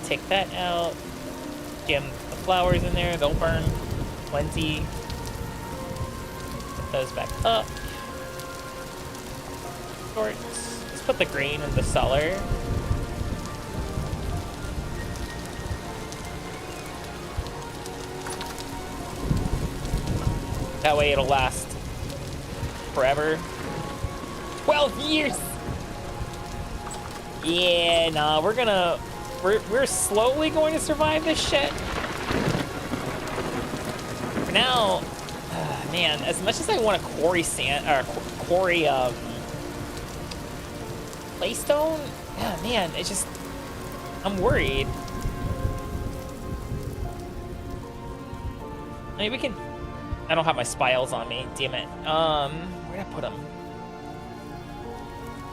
Take that out. Jam the flowers in there. They'll burn plenty. Put those back up. Sorts. Let's put the grain in the cellar. That way it'll last forever. 12 years! Yeah, nah, we're slowly going to survive this shit. For now, man, as much as I want to quarry claystone, yeah, man, it's just, I'm worried. I mean, we can, I don't have my spiles on me, damn it. Where'd I put them?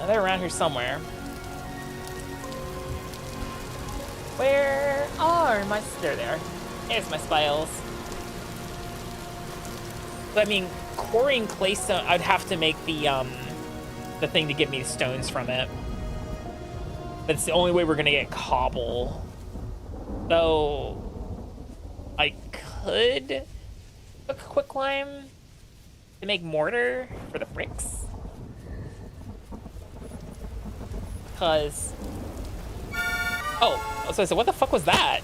Oh, they're around here somewhere. Where are my, there they are. There's my spiles. But I mean, quarrying claystone, I'd have to make the thing to give me the stones from it. But it's the only way we're gonna get cobble. So, I could book a quick climb to make mortar for the bricks. Oh, so I said, what the fuck was that?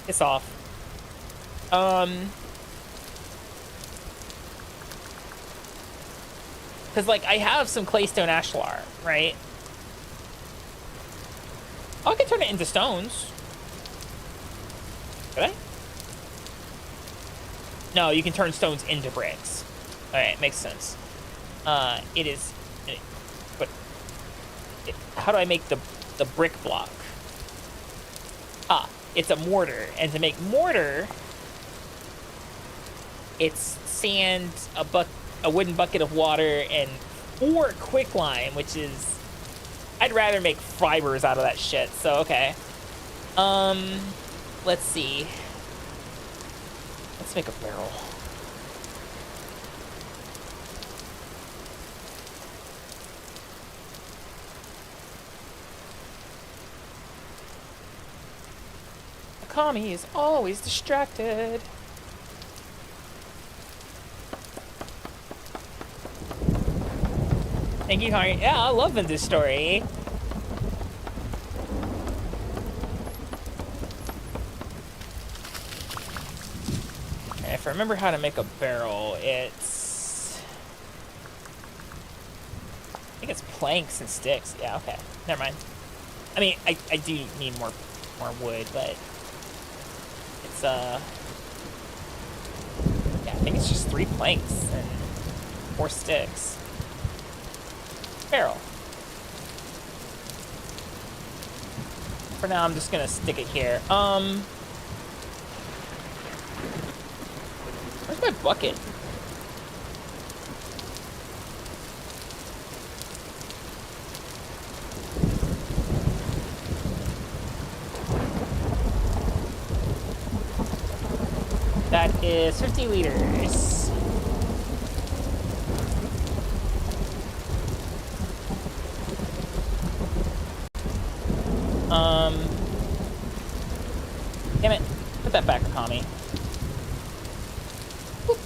Piss off. Because, like, I have some claystone ashlar, right? Oh, I can turn it into stones. Could I? No, you can turn stones into bricks. Alright, makes sense. It is... But... how do I make the brick block? Ah, it's a mortar. And to make mortar... it's sand, a wooden bucket of water, and 4 quicklime, which is... I'd rather make fibers out of that shit, so okay. Let's see. Let's make a barrel. Akami is always distracted. Thank you, Harry. Yeah, I love this story. And if I remember how to make a barrel, it's... I think it's planks and sticks. Yeah, okay. Never mind. I mean, I do need more wood, but... it's, yeah, I think it's just 3 planks and 4 sticks. Barrel. For now, I'm just gonna stick it here. Where's my bucket? That is 50 liters. Damn it. Put that back, Akami. Whoop.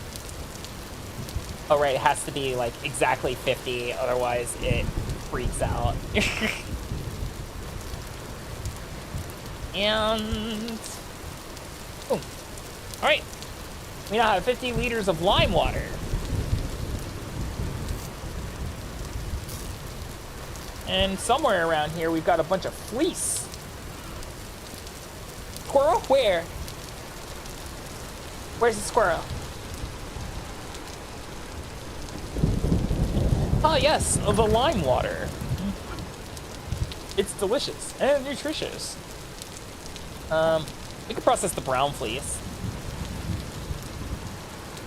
Oh, right. It has to be, like, exactly 50. Otherwise, it freaks out. And... boom. Alright. We now have 50 liters of lime water. And somewhere around here, we've got a bunch of fleece. Squirrel? Where? Where's the squirrel? Ah, yes, the lime water. It's delicious and nutritious. We could process the brown fleece.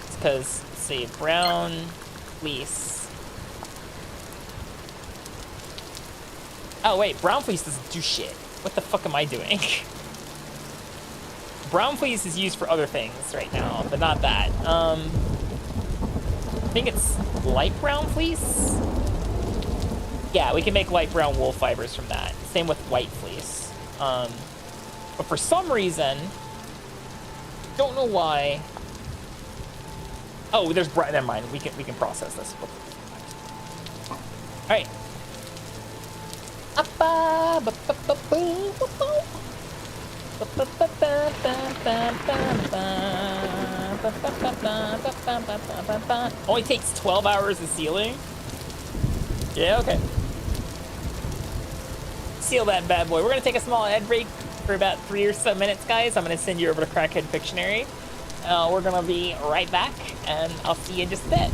It's because, let's see, brown fleece. Oh, wait, brown fleece doesn't do shit. What the fuck am I doing? Brown fleece is used for other things right now, but not that. I think it's light brown fleece? Yeah, we can make light brown wool fibers from that. Same with white fleece. But for some reason, don't know why. Oh, there's never mind. We can process this. All right. Only takes 12 hours of sealing? Yeah, okay. Seal that bad boy. We're gonna take a small ad break for about 3 or so minutes, guys. I'm gonna send you over to Crackhead Pictionary. We're gonna be right back, and I'll see you in just a bit.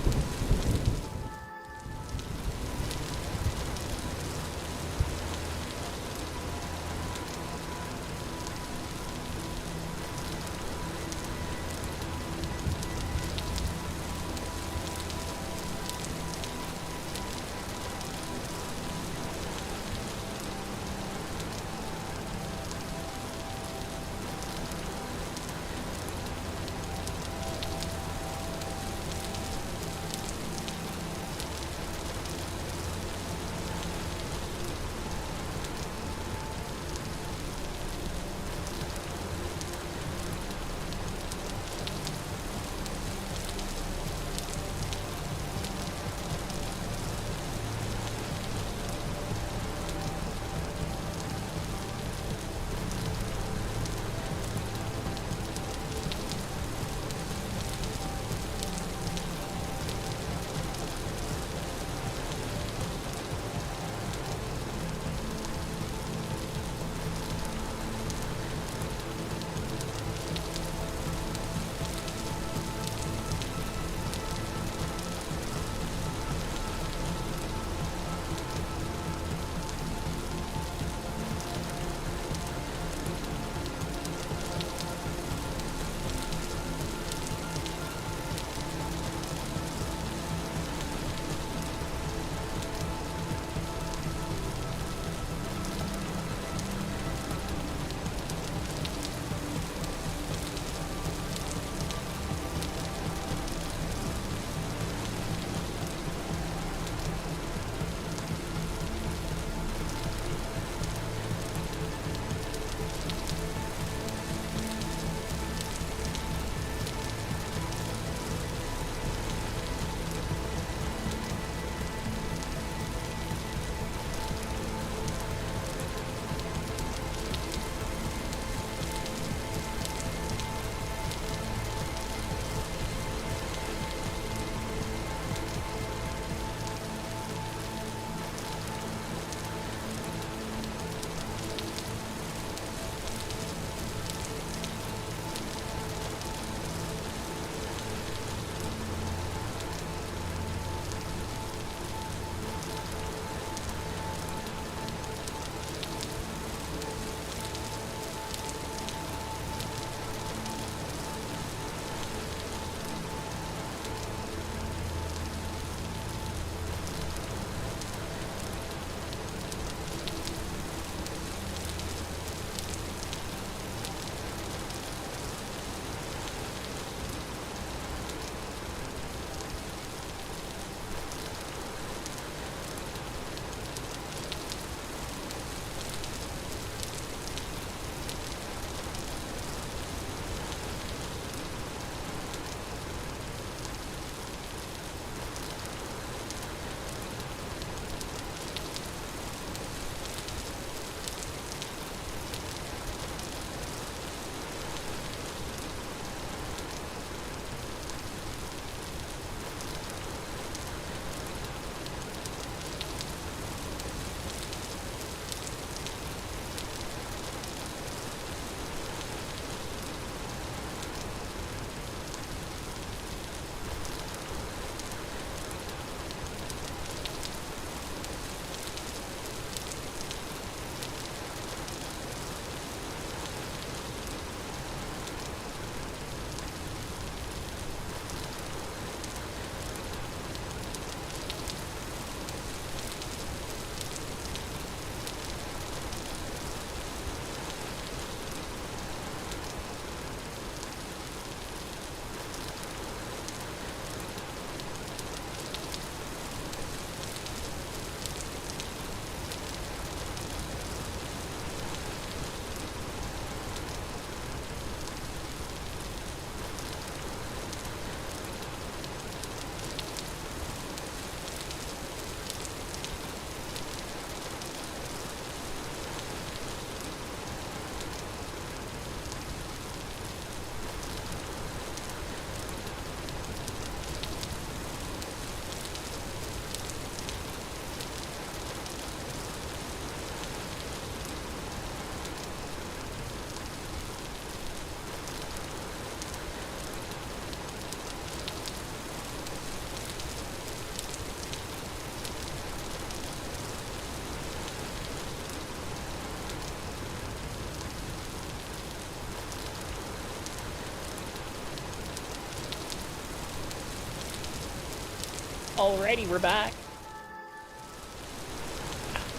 Alrighty, we're back.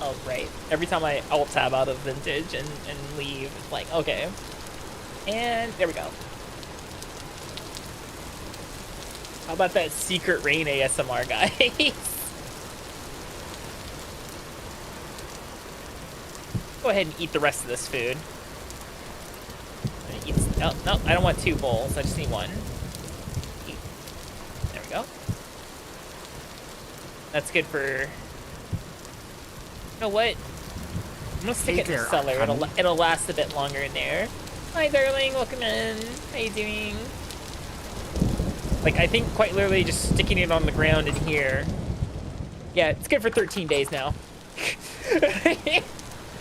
Oh, right. Every time I alt tab out of vintage and leave, it's like, okay. And there we go. How about that secret rain ASMR, guys? Go ahead and eat the rest of this food. No, I don't want 2 bowls. I just need 1. Eat. There we go. That's good for... You know what? I'm gonna stick it in the cellar. It'll last a bit longer in there. Hi, darling. Welcome in. How you doing? Like, I think quite literally just sticking it on the ground in here. Yeah, it's good for 13 days now.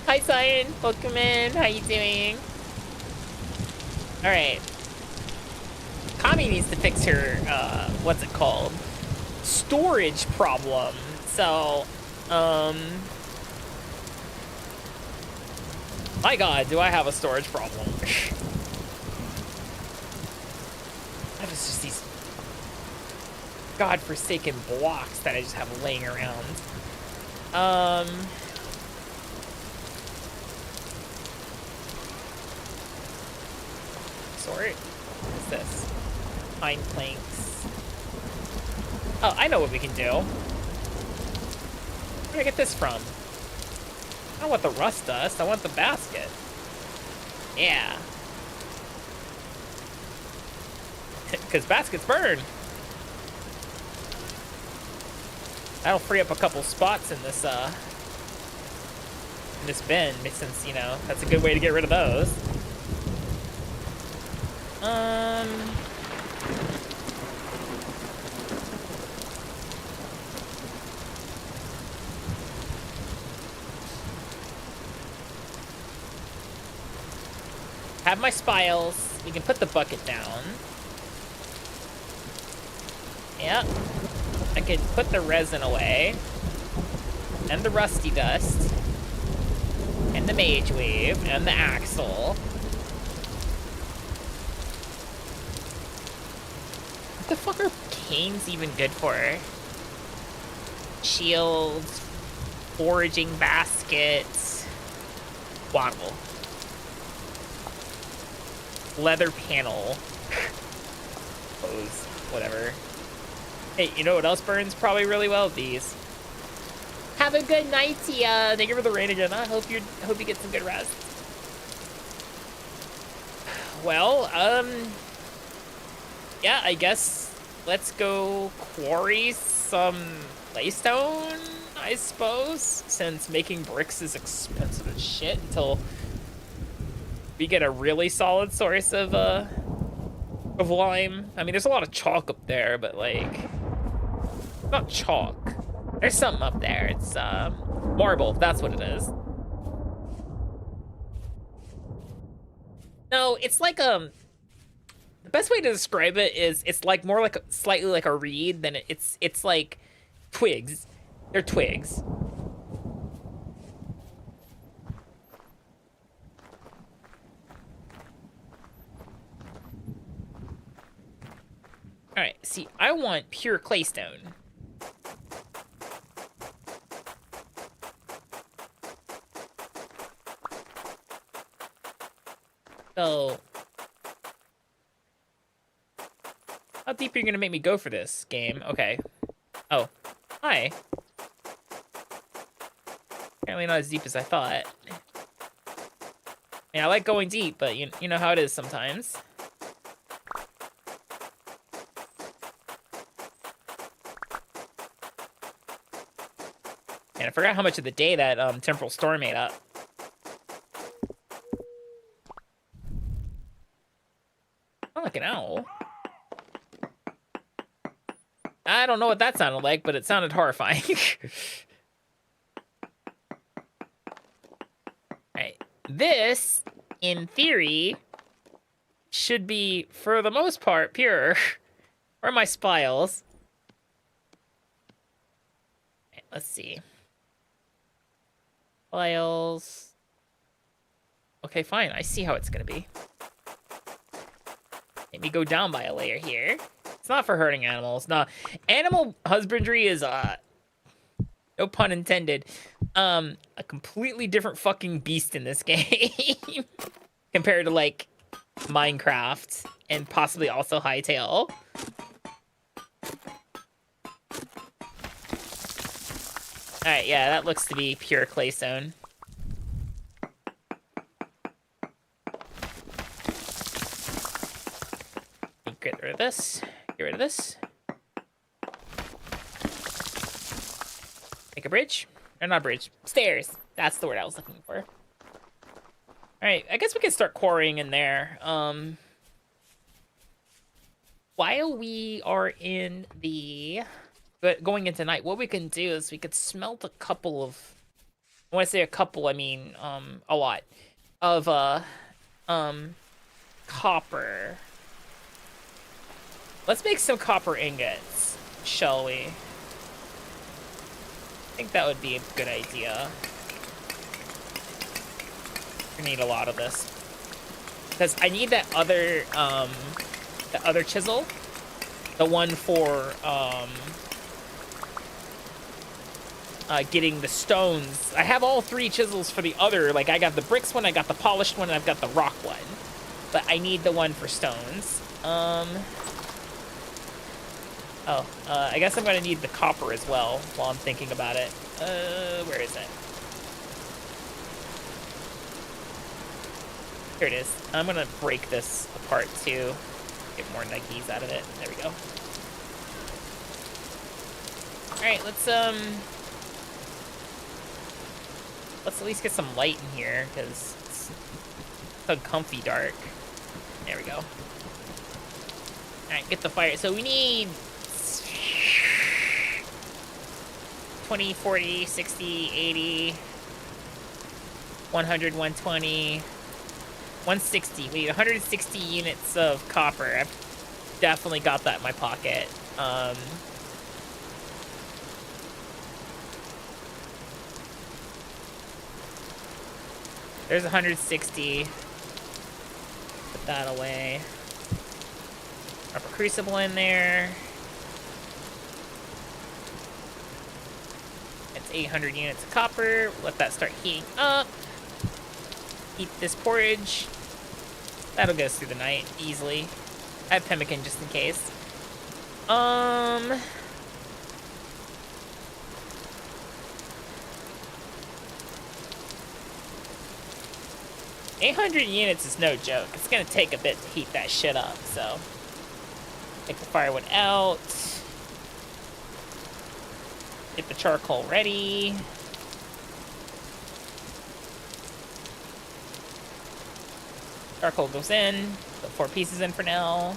Hi, Cyan. Welcome in. How you doing? All right. Kami needs to fix her, what's it called? Storage problem. So, my God, do I have a storage problem? I have just these godforsaken blocks that I just have laying around. Sort. What's this? Pine planks. Oh, I know what we can do. Where did I get this from? I don't want the rust dust. I want the basket. Yeah. Because baskets burn. That'll free up a couple spots in this bin, since, you know, that's a good way to get rid of those. Have my spiles. We can put the bucket down. Yep. I can put the resin away. And the rusty dust. And the mage wave. And the axle. What the fuck are canes even good for? Shields. Foraging baskets. Waddle. Leather panel. Hose. Whatever. Hey, you know what else burns probably really well? These. Have a good night, Tia. Thank you for the rain again. I hope you get some good rest. Well, yeah, I guess let's go quarry some claystone, I suppose, since making bricks is expensive as shit until we get a really solid source of lime. I mean, there's a lot of chalk up there, but like, not chalk. There's something up there. It's marble. That's what it is. No, it's like the best way to describe it is it's like more like slightly like a reed than it's like twigs. They're twigs. All right, see, I want pure claystone. So, how deep are you gonna make me go for this game? Okay. Oh, hi. Apparently not as deep as I thought. I mean, I like going deep, but you know how it is sometimes. And I forgot how much of the day that temporal storm made up. Oh, like an owl. I don't know what that sounded like, but it sounded horrifying. Alright. This, in theory, should be, for the most part, pure. Where are my spiles? Right, let's see. Files. Okay, fine. I see how it's gonna be. Let me go down by a layer here. It's not for hurting animals. No, animal husbandry is no pun intended, a completely different fucking beast in this game compared to like Minecraft and possibly also Hytale. All right, yeah, that looks to be pure claystone. Get rid of this. Get rid of this. Make a bridge. Or not a bridge. Stairs. That's the word I was looking for. Alright, I guess we can start quarrying in there. While we are in the... going into night, what we can do is we could smelt a couple of... When I say a couple, I mean, a lot. Of, copper. Let's make some copper ingots, shall we? I think that would be a good idea. We need a lot of this. Because I need that other chisel. The one for, getting the stones. I have all 3 chisels for the other, like I got the bricks one, I got the polished one, and I've got the rock one. But I need the one for stones. I guess I'm gonna need the copper as well while I'm thinking about it. Where is it? Here it is. I'm gonna break this apart too. Get more nuggies out of it. There we go. Alright, let's at least get some light in here, because it's uncomfy dark. There we go. Alright, get the fire. So we need 20, 40, 60, 80, 100, 120, 160. We need 160 units of copper. I've definitely got that in my pocket. There's 160. Put that away. Copper crucible in there. It's 800 units of copper. Let that start heating up. Eat this porridge. That'll go through the night easily. I have pemmican just in case. 800 units is no joke. It's gonna take a bit to heat that shit up, so. Take the firewood out. Get the charcoal ready. Charcoal goes in. Put 4 pieces in for now.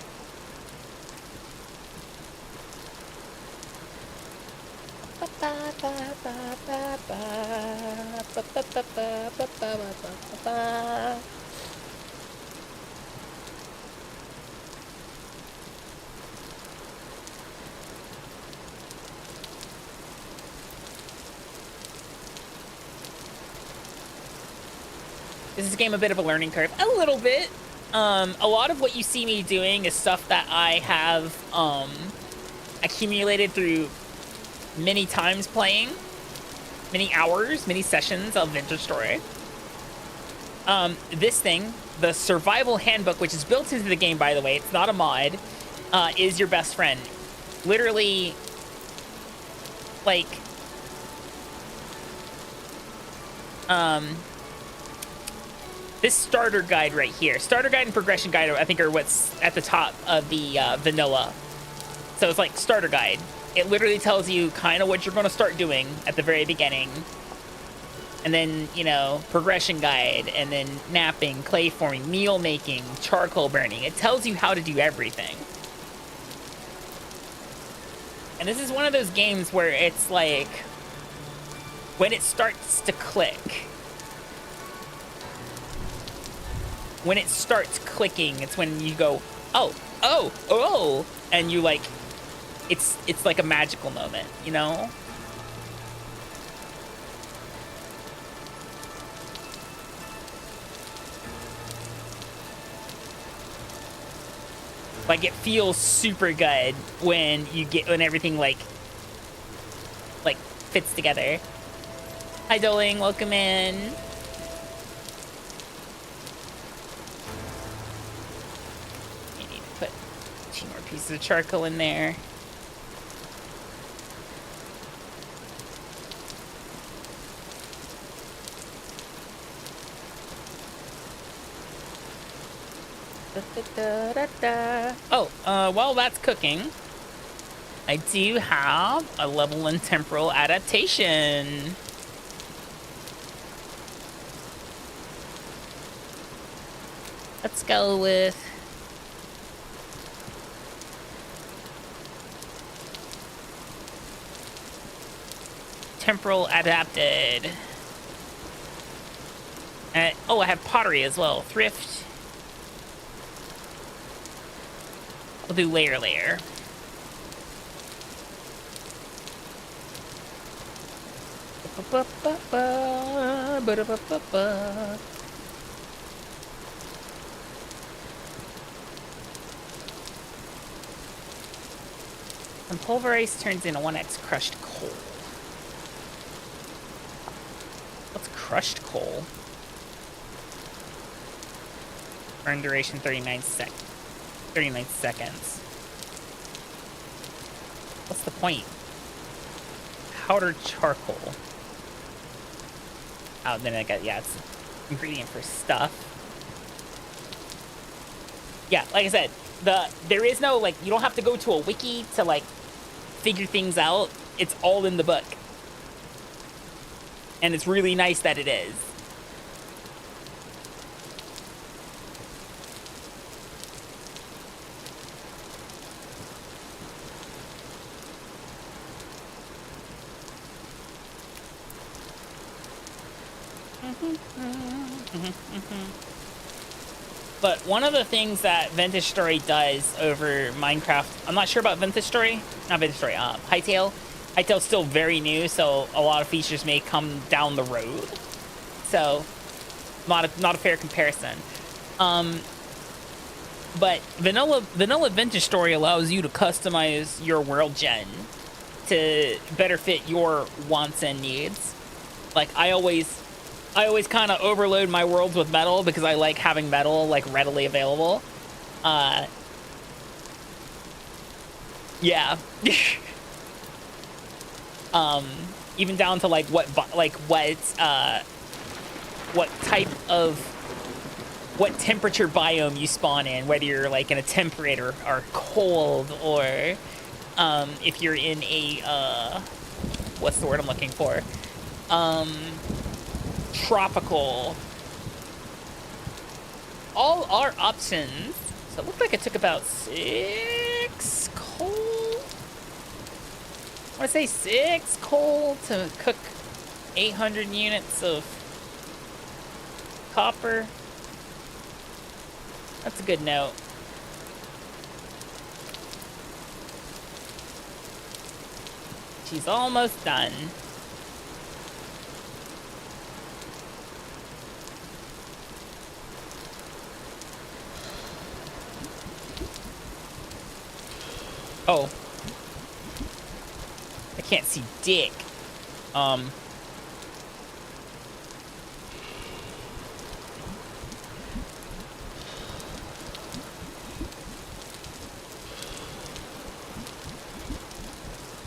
Is this game a bit of a learning curve? A little bit. A lot of what you see me doing is stuff that I have accumulated through many times playing, many hours, many sessions of Vintage Story. This thing, the Survival Handbook, which is built into the game, by the way, it's not a mod, is your best friend. Literally, like, this starter guide right here. Starter guide and progression guide, I think, are what's at the top of the vanilla. So it's like starter guide. It literally tells you kind of what you're going to start doing at the very beginning. And then, you know, progression guide, and then napping, clay forming, meal making, charcoal burning. It tells you how to do everything. And this is one of those games where it's like, when it starts to click, when it starts clicking, it's when you go, oh, oh, oh, and you like, it's like a magical moment, you know? Like, it feels super good when everything, like, fits together. Hi, Doling. Welcome in. You need to put 2 more pieces of charcoal in there. Oh, while that's cooking, I do have a level in temporal adaptation. Let's go with temporal adapted. Oh, I have pottery as well. Thrift. I'll do layer. And pulverized turns into 1x crushed coal. What's crushed coal? Burn duration 39 seconds. What's the point? Powdered charcoal. Oh, then I got, yeah, it's an ingredient for stuff. Yeah, like I said, there is no, like, you don't have to go to a wiki to, like, figure things out. It's all in the book. And it's really nice that it is. But one of the things that Vintage Story does over Minecraft, I'm not sure about Vintage Story, not Vintage Story, Hytale. Hytale's still very new, so a lot of features may come down the road. So, not a fair comparison. But vanilla Vintage Story allows you to customize your world gen to better fit your wants and needs. Like, I always kind of overload my worlds with metal because I like having metal, like, readily available. Yeah. Even down to, like, what temperature biome you spawn in, whether you're, like, in a temperate or cold, or if you're in a what's the word I'm looking for? Tropical. All are options. So it looked like it took about 6 coal. I want to say 6 coal to cook 800 units of copper. That's a good note. She's almost done. Oh. I can't see dick. I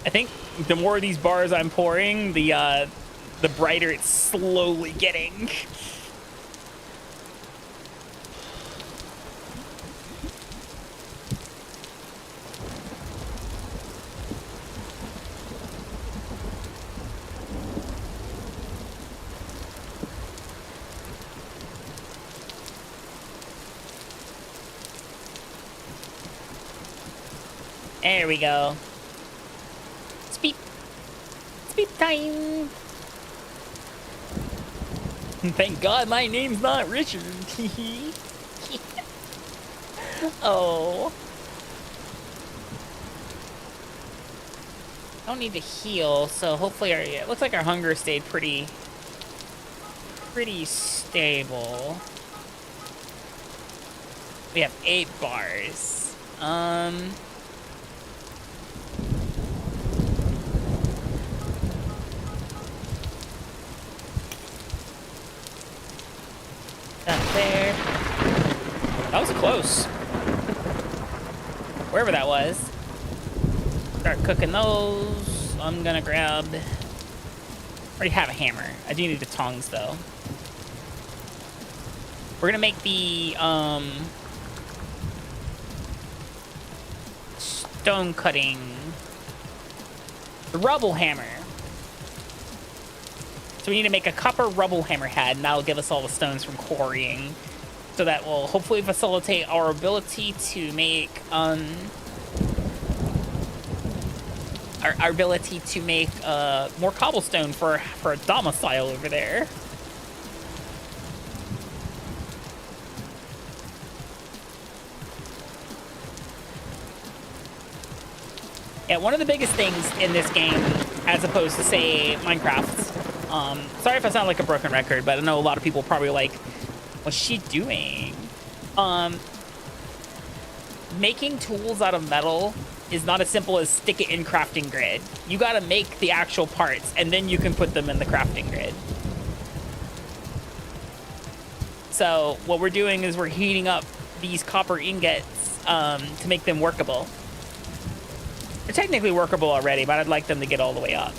think the more of these bars I'm pouring, the brighter it's slowly getting. There we go. Speed time. Thank God my name's not Richard. Oh. Don't need to heal, so hopefully it looks like our hunger stayed pretty stable. We have 8 bars. That there. That was close. Wherever that was. Start cooking those. I'm gonna grab... already have a hammer. I do need the tongs, though. We're gonna make the, stone cutting... the rubble hammer. So we need to make a copper rubble hammerhead, and that'll give us all the stones from quarrying. So that will hopefully facilitate our ability to make, our ability to make more cobblestone for a domicile over there. Yeah, one of the biggest things in this game, as opposed to, say, Minecraft, sorry if I sound like a broken record, but I know a lot of people probably like, what's she doing? Making tools out of metal is not as simple as stick it in crafting grid. You gotta make the actual parts, and then you can put them in the crafting grid. So what we're doing is we're heating up these copper ingots to make them workable. They're technically workable already, but I'd like them to get all the way up.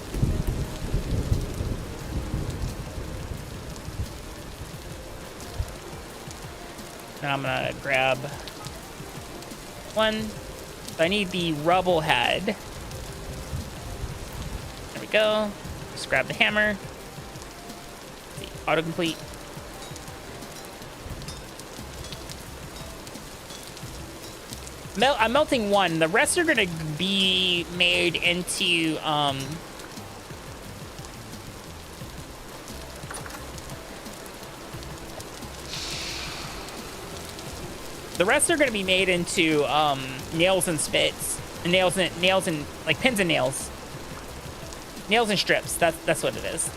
Now I'm gonna grab one. So I need the rubble head. There we go. Just grab the hammer. See, autocomplete. I'm melting one. The rest are gonna be made into the rest are gonna be made into nails and spits, and nails and like pins and nails, nails and strips. That's what it is.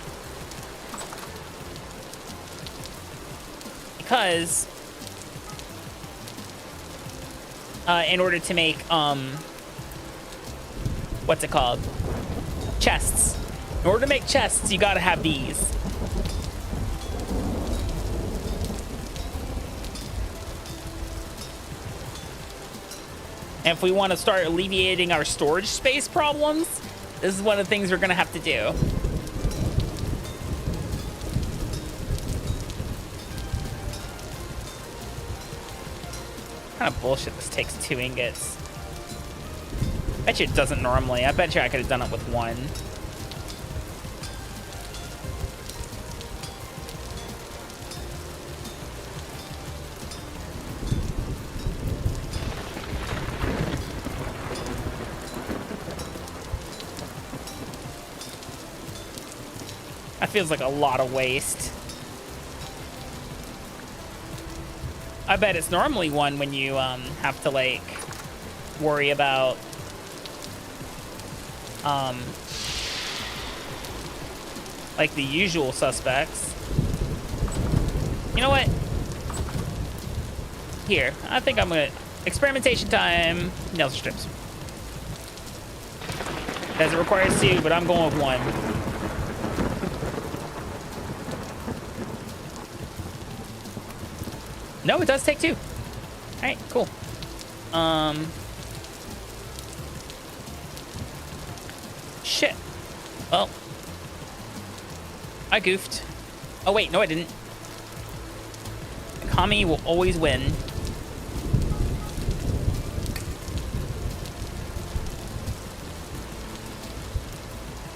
Because in order to make what's it called? Chests. In order to make chests, you gotta have these. And if we want to start alleviating our storage space problems, this is one of the things we're gonna have to do. What kind of bullshit this takes 2 ingots? Bet you it doesn't normally. I bet you I could have done it with 1. That feels like a lot of waste. I bet it's normally 1 when you have to like worry about like the usual suspects. You know what? Here, I think I'm gonna experimentation time. Nails and strips. Doesn't require 2, but I'm going with 1. No, it does take 2. All right, cool. Shit. Well, I goofed. Oh wait, no, I didn't. Akami will always win.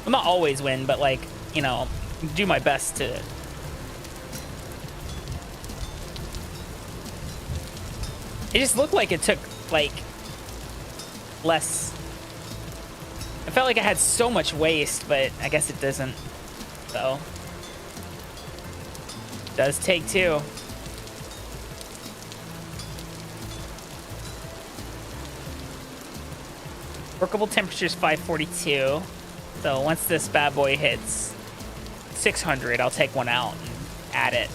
Well, not always win, but like, you know, do my best to. It just looked like it took, like, less. I felt like I had so much waste, but I guess it doesn't. So. Does take 2. Workable temperature is 542. So once this bad boy hits 600, I'll take 1 out and add it.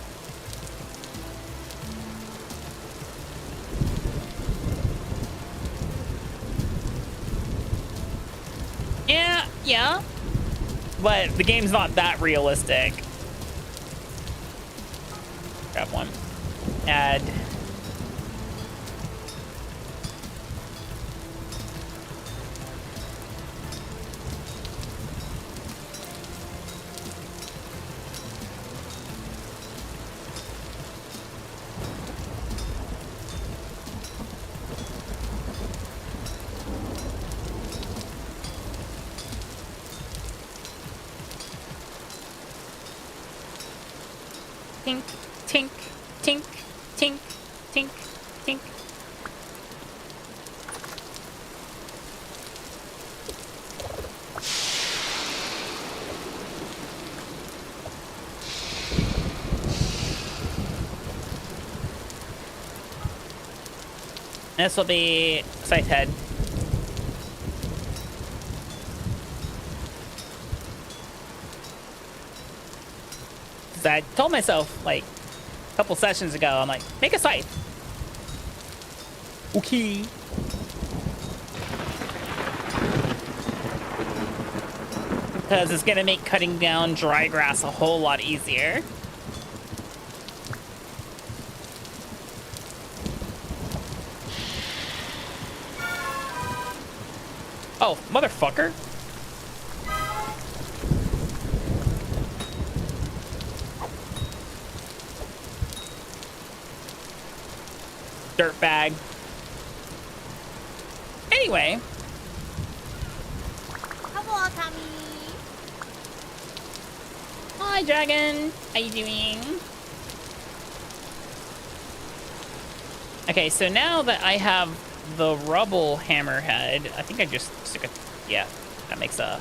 Yeah. But the game's not that realistic. Grab one. Add. Tink, tink, tink, tink, tink, tink. This will be scythe head. I told myself, like, a couple sessions ago, I'm like, make a scythe. Okay. Because it's going to make cutting down dry grass a whole lot easier. Oh, motherfucker. Dirtbag. Anyway. Hello, Akami. Hi, Dragon. How you doing? Okay, so now that I have the rubble hammerhead, I think I just stick a... Yeah, that makes a...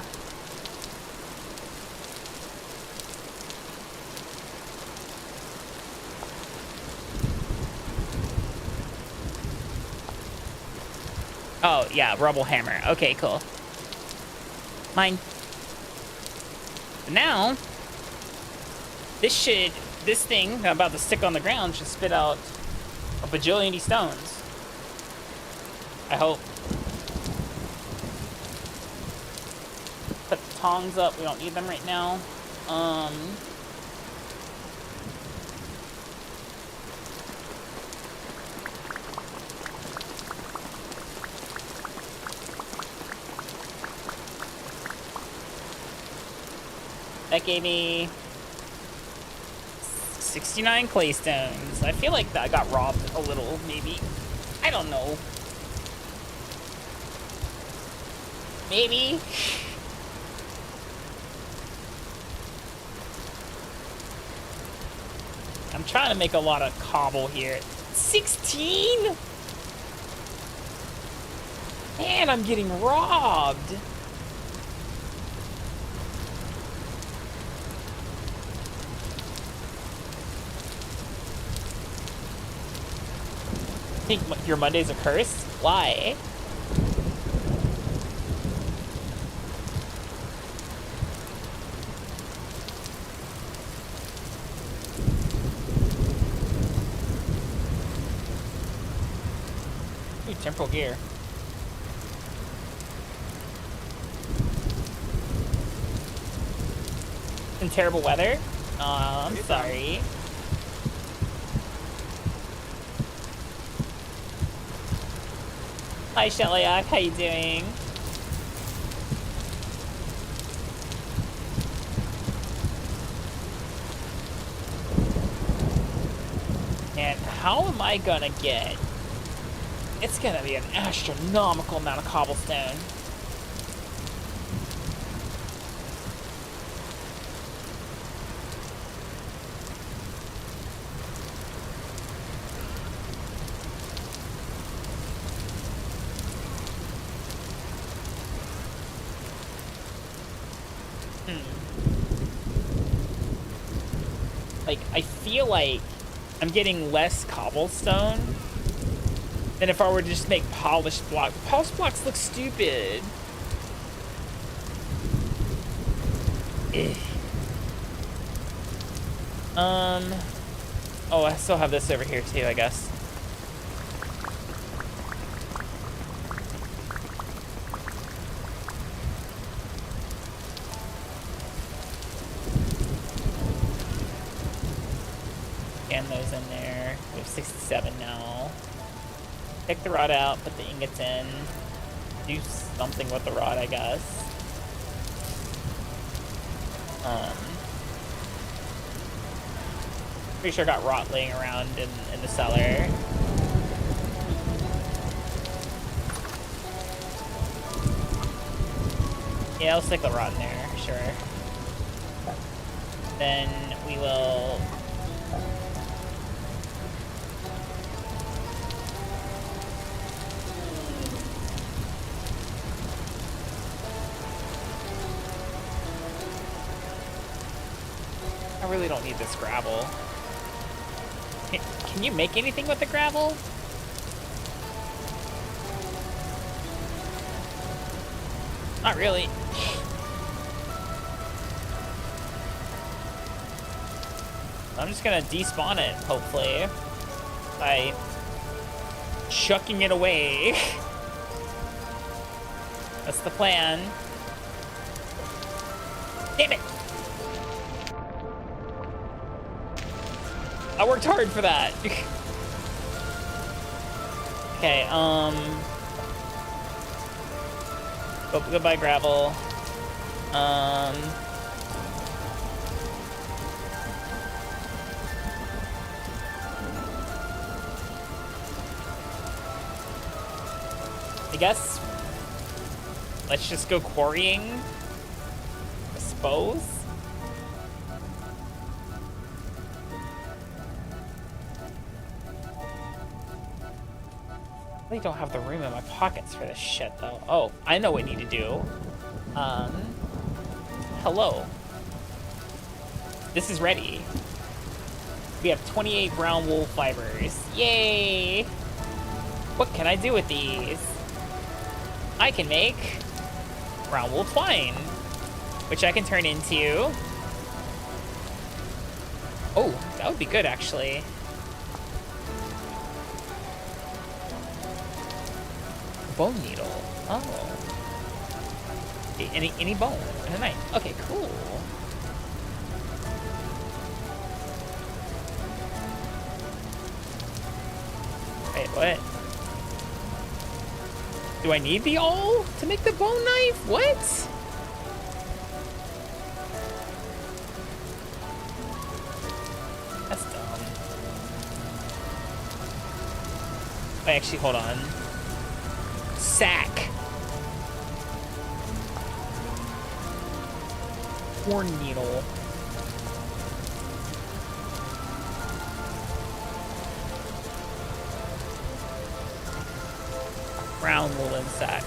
Oh, yeah, rubble hammer. Okay, cool. Mine. Now, this thing I'm about to stick on the ground should spit out a bajillion stones. I hope. Put the tongs up. We don't need them right now. That gave me 69 clay stones. I feel like that got robbed a little, maybe. I don't know. Maybe. I'm trying to make a lot of cobble here. 16? Man, I'm getting robbed. Think your Monday's a curse? Why? Ooh, temporal gear. In terrible weather? Oh, I'm sorry. Hi, Shelyak. How you doing? And how am I gonna get... It's gonna be an astronomical amount of cobblestone. Like, I feel like I'm getting less cobblestone than if I were to just make polished blocks. Polished blocks look stupid. Ugh. Oh, I still have this over here too, I guess. 67 now. Take the rod out, put the ingots in. Do something with the rod, I guess. Pretty sure I got rot laying around in the cellar. Yeah, I'll stick the rod in there, sure. Then we will... I really don't need this gravel. Can you make anything with the gravel? Not really. I'm just gonna despawn it, hopefully, by chucking it away. That's the plan. Damn it! I worked hard for that. Okay, goodbye gravel. I guess let's just go quarrying, I suppose. I really don't have the room in my pockets for this shit, though. Oh, I know what we need to do. Hello. This is ready. We have 28 brown wool fibers. Yay! What can I do with these? I can make brown wool twine, which I can turn into... Oh, that would be good, actually. Bone needle. Oh. Okay, any bone and a knife. Okay, cool. Wait, what? Do I need the awl to make the bone knife? What? That's dumb. Wait, actually, hold on. Sack. Horn needle. Brown woolen sack.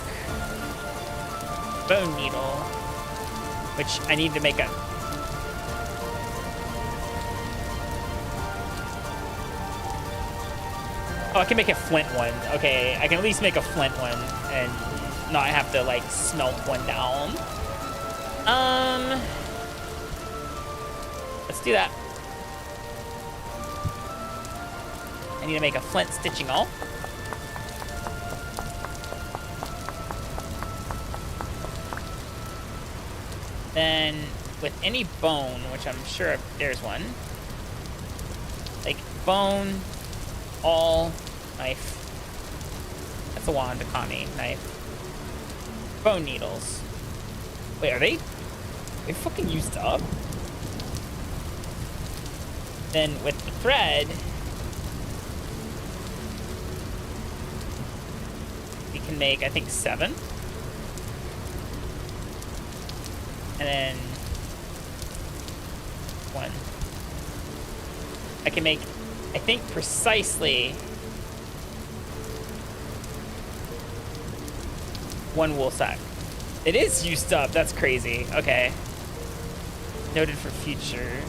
Bone needle. Which I need to make a... Oh, I can make a flint one. Okay, I can at least make a flint one and not have to, like, smelt one down. Let's do that. I need to make a flint stitching awl. Then, with any bone, which I'm sure there's one, like bone, awl, knife. That's a wand, Akami, knife. Bone needles. Wait, are they fucking used up? Then with the thread, we can make, I think, 7. And then 1. I can make, I think, precisely 1 wool sack. It is used up. That's crazy. Okay. Noted for future.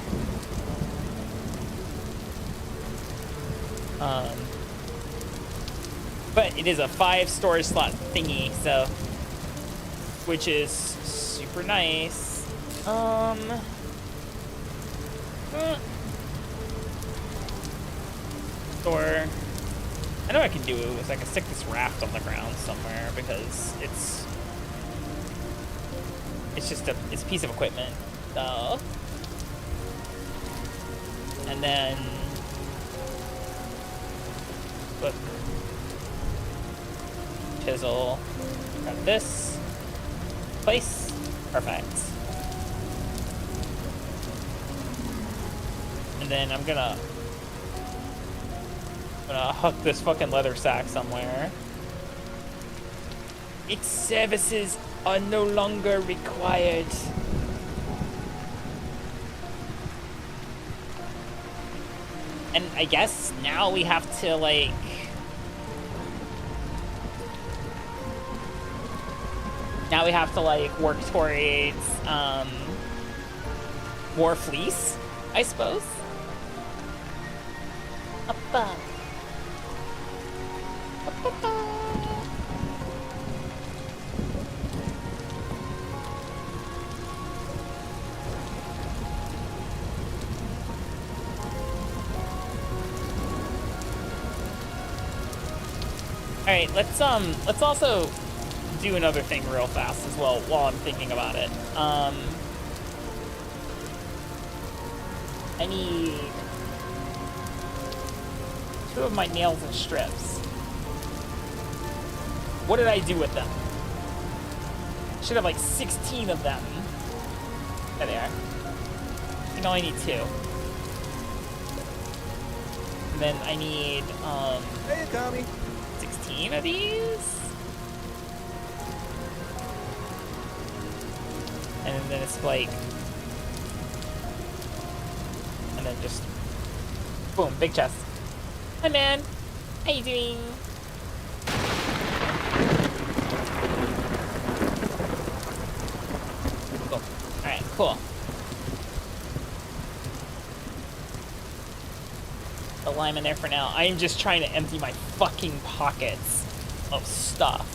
But it is a 5 storage slot thingy, so, which is super nice. Or I know what I can do is I can stick this raft on the ground somewhere because it's just it's a piece of equipment. And then Flip. Chisel. Grab this. Place. Perfect. And then I'm gonna hook this fucking leather sack somewhere. Its services are no longer required. And I guess now we have to, like... Now we have to, like, work towards, more fleece, I suppose. Uppa. All right, let's also do another thing real fast as well while I'm thinking about it. I need 2 of my nails and strips. What did I do with them? Should have like 16 of them. There they are. I think I only need 2. And then I need Hey, Akami. 16 of these. And then it's like, and then just boom, big chest. Hi man, how you doing? Cool. All right, cool. The lime in there for now. I am just trying to empty my fucking pockets of stuff.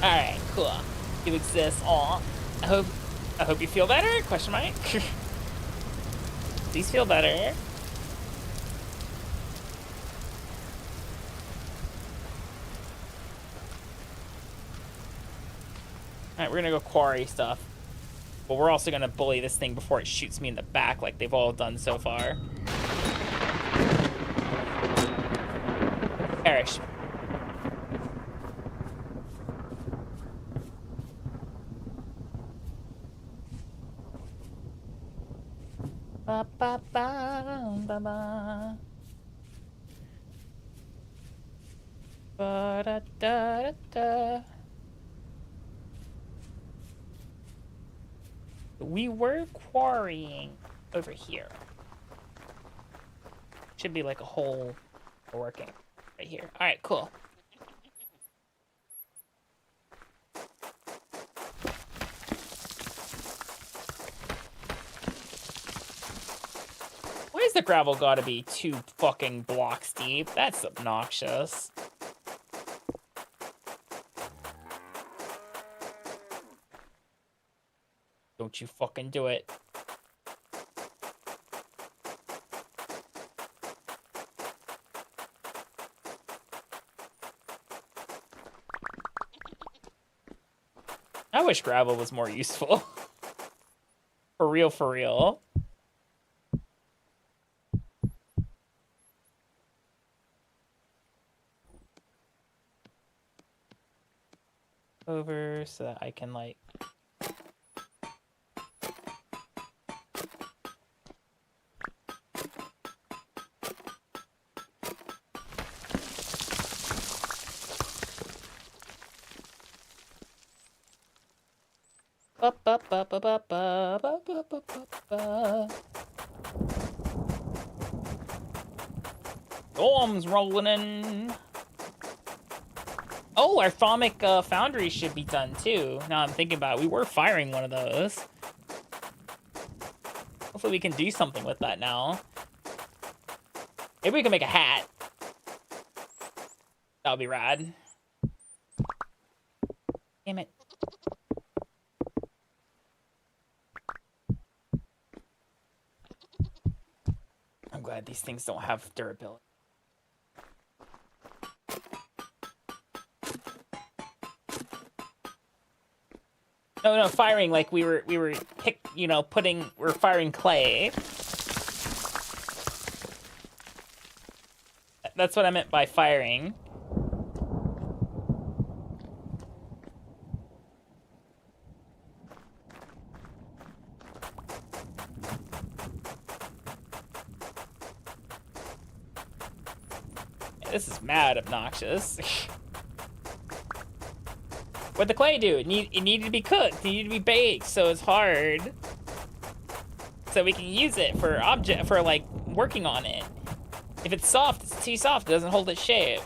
All right, cool. You exist. Aw. I hope you feel better? Question mark. Please feel better. Alright, we're gonna go quarry stuff. But we're also gonna bully this thing before it shoots me in the back like they've all done so far. Perish. Ba ba ba ba ba. Ba da da da da. We were quarrying over here. Should be like a hole working right here. All right, cool. Why is the gravel gotta be 2 fucking blocks deep? That's obnoxious. Don't you fucking do it. I wish gravel was more useful. For real, for real. Over so that I can like ba ba ba ba ba ba ba ba ba ba. Storm's rolling in. Oh, our Thaumic foundry should be done too. Now I'm thinking about it. We were firing one of those. Hopefully we can do something with that now. Maybe we can make a hat. That would be rad. Damn it. I'm glad these things don't have durability. No, firing like we were we're firing clay. That's what I meant by firing. This is mad obnoxious. What'd the clay do? It needed to be cooked. It needed to be baked, so it's hard. So we can use it for like working on it. If it's soft, it's too soft. It doesn't hold its shape.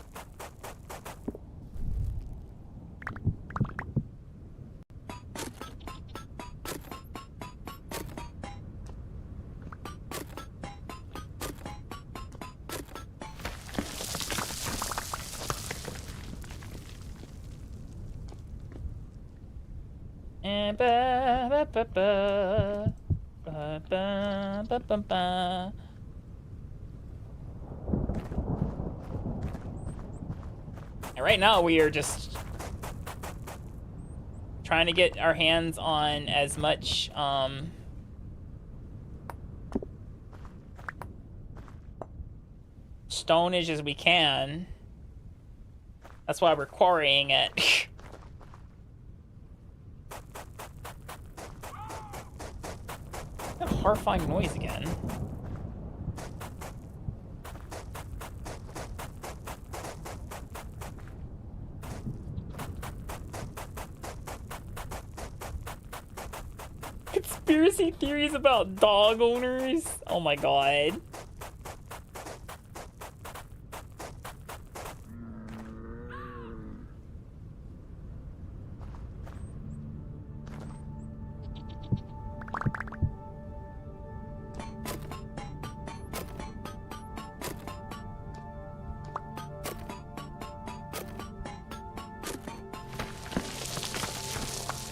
And right now we are just trying to get our hands on as much stonage as we can. That's why we're quarrying it. That horrifying noise again. Conspiracy theories about dog owners? Oh my god.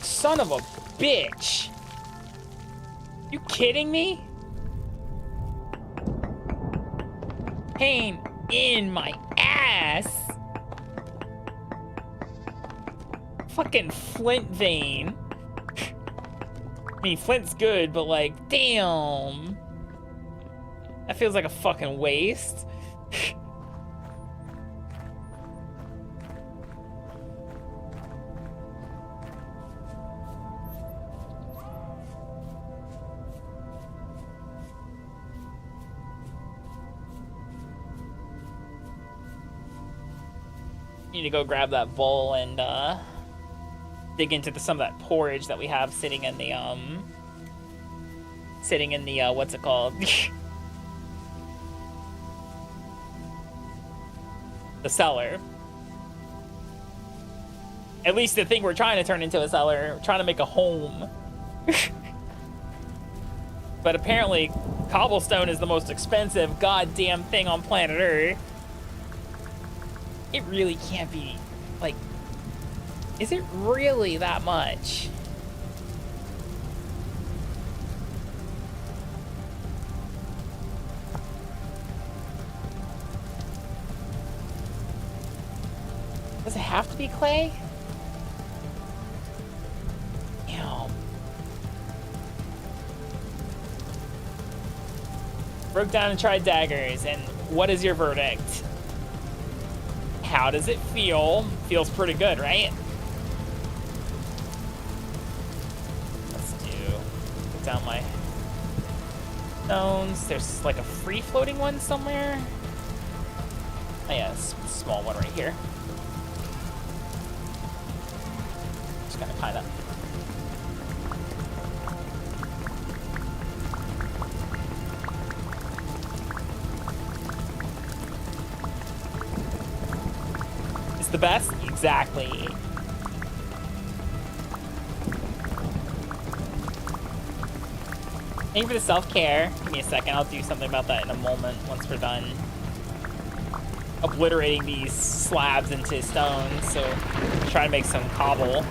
Son of a bitch. You kidding me? Pain in my ass. Fucking flint vein. I mean, flint's good, but like, damn. That feels like a fucking waste. Need to go grab that bowl and dig into some of that porridge that we have sitting in the what's it called? The cellar. At least the thing we're trying to turn into a cellar. We're trying to make a home. But apparently cobblestone is the most expensive goddamn thing on planet Earth. It really can't be, like, is it really that much? Does it have to be clay? Damn. Broke down and tried daggers, and what is your verdict? How does it feel? Feels pretty good, right? Let's put down my stones. There's like a free-floating one somewhere. Oh yeah, it's a small one right here. Just gonna kind of. The best? Exactly. Thank you for the self-care. Give me a second, I'll do something about that in a moment once we're done obliterating these slabs into stone, so try to make some cobble.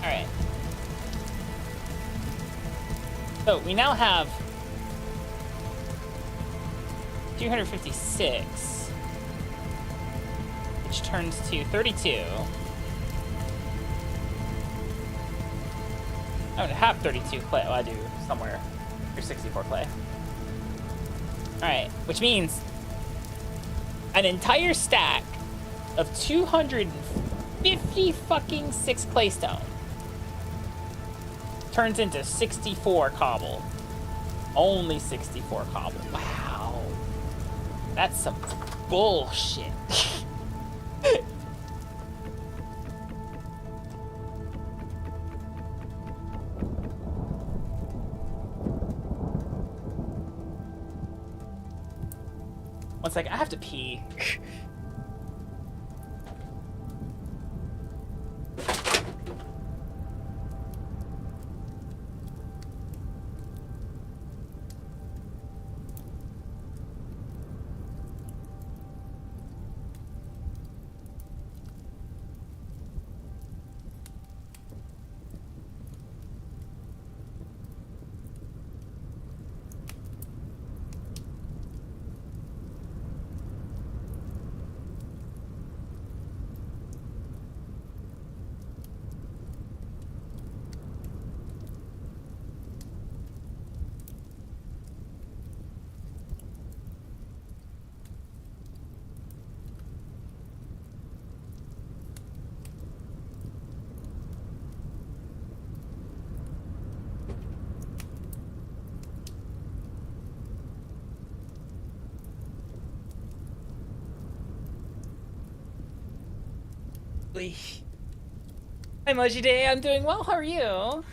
Alright. So we now have 256, which turns to 32. I don't have 32 clay. Well, I do somewhere. Or 64 clay. Alright, which means an entire stack of 250 fucking 6 claystone turns into 64 cobble. Only 64 cobble. Wow. That's some bullshit. One second, I have to pee. Hi Moji Day, I'm doing well, how are you?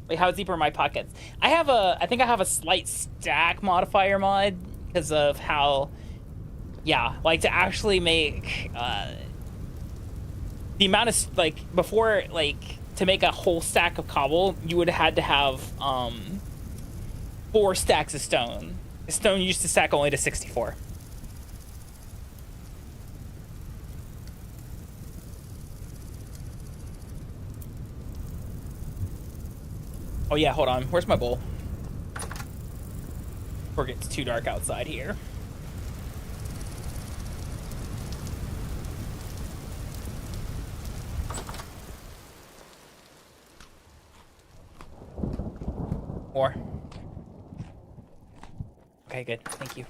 Wait, how deep are my pockets? I think I have a slight stack modifier mod because of how, yeah, like to actually make, the amount of, like, before, like, to make a whole stack of cobble, you would have had to have, 4 stacks of stone. Stone used to stack only to 64. Oh yeah, hold on. Where's my bowl? Before it gets too dark outside here. More. Okay, good. Thank you.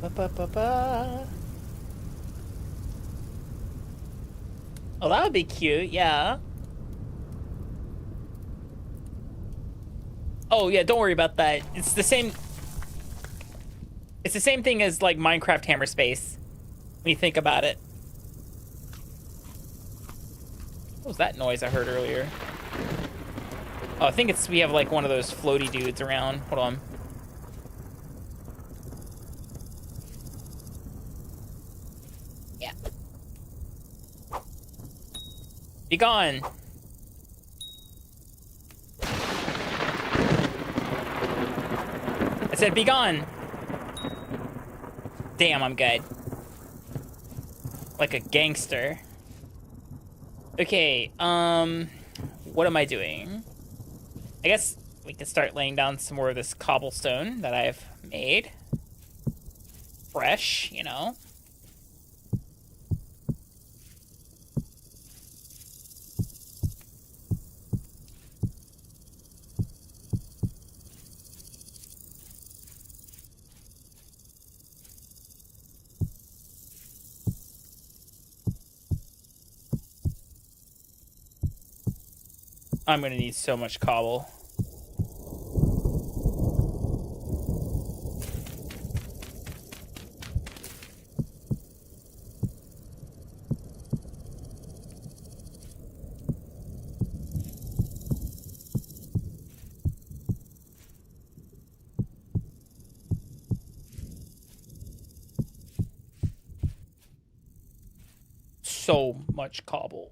Ba-ba-ba-ba. Oh, that would be cute, yeah. Oh, yeah, don't worry about that. It's the same thing as, like, Minecraft Hammer Space, when you think about it. What was that noise I heard earlier? Oh, I think we have, like, one of those floaty dudes around. Hold on. Yeah. Be gone. I said be gone. Damn, I'm good. Like a gangster. Okay, what am I doing? I guess we can start laying down some more of this cobblestone that I've made. Fresh, you know. I'm gonna need so much cobble. So much cobble.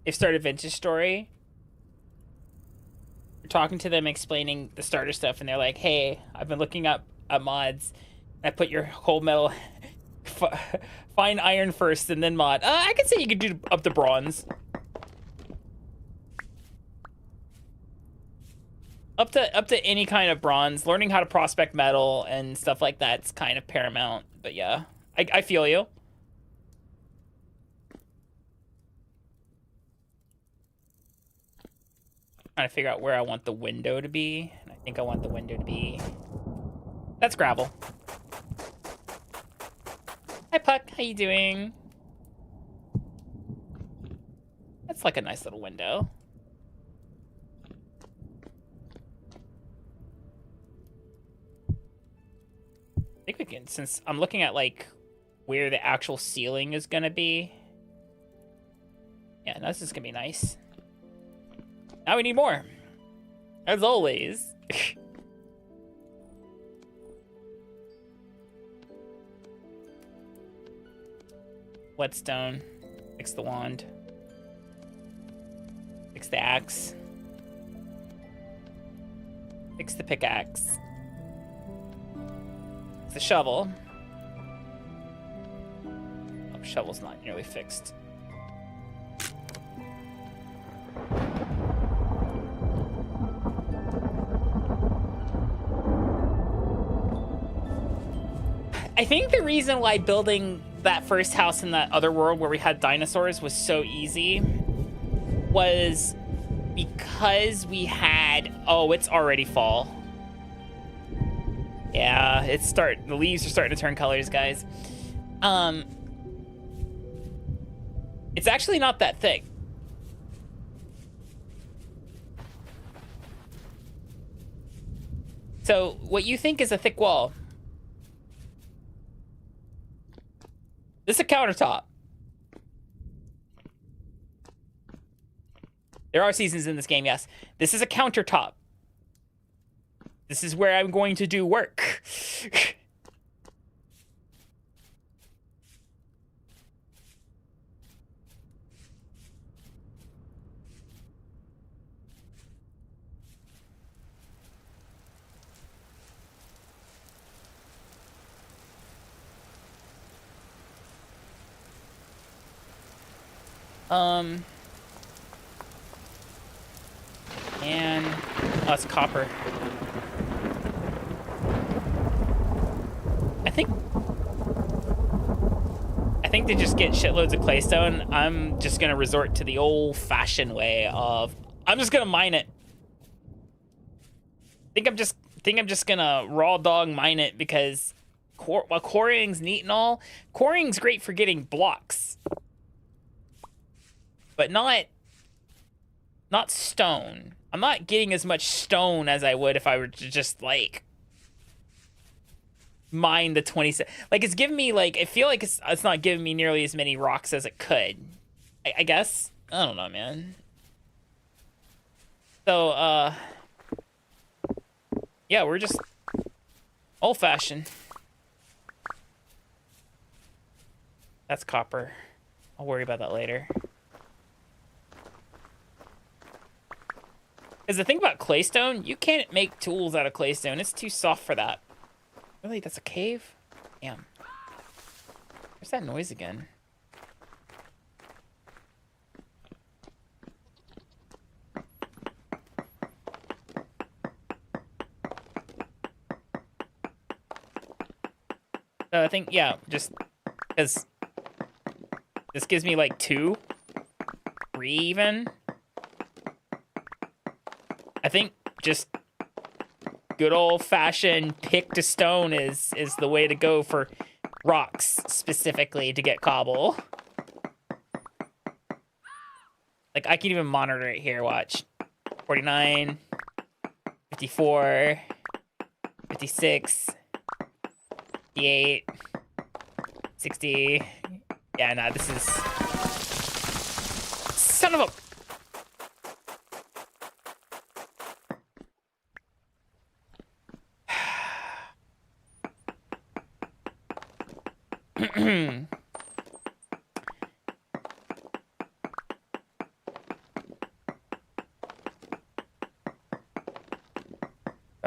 they've started Vintage Story. We're talking to them, explaining the starter stuff, and they're like, "Hey, I've been looking up mods. I put your whole metal, find iron first, and then mod. I could say you could do up to bronze, up to any kind of bronze. Learning how to prospect metal and stuff like that's kind of paramount. But yeah, I feel you." Trying to figure out where I want the window to be. And I think I want the window to be... That's gravel. Hi, Puck. How you doing? That's like a nice little window. I think we can, since I'm looking at, like, where the actual ceiling is going to be. Yeah, this is going to be nice. Now we need more. As always. Whetstone. Fix the wand. Fix the axe. Fix the pickaxe. Fix the shovel. Oh, shovel's not nearly fixed. I think the reason why building that first house in that other world where we had dinosaurs was so easy was because we had... Oh, it's already fall. Yeah, the leaves are starting to turn colors, guys. It's actually not that thick. So, what you think is a thick wall... This is a countertop. There are seasons in this game, yes. This is a countertop. This is where I'm going to do work. And oh, it's copper. I think to just get shitloads of claystone, I'm just gonna resort to the old-fashioned way of I'm just gonna mine it. Think I'm just gonna raw dog mine it because while quarrying's neat and all, quarrying's great for getting blocks, but not stone. I'm not getting as much stone as I would if I were to just, like, mine the 27. Like, it's giving me, like, I feel like it's not giving me nearly as many rocks as it could. I guess? I don't know, man. So, yeah, we're just old-fashioned. That's copper. I'll worry about that later. Because the thing about claystone, you can't make tools out of claystone. It's too soft for that. Really? That's a cave? Damn. Where's that noise again? So I think, yeah, just because this gives me like 2, 3 even. I think just good old-fashioned pick to stone is the way to go for rocks specifically to get cobble. Like, I can even monitor it here, watch. 49, 54, 56, 58, 60. Yeah, nah, this is... Son of a...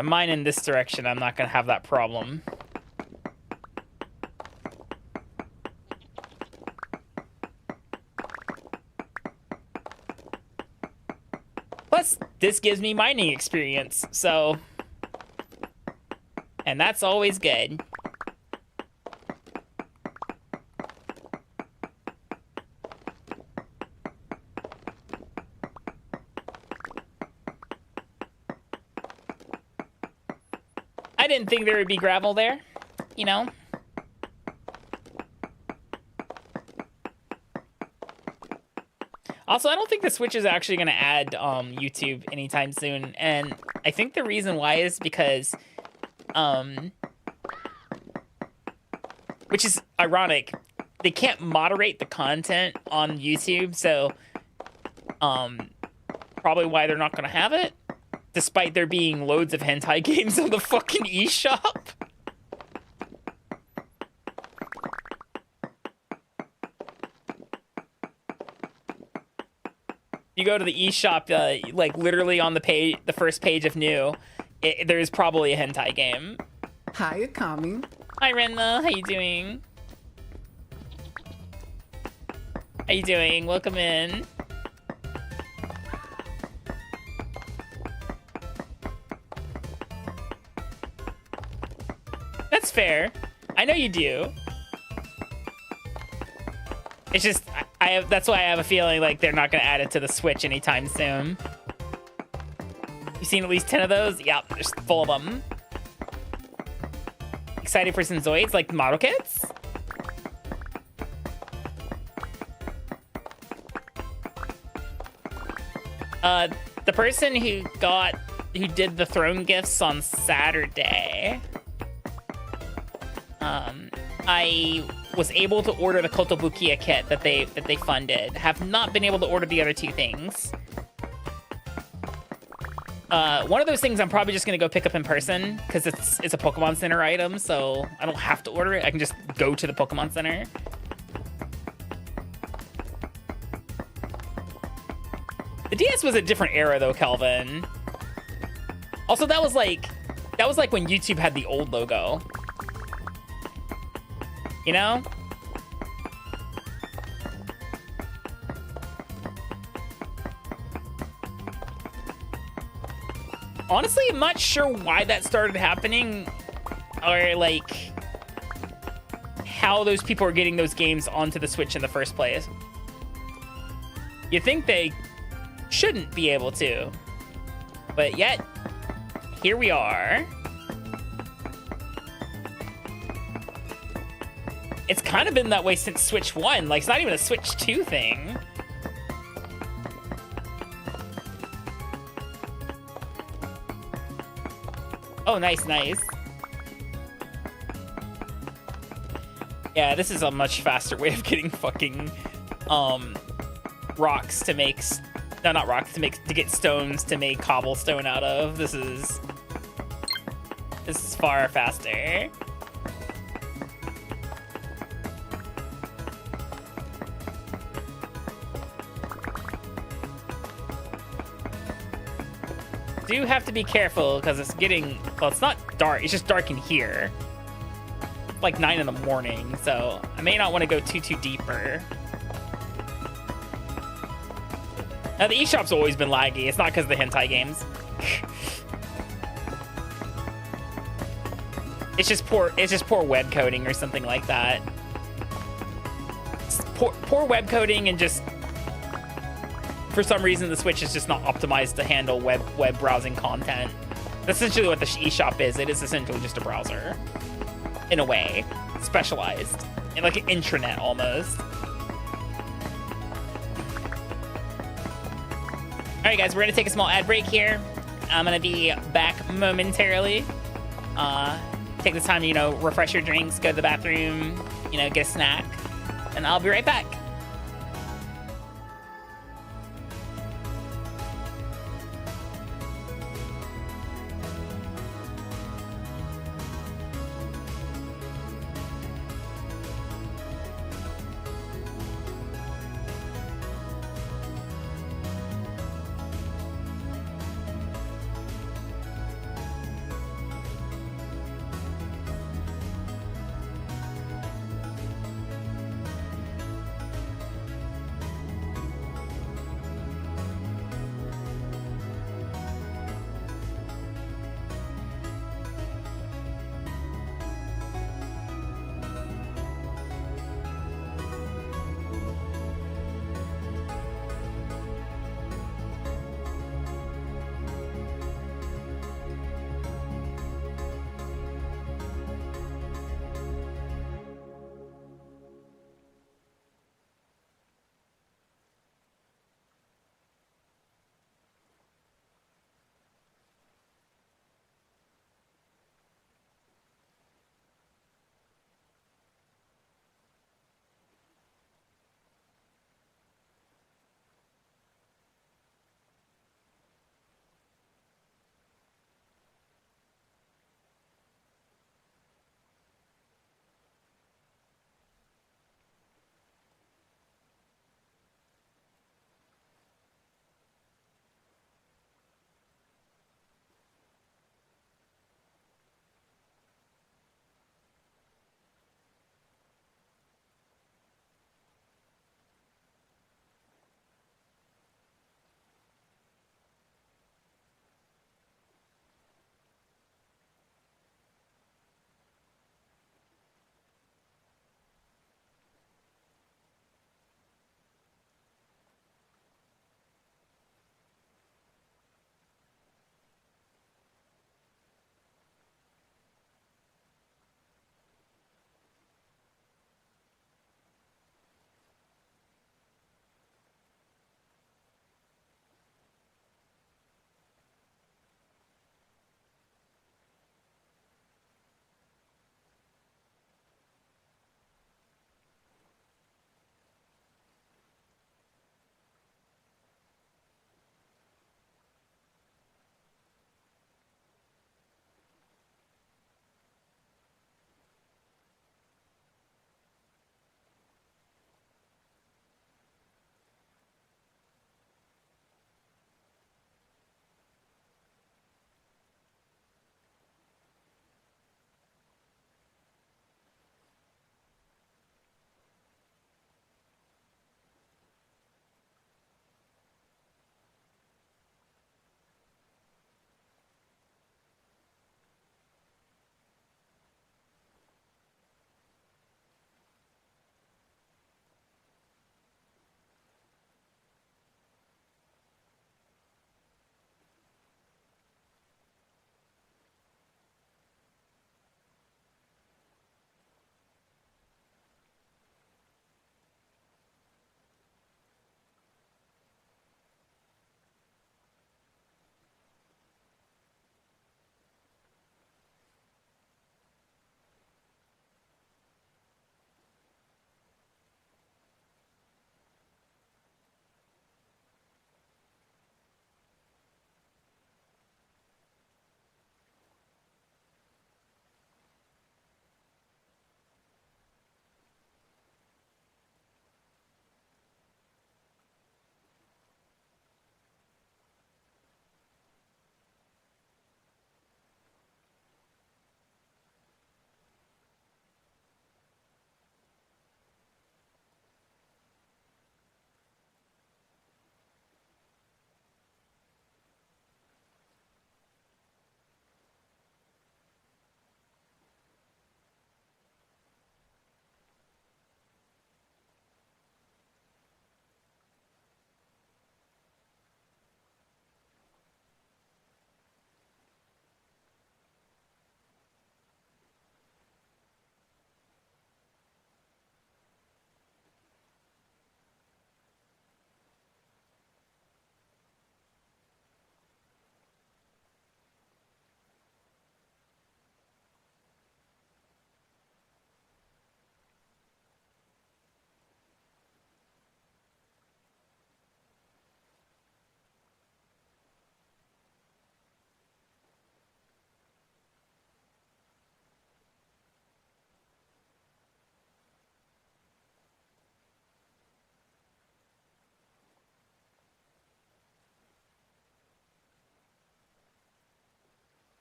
I'm mine in this direction, I'm not gonna have that problem. Plus, this gives me mining experience, so... And that's always good. I didn't think there would be gravel there, you know? Also, I don't think the Switch is actually going to add YouTube anytime soon, and I think the reason why is because, which is ironic, they can't moderate the content on YouTube, so probably why they're not going to have it, despite there being loads of hentai games on the fucking eShop. You go to the eShop, like literally on the page, the first page of new, there's probably a hentai game. Hi, Akami. Hi, Renna. How you doing? How you doing? Welcome in. That's fair. I know you do. It's just, that's why I have a feeling like they're not going to add it to the Switch anytime soon. You seen at least 10 of those? Yep, there's full of them. Excited for some Zoids, like model kits? The person who did the throne gifts on Saturday, I was able to order the Kotobukiya kit that they funded. Have not been able to order the other two things. One of those things I'm probably just gonna go pick up in person because it's a Pokemon Center item, so I don't have to order it. I can just go to the Pokemon Center. The DS was a different era though, Kelvin. Also, that was like when YouTube had the old logo. You know? Honestly, I'm not sure why that started happening, or like how those people are getting those games onto the Switch in the first place. You think they shouldn't be able to, but yet here we are. It's kind of been that way since Switch 1. Like, it's not even a Switch 2 thing. Oh, nice, nice. Yeah, this is a much faster way of getting fucking rocks to make... No, not rocks, to get stones to make cobblestone out of. This is far faster. Do have to be careful because it's getting, well, it's not dark, it's just dark in here. It's like 9 in the morning, so I may not want to go too deeper. Now the eShop's always been laggy. It's not because of the hentai games. It's just poor web coding or something like that. It's poor web coding, and just for some reason the Switch is just not optimized to handle web browsing content. That's essentially what the eShop is. It is essentially just a browser, in a way, specialized, in like an intranet almost. All right, guys, we're gonna take a small ad break here. I'm gonna be back momentarily. Take the time to, you know, refresh your drinks, go to the bathroom, you know, get a snack, and I'll be right back.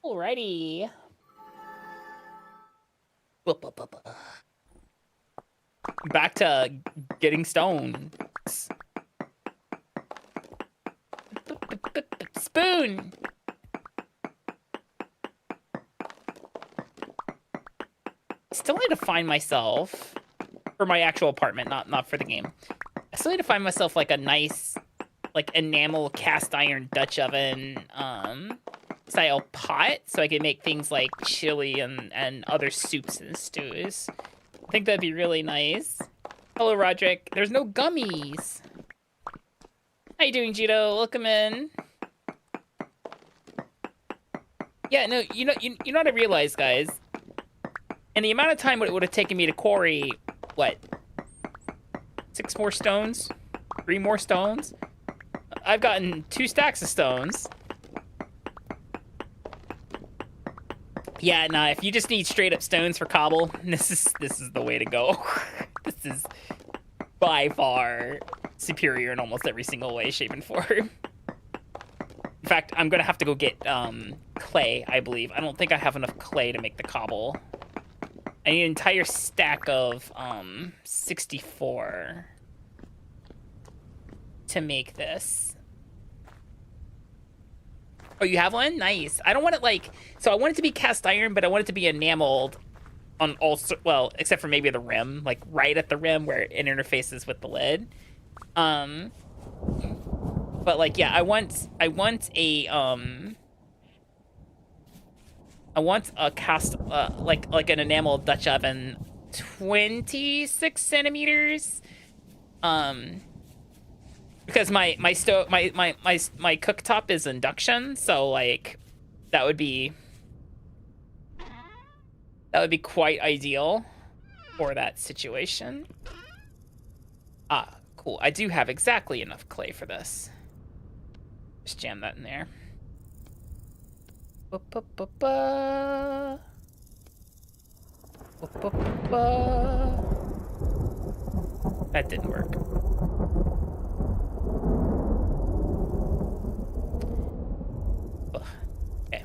Alrighty. Back to getting stoned. Spoon. Still need to find myself for my actual apartment, not for the game. I still need to find myself like a nice, like enamel cast iron Dutch oven style pot, so I can make things like chili and other soups and stews. I think that'd be really nice. Hello, Roderick. There's no gummies. How you doing, Jito? Welcome in. Yeah, no, you know what I realized, guys? And the amount of time it would have taken me to quarry, what? 6 more stones? 3 more stones? I've gotten 2 stacks of stones. Yeah, nah, if you just need straight up stones for cobble, this is the way to go. This is by far superior in almost every single way, shape, and form. In fact, I'm gonna have to go get clay, I believe. I don't think I have enough clay to make the cobble. I need an entire stack of 64 to make this. Oh, you have one? Nice. I don't want it like... So I want it to be cast iron, but I want it to be enameled on all... Well, except for maybe the rim. Like, right at the rim where it interfaces with the lid. But, like, yeah, I want a... I want a cast... like an enamel Dutch oven. 26 centimeters. Because my cooktop is induction, so like that would be quite ideal for that situation. Ah, cool. I do have exactly enough clay for this. Just jam that in there. That didn't work. Okay.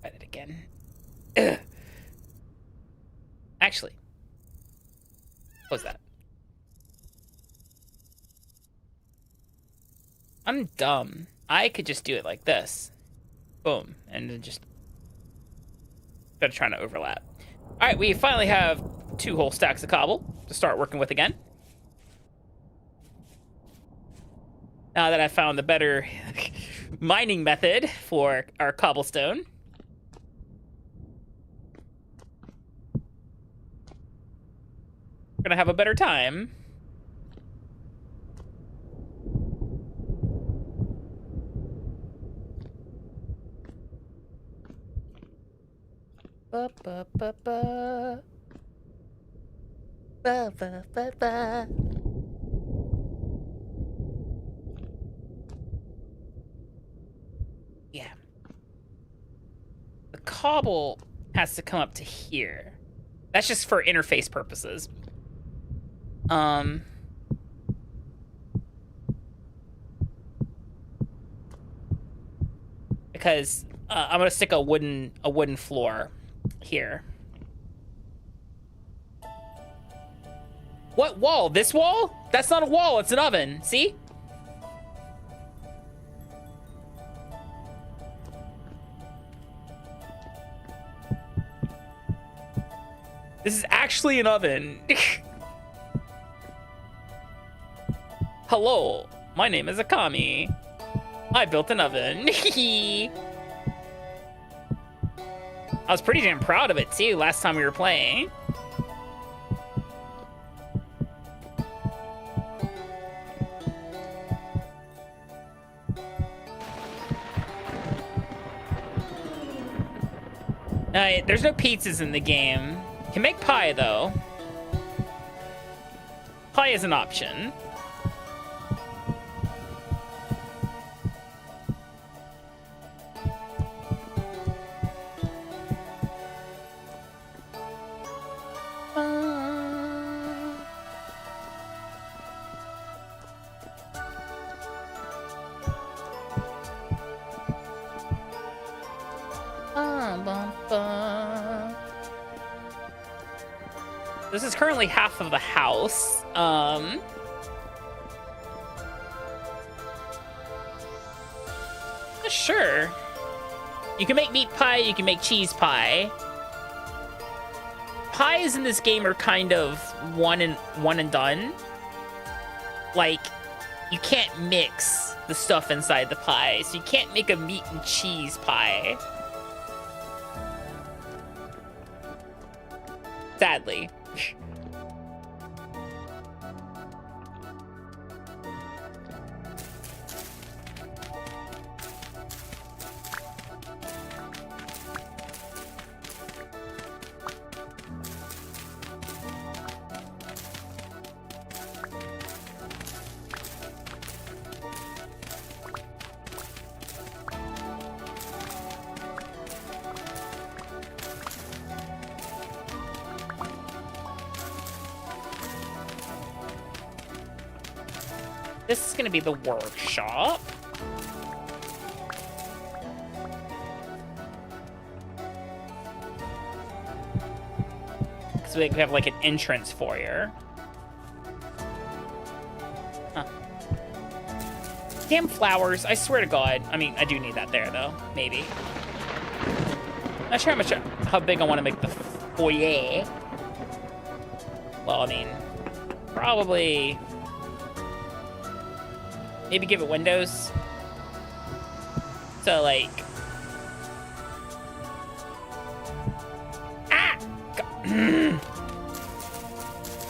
Try it again. Ugh. Actually, what was that? I'm dumb. I could just do it like this. Boom. And then just... Instead of trying to overlap. Alright, we finally have 2 whole stacks of cobble to start working with again. Now that I found the better mining method for our cobblestone. We're gonna have a better time. Ba ba ba ba. Ba ba ba ba. Yeah. The cobble has to come up to here. That's just for interface purposes. Because I'm gonna stick a wooden floor here. What wall? This wall? That's not a wall, it's an oven. See? This is actually an oven. Hello, my name is Akami. I built an oven. I was pretty damn proud of it too last time we were playing. There's no pizzas in the game. You can make pie though. Pie is an option. This is currently half of the house. Sure. You can make meat pie, you can make cheese pie. Pies in this game are kind of one and done. Like, you can't mix the stuff inside the pie, so you can't make a meat and cheese pie. Sadly. This is gonna be the workshop. So we have like an entrance foyer. Huh. Damn flowers, I swear to God. I mean, I do need that there though, maybe. Not sure how big I want to make the foyer. Well, I mean, probably maybe give it windows. So like,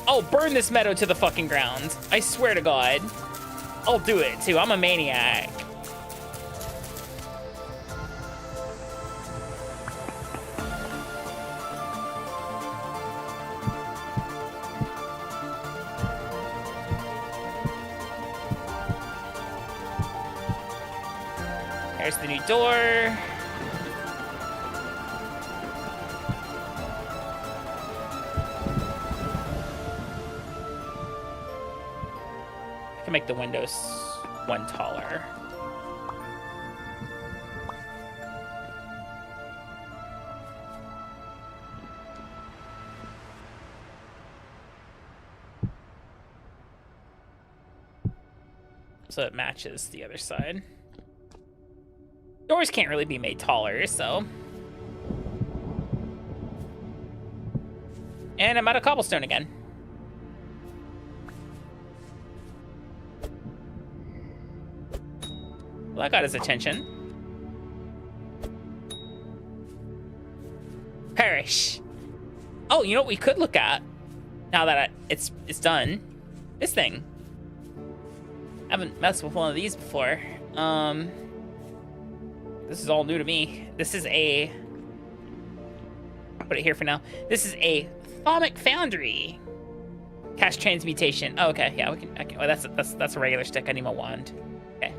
I'll burn this meadow to the fucking ground. I swear to God. I'll do it too. I'm a maniac. There's the new door. I can make the windows one taller. So it matches the other side. Doors can't really be made taller, so. And I'm out of cobblestone again. Well, that got his attention. Perish. Oh, you know what we could look at? Now that it's done. This thing. I haven't messed with one of these before. This is all new to me. This is a... Put it here for now. This is a Atomic Foundry. Cast transmutation. Oh, okay. Yeah, we can. Okay. Well, that's a regular stick. I need my wand. Okay.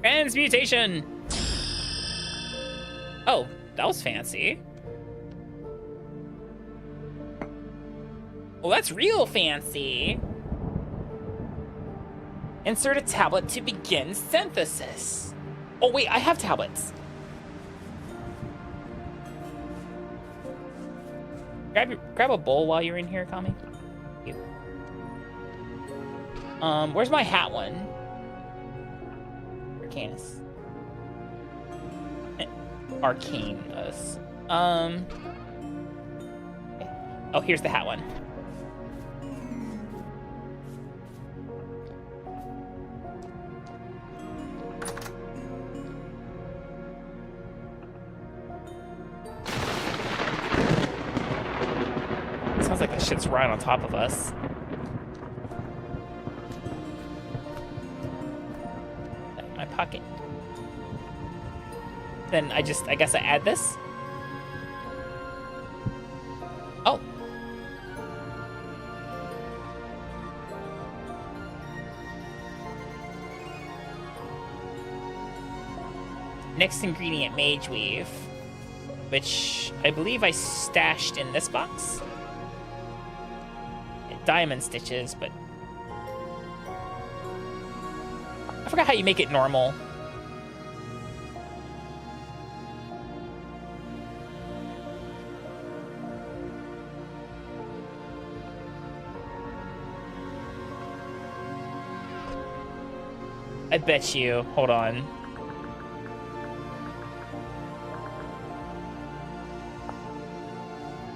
Transmutation. Oh, that was fancy. Well, that's real fancy. Insert a tablet to begin synthesis. Oh, wait, I have tablets. Grab a bowl while you're in here, Akami. Thank you. Where's my hat one? Arcanus. Arcanus. Okay. Oh, here's the hat one. Sounds like that shit's right on top of us. My pocket. Then I guess I add this. Oh. Next ingredient, Mage Weave, which I believe I stashed in this box. Diamond stitches, but I forgot how you make it normal. I bet you. Hold on.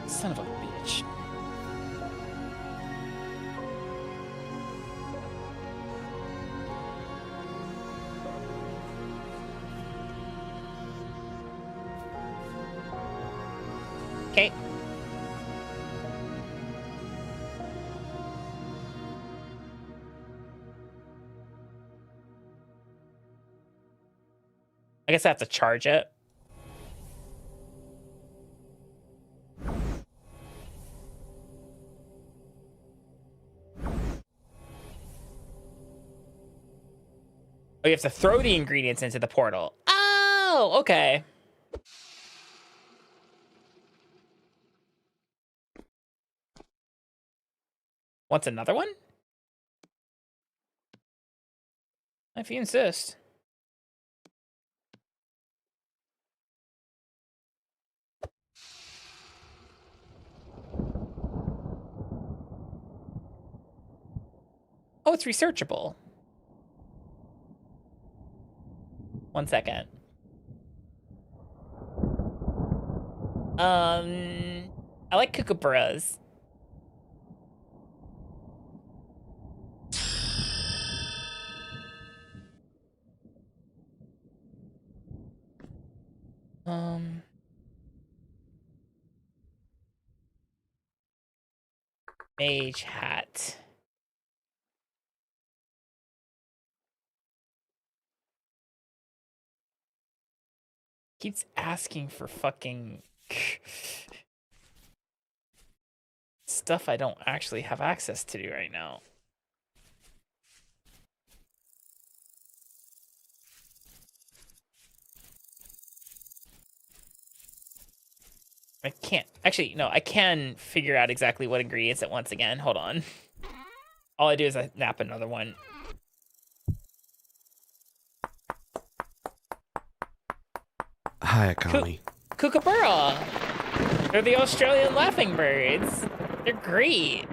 Son of a bitch. Okay. I guess I have to charge it. Oh, you have to throw the ingredients into the portal. Oh, okay. Wants another one? If you insist. Oh, it's researchable. 1 second. I like kookaburras. Mage hat. Keeps asking for fucking stuff I don't actually have access to do right now. I can't. Actually, no, I can figure out exactly what ingredients it wants again. Hold on. All I do is I nap another one. Hi, Akami. Kookaburra! They're the Australian laughing birds. They're great.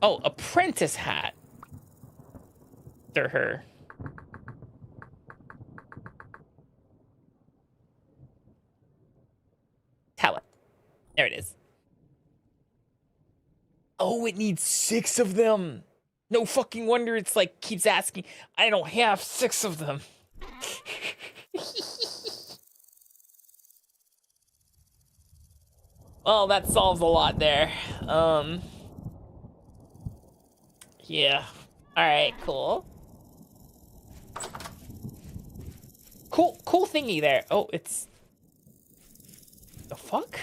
Oh, apprentice hat. They're her. Talent. There it is. Oh, it needs 6 of them. No fucking wonder it's like keeps asking. I don't have 6 of them. Well, that solves a lot there. Yeah. All right, cool. Cool thingy there. Oh, it's the fuck?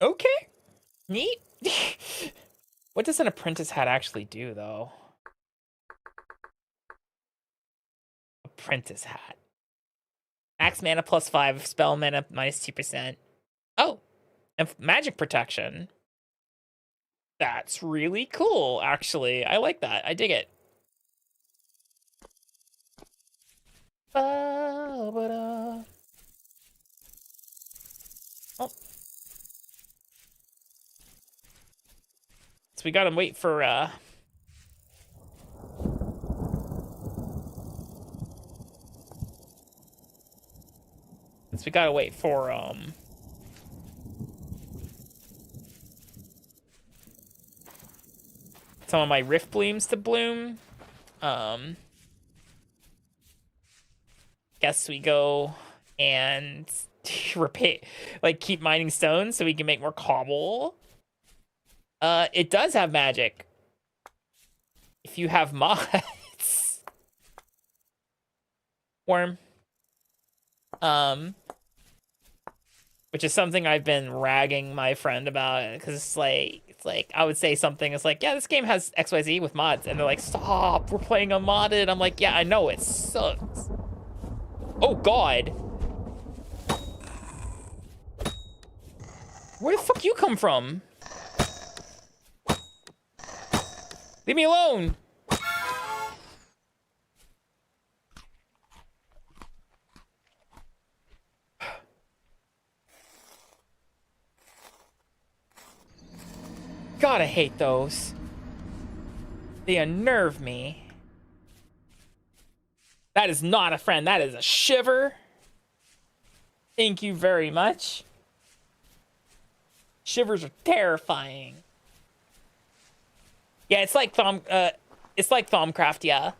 Okay. Neat. What does an apprentice hat actually do, though? Apprentice hat. Max mana +5, spell mana -2%. Oh, and magic protection. That's really cool, actually. I like that. I dig it. Oh. So we gotta wait for, So we gotta wait for, some of my rift blooms to bloom. Guess we go and repair, like, keep mining stones so we can make more cobble. It does have magic. If you have mods. Worm. Which is something I've been ragging my friend about, because it's like I would say something, it's like, yeah, this game has XYZ with mods, and they're like, stop, we're playing unmodded. I'm like, yeah, I know, it sucks. Oh god. Where the fuck you come from? Leave me alone. God, I hate those. They unnerve me. That is not a friend. That is a shiver. Thank you very much. Shivers are terrifying. Yeah, it's like Thaumcraft, yeah.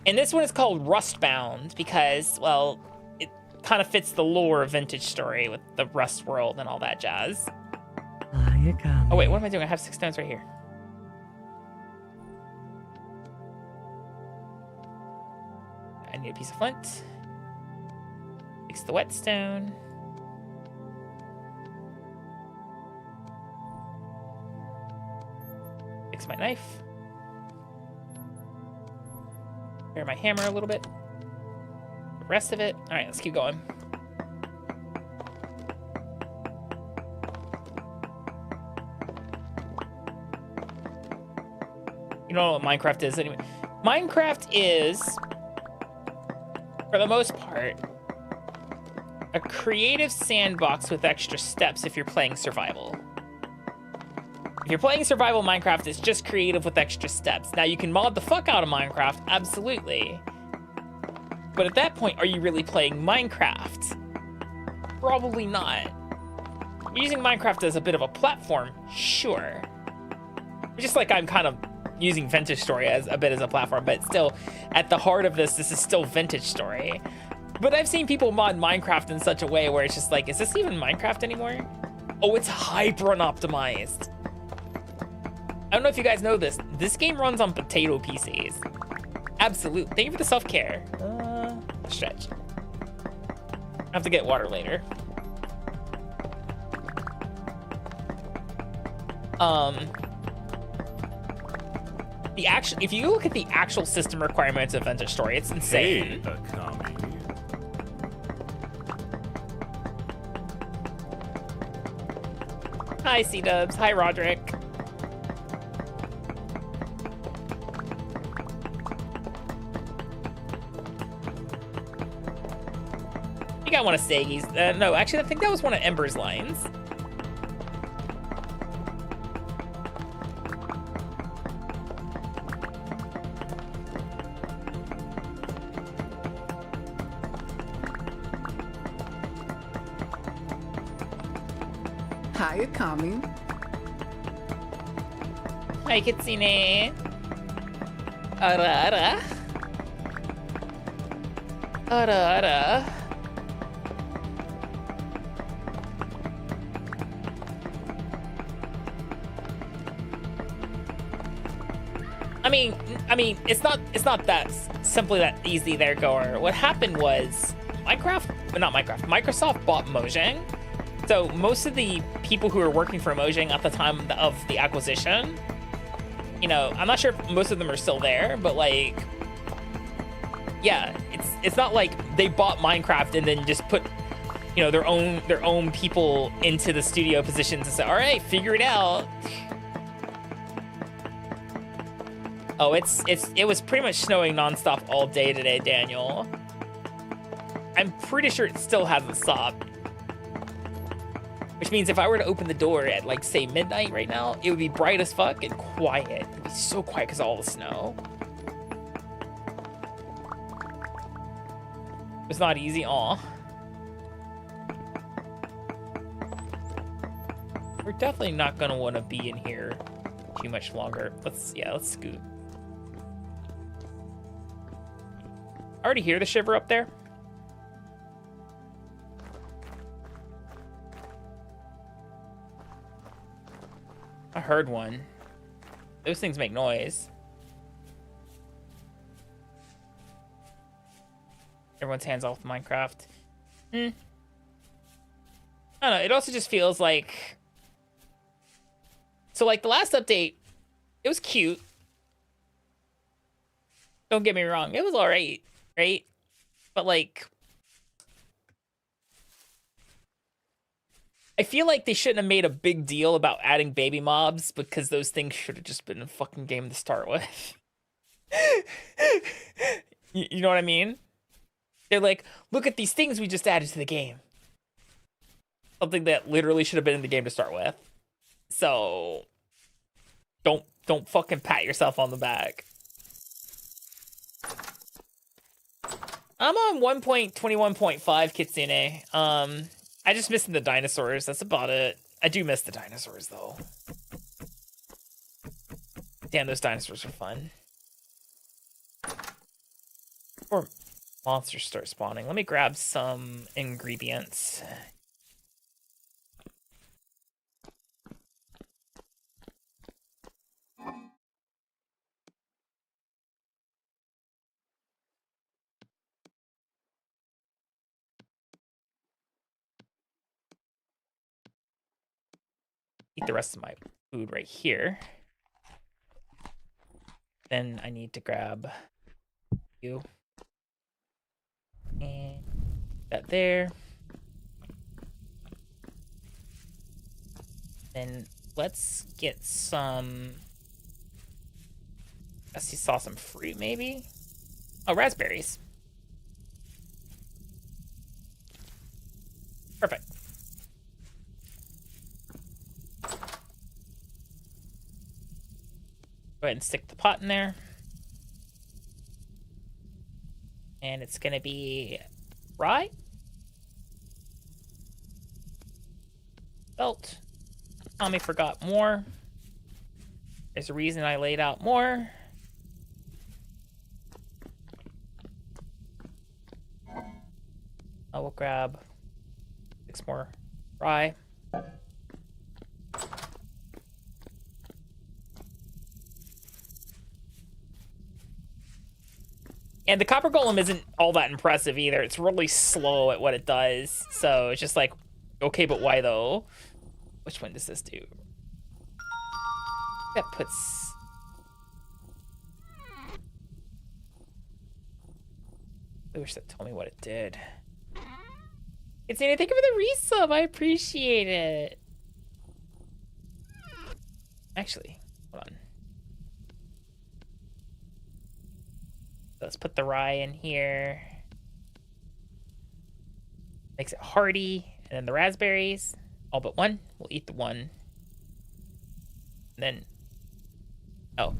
And this one is called Rustbound because, well, it kind of fits the lore of Vintage Story with the Rust world and all that jazz. Oh wait, what am I doing? I have 6 stones right here. I need a piece of flint. Fix the whetstone. Fix my knife. Repair my hammer a little bit. The rest of it. All right, let's keep going. You know what Minecraft is anyway. Minecraft is, for the most part, a creative sandbox with extra steps if you're playing survival. If you're playing survival Minecraft, it's just creative with extra steps. Now, you can mod the fuck out of Minecraft, absolutely. But at that point, are you really playing Minecraft? Probably not. Using Minecraft as a bit of a platform, sure. Just like I'm kind of using Vintage Story as a bit as a platform, but still, at the heart of this is still Vintage Story. But I've seen people mod Minecraft in such a way where it's just like, is this even Minecraft anymore? Oh, it's hyper unoptimized. I don't know if you guys know this. This game runs on potato PCs. Absolute. Thank you for the self-care. Stretch. I have to get water later. If you look at the actual system requirements of Vintage Story, it's insane. Hey, Akami. Hi, C-Dubs. Hi, Roderick. You got one of Saggy's. No, actually, I think that was one of Ember's lines. Hi, Akami. Hi, Kitsune. Ara. I mean, it's not that simply that easy there, Goer. What happened was Microsoft bought Mojang. So most of the people who were working for Mojang at the time of the acquisition, you know, I'm not sure if most of them are still there, but like, yeah, it's not like they bought Minecraft and then just put, you know, their own people into the studio positions and say, all right, figure it out. Oh, it was pretty much snowing nonstop all day today, Daniel. I'm pretty sure it still hasn't stopped. Which means if I were to open the door at, like, say, midnight right now, it would be bright as fuck and quiet. It would be so quiet because of all the snow. It's not easy, aw. We're definitely not gonna want to be in here too much longer. Let's scoot. Already hear the shiver up there? I heard one. Those things make noise. Everyone's hands off Minecraft. I don't know. It also just feels like... So, like, the last update, it was cute. Don't get me wrong. It was alright, right? But, like... I feel like they shouldn't have made a big deal about adding baby mobs because those things should have just been in a fucking game to start with. You know what I mean? They're like, look at these things we just added to the game. Something that literally should have been in the game to start with. So don't fucking pat yourself on the back. I'm on 1.21.5 Kitsune. I just missed the dinosaurs. That's about it. I do miss the dinosaurs though. Damn, those dinosaurs are fun. Or monsters start spawning. Let me grab some ingredients. Eat the rest of my food right here. Then I need to grab you. And that there. Then let's get some... I saw some fruit maybe? Oh, raspberries. Perfect. Go ahead and stick the pot in there. And it's gonna be rye. Belt. Tommy forgot more. There's a reason I laid out more. I will grab 6 more rye. And the copper golem isn't all that impressive either. It's really slow at what it does. So it's just like, okay, but why though? Which one does this do? That puts... I wish that told me what it did. It's Nina, thank you for the resub. I appreciate it. Actually, hold on. Let's put the rye in here. Makes it hearty. And then the raspberries. All but one. We'll eat the one. And then... Oh.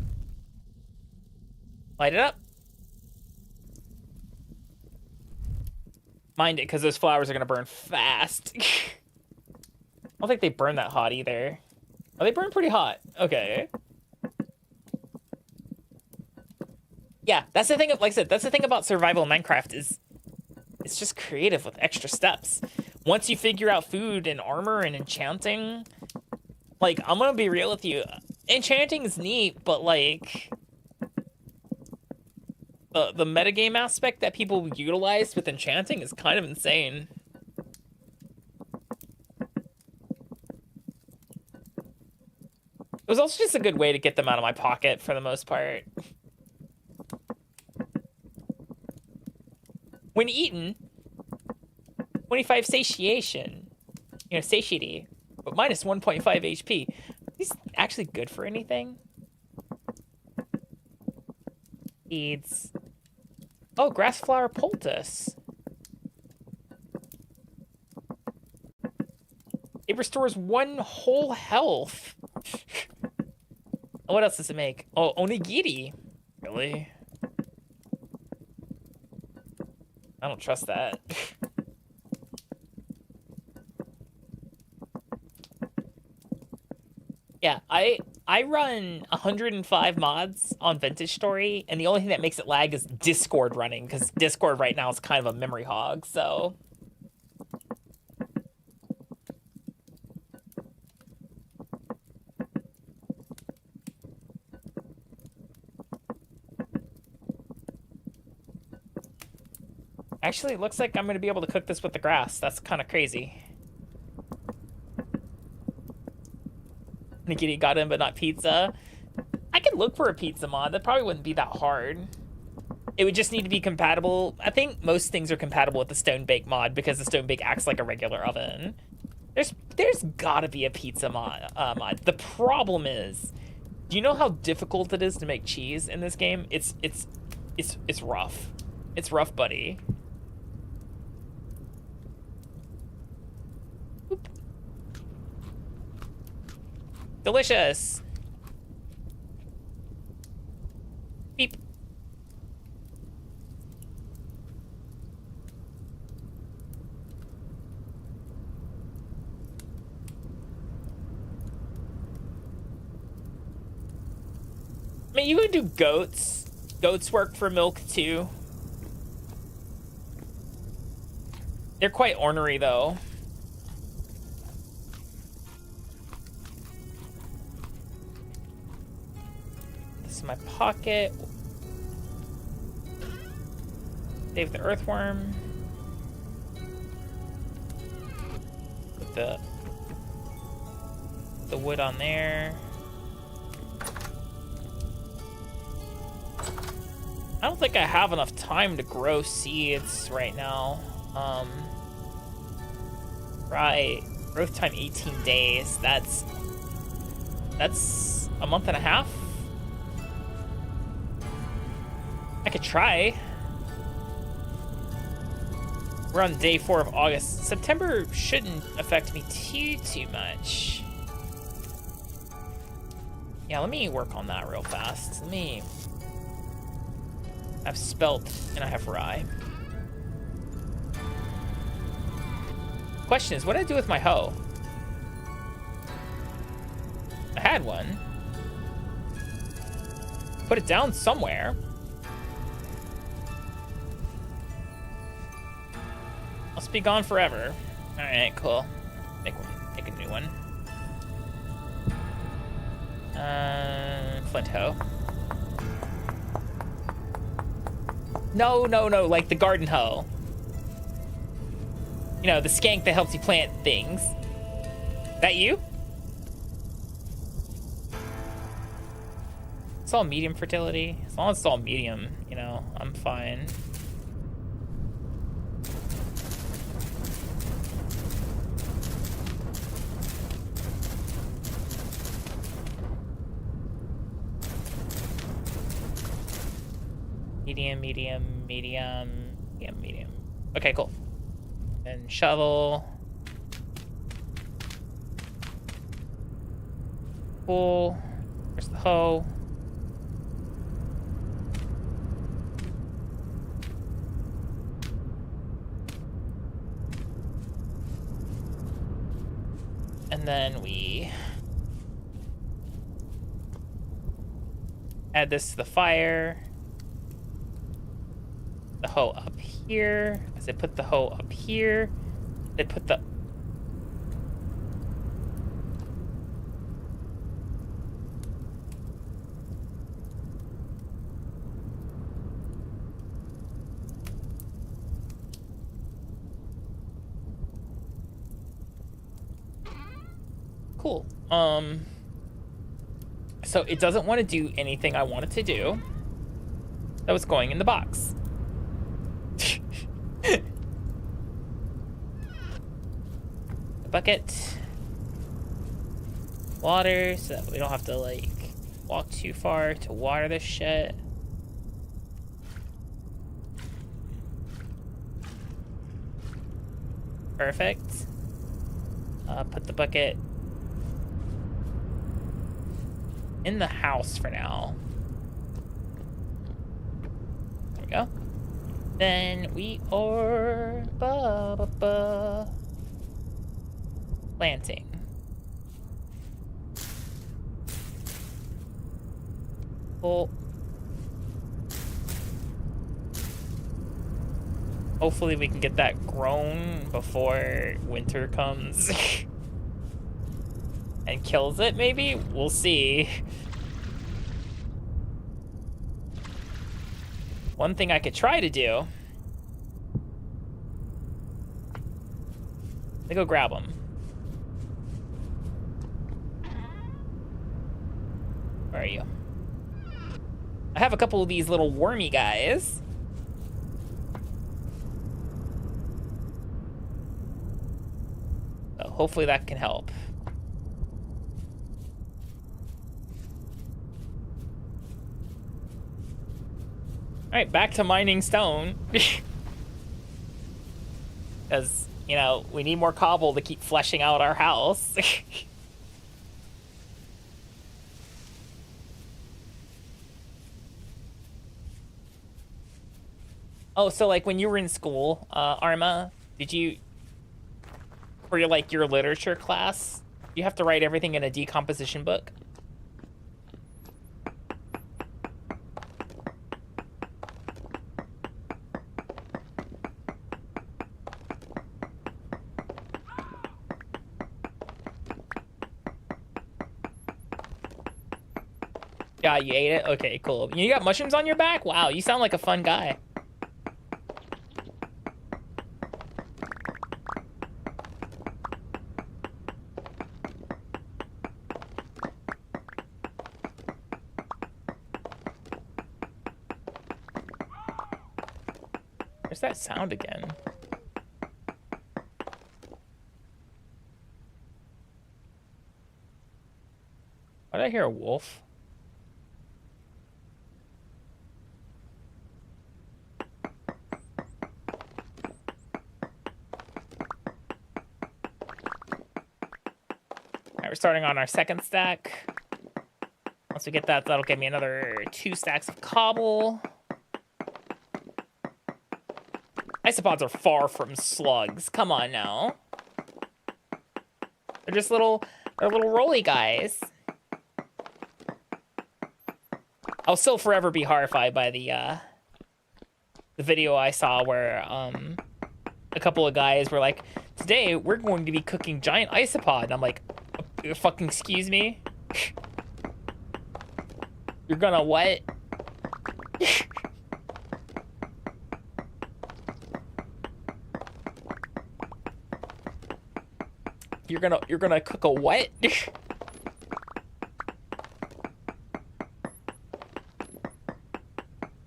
Light it up. Mind it, because those flowers are going to burn fast. I don't think they burn that hot either. Oh, they burn pretty hot. Okay. Yeah, that's the thing. Like I said, that's the thing about survival in Minecraft is it's just creative with extra steps. Once you figure out food and armor and enchanting, like, I'm gonna be real with you. Enchanting is neat, but like the metagame aspect that people utilize with enchanting is kind of insane. It was also just a good way to get them out of my pocket for the most part. When eaten, 25 satiation, you know, satiety, but minus 1.5 HP. Is actually good for anything? Seeds. Oh, grass flower poultice. It restores 1 whole health. What else does it make? Oh, onigiri. Really? I don't trust that. Yeah, I run 105 mods on Vintage Story, and the only thing that makes it lag is Discord running, because Discord right now is kind of a memory hog, so... Actually, it looks like I'm going to be able to cook this with the grass. That's kind of crazy. Nikki got in, but not pizza. I could look for a pizza mod. That probably wouldn't be that hard. It would just need to be compatible. I think most things are compatible with the Stone Bake mod because the Stone Bake acts like a regular oven. There's gotta be a pizza mod. The problem is, do you know how difficult it is to make cheese in this game? It's rough. It's rough, buddy. Delicious. Beep. I mean, you could do goats. Goats work for milk too. They're quite ornery though. This is my pocket. Save the earthworm. Put the wood on there. I don't think I have enough time to grow seeds right now. Right. Growth time 18 days. That's a month and a half. I could try. We're on day 4 of August. September shouldn't affect me too much. Yeah, let me work on that real fast. I have spelt and I have rye. Question is, what did I do with my hoe? I had one. Put it down somewhere. Must be gone forever. All right, cool. Make a new one. Flint hoe. No, like the garden hoe. You know, the skank that helps you plant things. That you? It's all medium fertility. As long as it's all medium, you know, I'm fine. Medium. Okay, cool. And shovel. Cool. Where's the hoe? And then we add this to the fire. The hoe up here. As I put the hoe up here, they put the cool. So it doesn't want to do anything I want it to do. So it's going in the box. Bucket. Water, so that we don't have to like walk too far to water this shit. Perfect. Put the bucket in the house for now. There we go. Then we are planting. Cool. Hopefully we can get that grown before winter comes and kills it, maybe? We'll see. One thing I could try to do. Let me go grab them. Where are you? I have a couple of these little wormy guys. So hopefully that can help. All right, back to mining stone. Because, you know, we need more cobble to keep fleshing out our house. Oh, so like when you were in school, Arma, did you, for your like your literature class, you have to write everything in a decomposition book? Yeah, you ate it? Okay, cool. You got mushrooms on your back? Wow, you sound like a fun guy. Where's that sound again? Why did I hear a wolf? Alright, we're starting on our second stack. Once we get that, that'll give me another 2 stacks of cobble. Isopods are far from slugs. Come on now. They're just little rolly guys. I'll still forever be horrified by the video I saw where a couple of guys were like, today we're going to be cooking giant isopod. And I'm like, fucking excuse me? You're gonna what? You're gonna cook a what?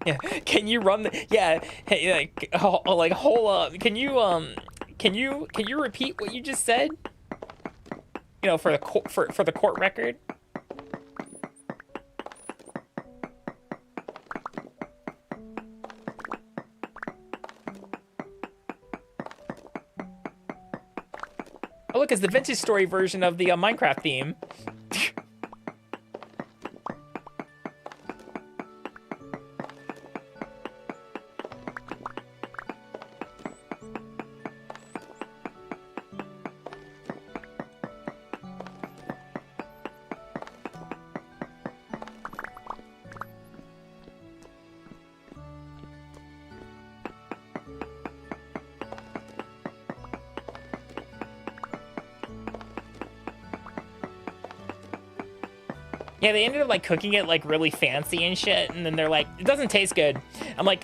Yeah, can you run the, yeah, hey, like hold up. Can you repeat what you just said? You know, for the for the court record. Oh, look, it's the vintage story version of the Minecraft theme. Yeah, they ended up like cooking it like really fancy and shit, and then they're like, it doesn't taste good. I'm like,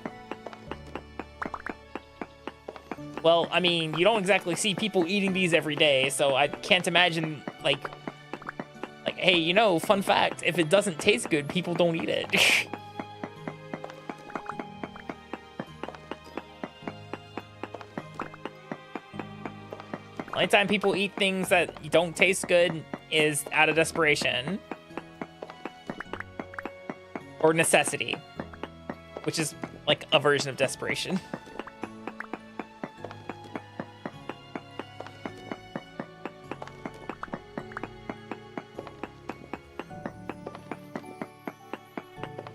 well, I mean, you don't exactly see people eating these every day, so I can't imagine like, hey, you know, fun fact, if it doesn't taste good, people don't eat it. Only time people eat things that don't taste good is out of desperation. Or necessity, which is like a version of desperation.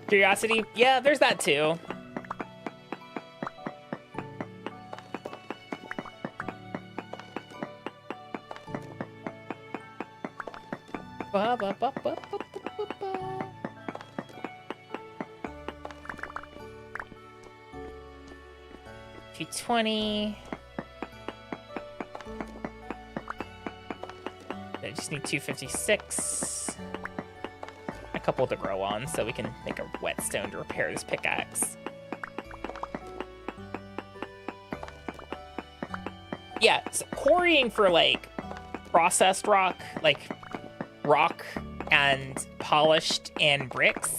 Curiosity? Yeah, there's that too. Ba, ba, ba, ba, ba, ba, ba, ba. 220. I just need 256. A couple to grow on so we can make a whetstone to repair this pickaxe. Yeah, so quarrying for like processed rock, like rock and polished and bricks,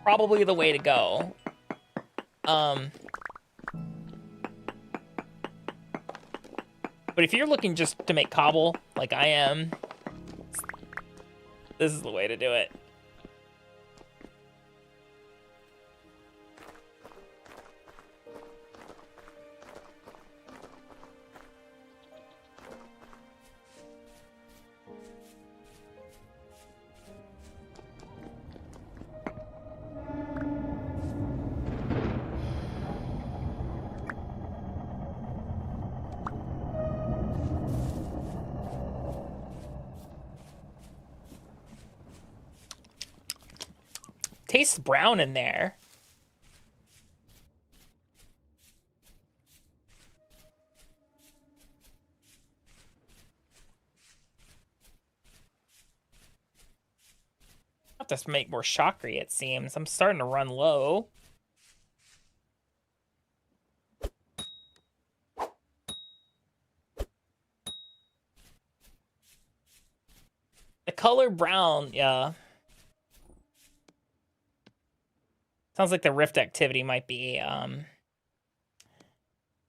probably the way to go. But if you're looking just to make cobble, like I am, this is the way to do it. Tastes brown in there. I'll have to make more Chakri, it seems. I'm starting to run low. The color brown, yeah. Sounds like the rift activity might be a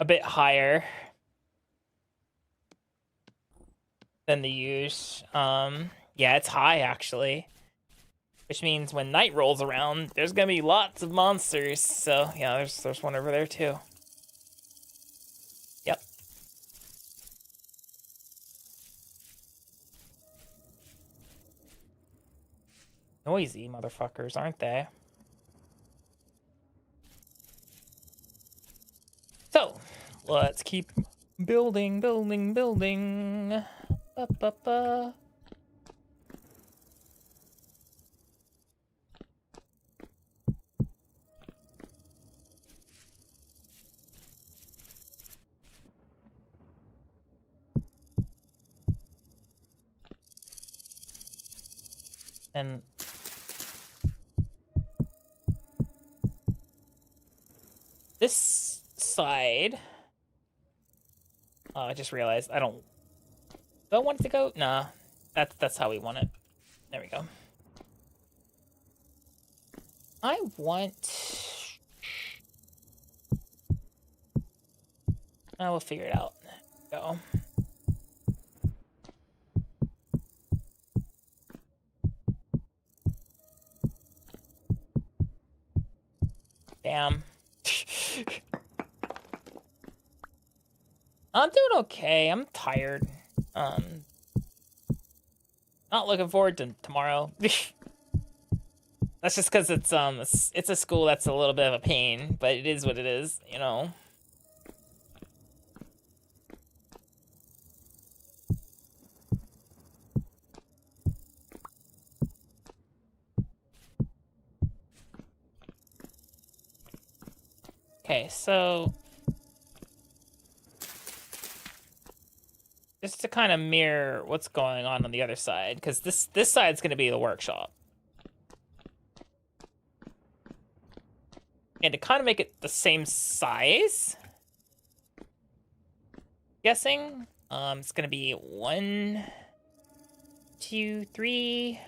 bit higher than the use. Yeah, it's high actually. Which means when night rolls around, there's gonna be lots of monsters. So yeah, there's one over there too. Yep. Noisy motherfuckers, aren't they? So, let's keep building. Ba-ba-ba. And this side, I just realized I don't want it to go. Nah, that's how we want it. There we go. I will figure it out. Go. Damn. I'm doing okay. I'm tired. Not looking forward to tomorrow. That's just because it's a school that's a little bit of a pain, but it is what it is, you know. Okay, so just to kind of mirror what's going on the other side, because this side's going to be the workshop. And to kind of make it the same size, guessing, it's going to be 1, 2, 3,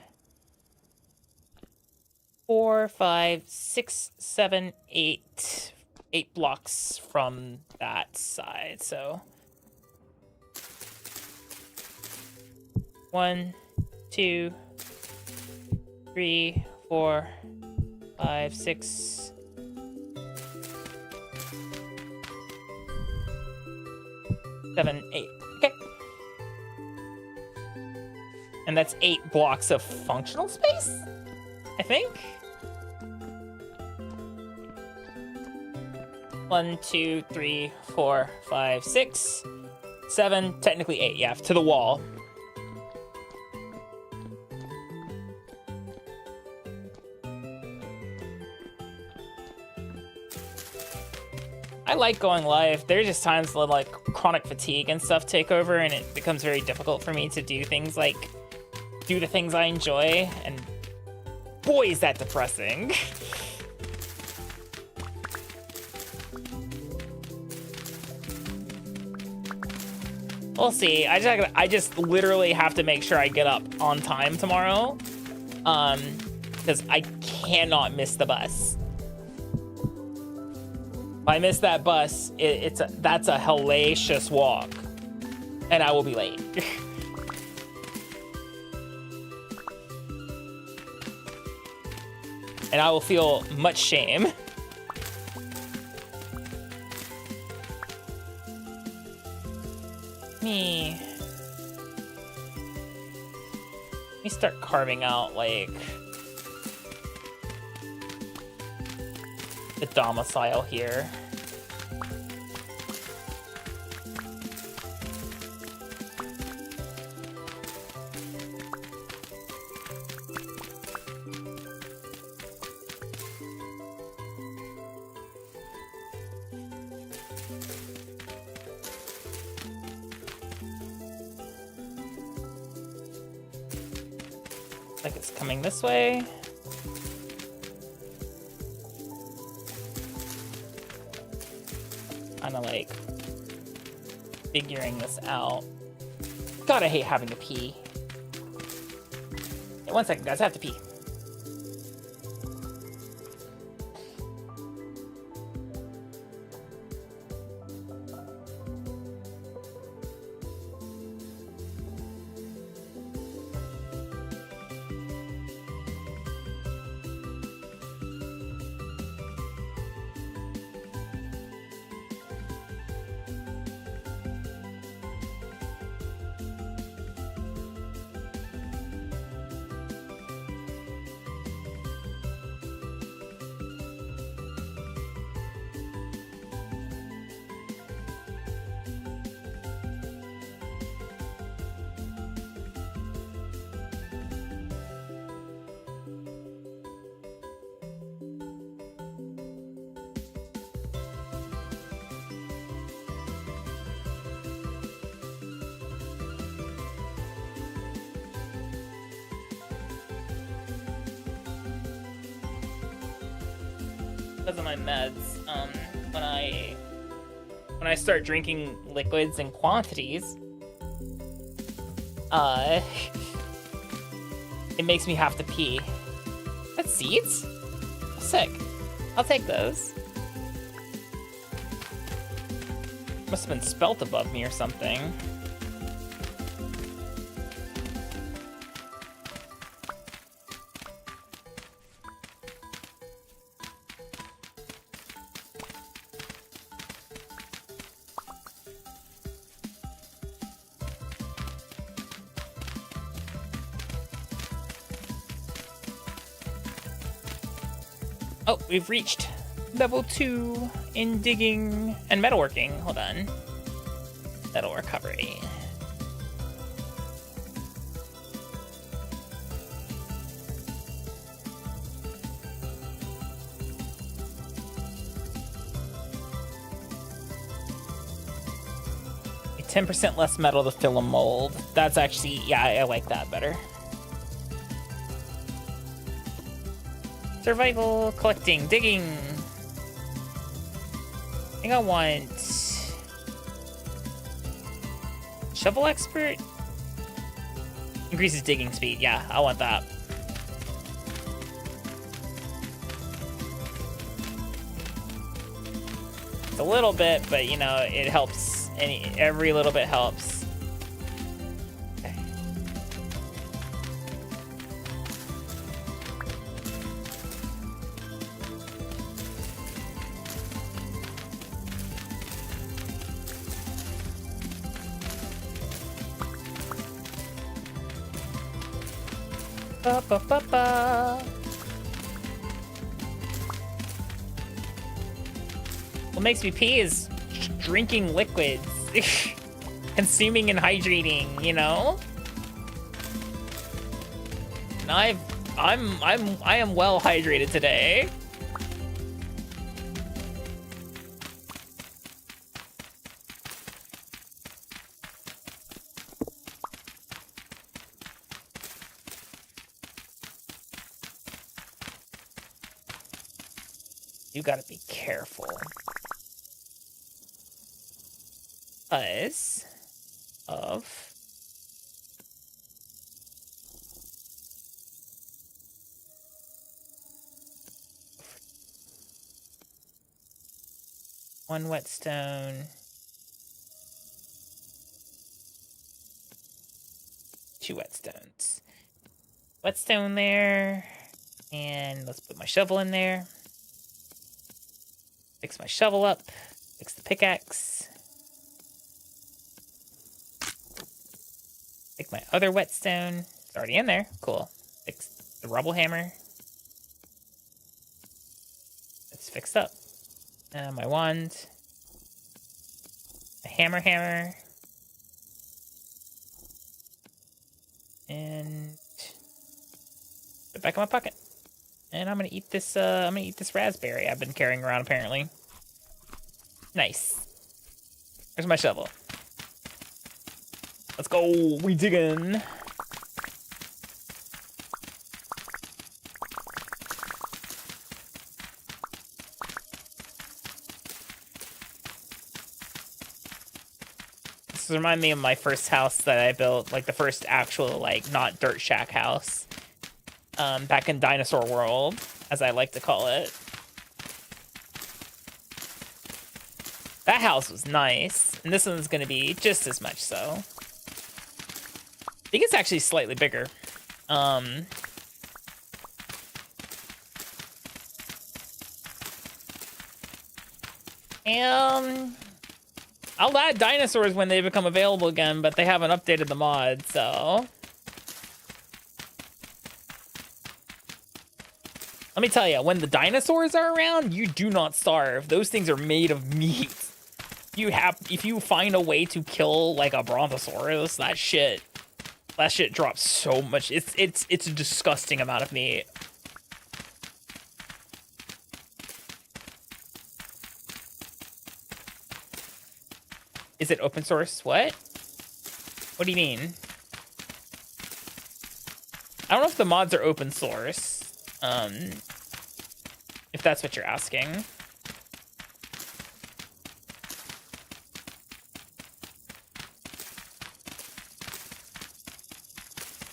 4, 5, 6, 7, 8. 8 blocks from that side, so 1, 2, 3, 4, 5, 6, 7, 8. Okay. And that's 8 blocks of functional space, I think. 1, 2, 3, 4, 5, 6, 7, technically 8, yeah, to the wall. I like going live. There's just times when like chronic fatigue and stuff take over and it becomes very difficult for me to do things like do the things I enjoy, and boy is that depressing. We'll see. I just literally have to make sure I get up on time tomorrow, because I cannot miss the bus. If I miss that bus, that's a hellacious walk, and I will be late. And I will feel much shame. Let me start carving out like the domicile here. Like it's coming this way. Kinda like figuring this out. God, I hate having to pee. Hey, 1 second, guys, I have to pee. Because of my meds, when I start drinking liquids in quantities, it makes me have to pee. That's seeds? Sick. I'll take those. Must have been spelt above me or something. Oh, we've reached level 2 in digging and metalworking. Hold on. Metal recovery. A 10% less metal to fill a mold. That's actually, yeah, I like that better. Survival, collecting, digging. I think I want shovel expert. Increases digging speed. Yeah, I want that. It's a little bit, but you know, it helps. Every little bit helps. Ba, ba, ba, ba. What makes me pee is drinking liquids, consuming and hydrating, you know? And I am well hydrated today. You gotta be careful. Because of one whetstone, two whetstones. Whetstone there, and let's put my shovel in there. Fix my shovel up, fix the pickaxe. Take my other whetstone, it's already in there, cool. Fix the rubble hammer. It's fixed up. My wand. A hammer. And put it back in my pocket. And I'm gonna eat this. Raspberry I've been carrying around apparently. Nice. There's my shovel. Let's go. We digging. This reminds me of my first house that I built, like the first actual, like, not dirt shack house. Back in Dinosaur World, as I like to call it. That house was nice, and this one's gonna be just as much so. I think it's actually slightly bigger. And I'll add dinosaurs when they become available again, but they haven't updated the mod, so. Let me tell you, when the dinosaurs are around, you do not starve. Those things are made of meat. If you find a way to kill like a brontosaurus, that shit drops so much. It's a disgusting amount of meat. Is it open source? What? What do you mean? I don't know if the mods are open source. If that's what you're asking.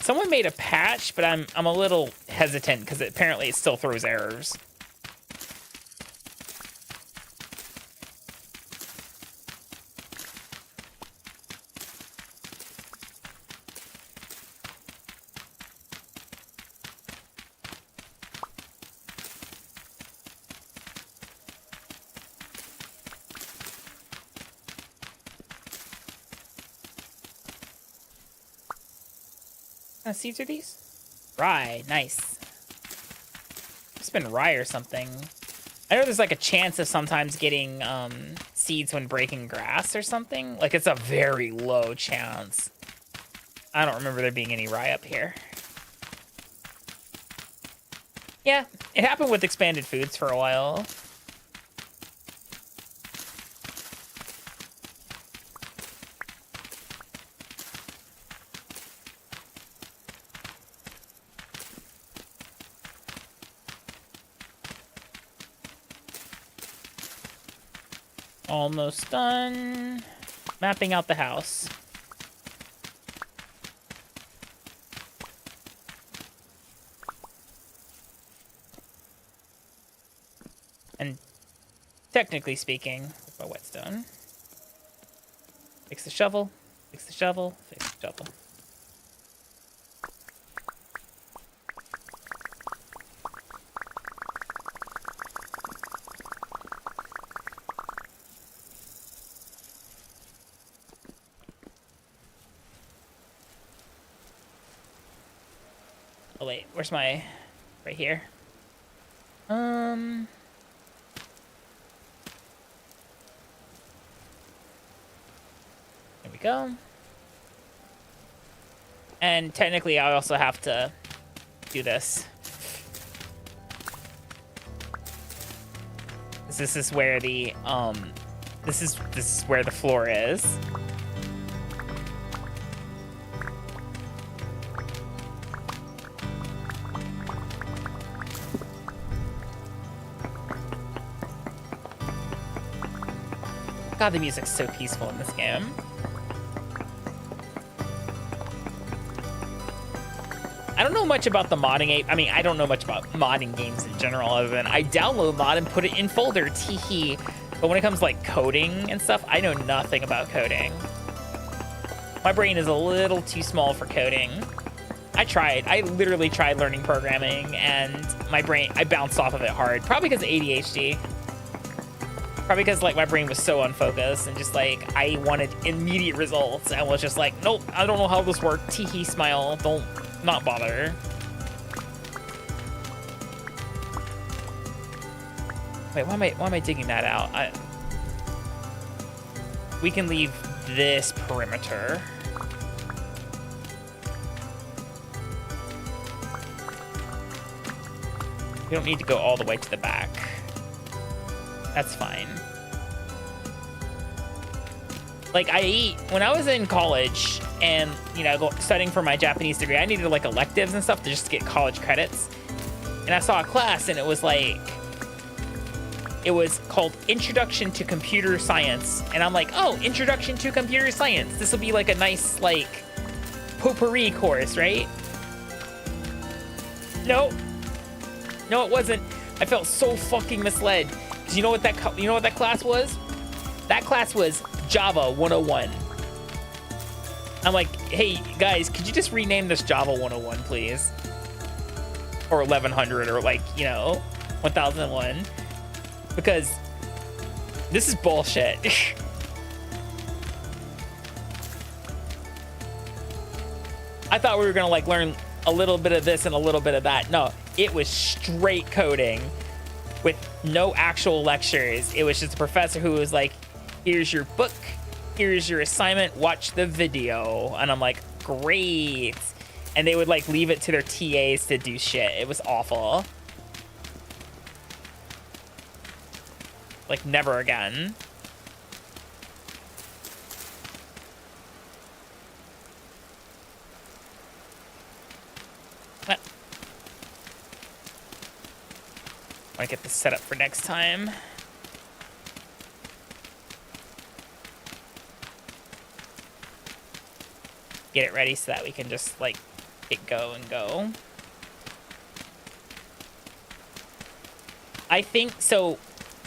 Someone made a patch, but I'm a little hesitant because apparently it still throws errors. Seeds are these? Rye, nice. It's been rye or something. I know there's like a chance of sometimes getting seeds when breaking grass or something. Like it's a very low chance. I don't remember there being any rye up here. Yeah, it happened with expanded foods for a while. Almost done. Mapping out the house. And technically speaking, with my whetstone. Fix the shovel, fix the shovel, fix the shovel. Oh wait, where's my... right here. There we go. And technically I also have to do this. This is where the this is where the floor is. God, the music's so peaceful in this game. I don't know much about the modding ape. I mean, I don't know much about modding games in general, other than I download mod and put it in folder, teehee. But when it comes to like coding and stuff, I know nothing about coding. My brain is a little too small for coding. I literally tried learning programming, and my brain, I bounced off of it hard. Probably because of ADHD. Probably because like my brain was so unfocused and just like I wanted immediate results and was just like, nope, I don't know how this works. Teehee smile, don't not bother. Wait, why am I digging that out? We can leave this perimeter. We don't need to go all the way to the back. That's fine. Like, when I was in college and, you know, studying for my Japanese degree, I needed, like, electives and stuff to just get college credits. And I saw a class, and it was, like, it was called Introduction to Computer Science. And I'm like, oh, Introduction to Computer Science. This will be like a nice, like, potpourri course, right? No. No, it wasn't. I felt so fucking misled. Because you know what that class was? That class was Java 101. I'm like, hey, guys, could you just rename this Java 101, please? Or 1100, or like, you know, 1001. Because this is bullshit. I thought we were gonna like learn a little bit of this and a little bit of that. No, it was straight coding with no actual lectures. It was just a professor who was like, here's your book, here's your assignment, watch the video. And I'm like, great. And they would like leave it to their TAs to do shit. It was awful. Like, never again. I want to get this set up for next time. Get it ready so that we can just, like, hit go and go. I think, so,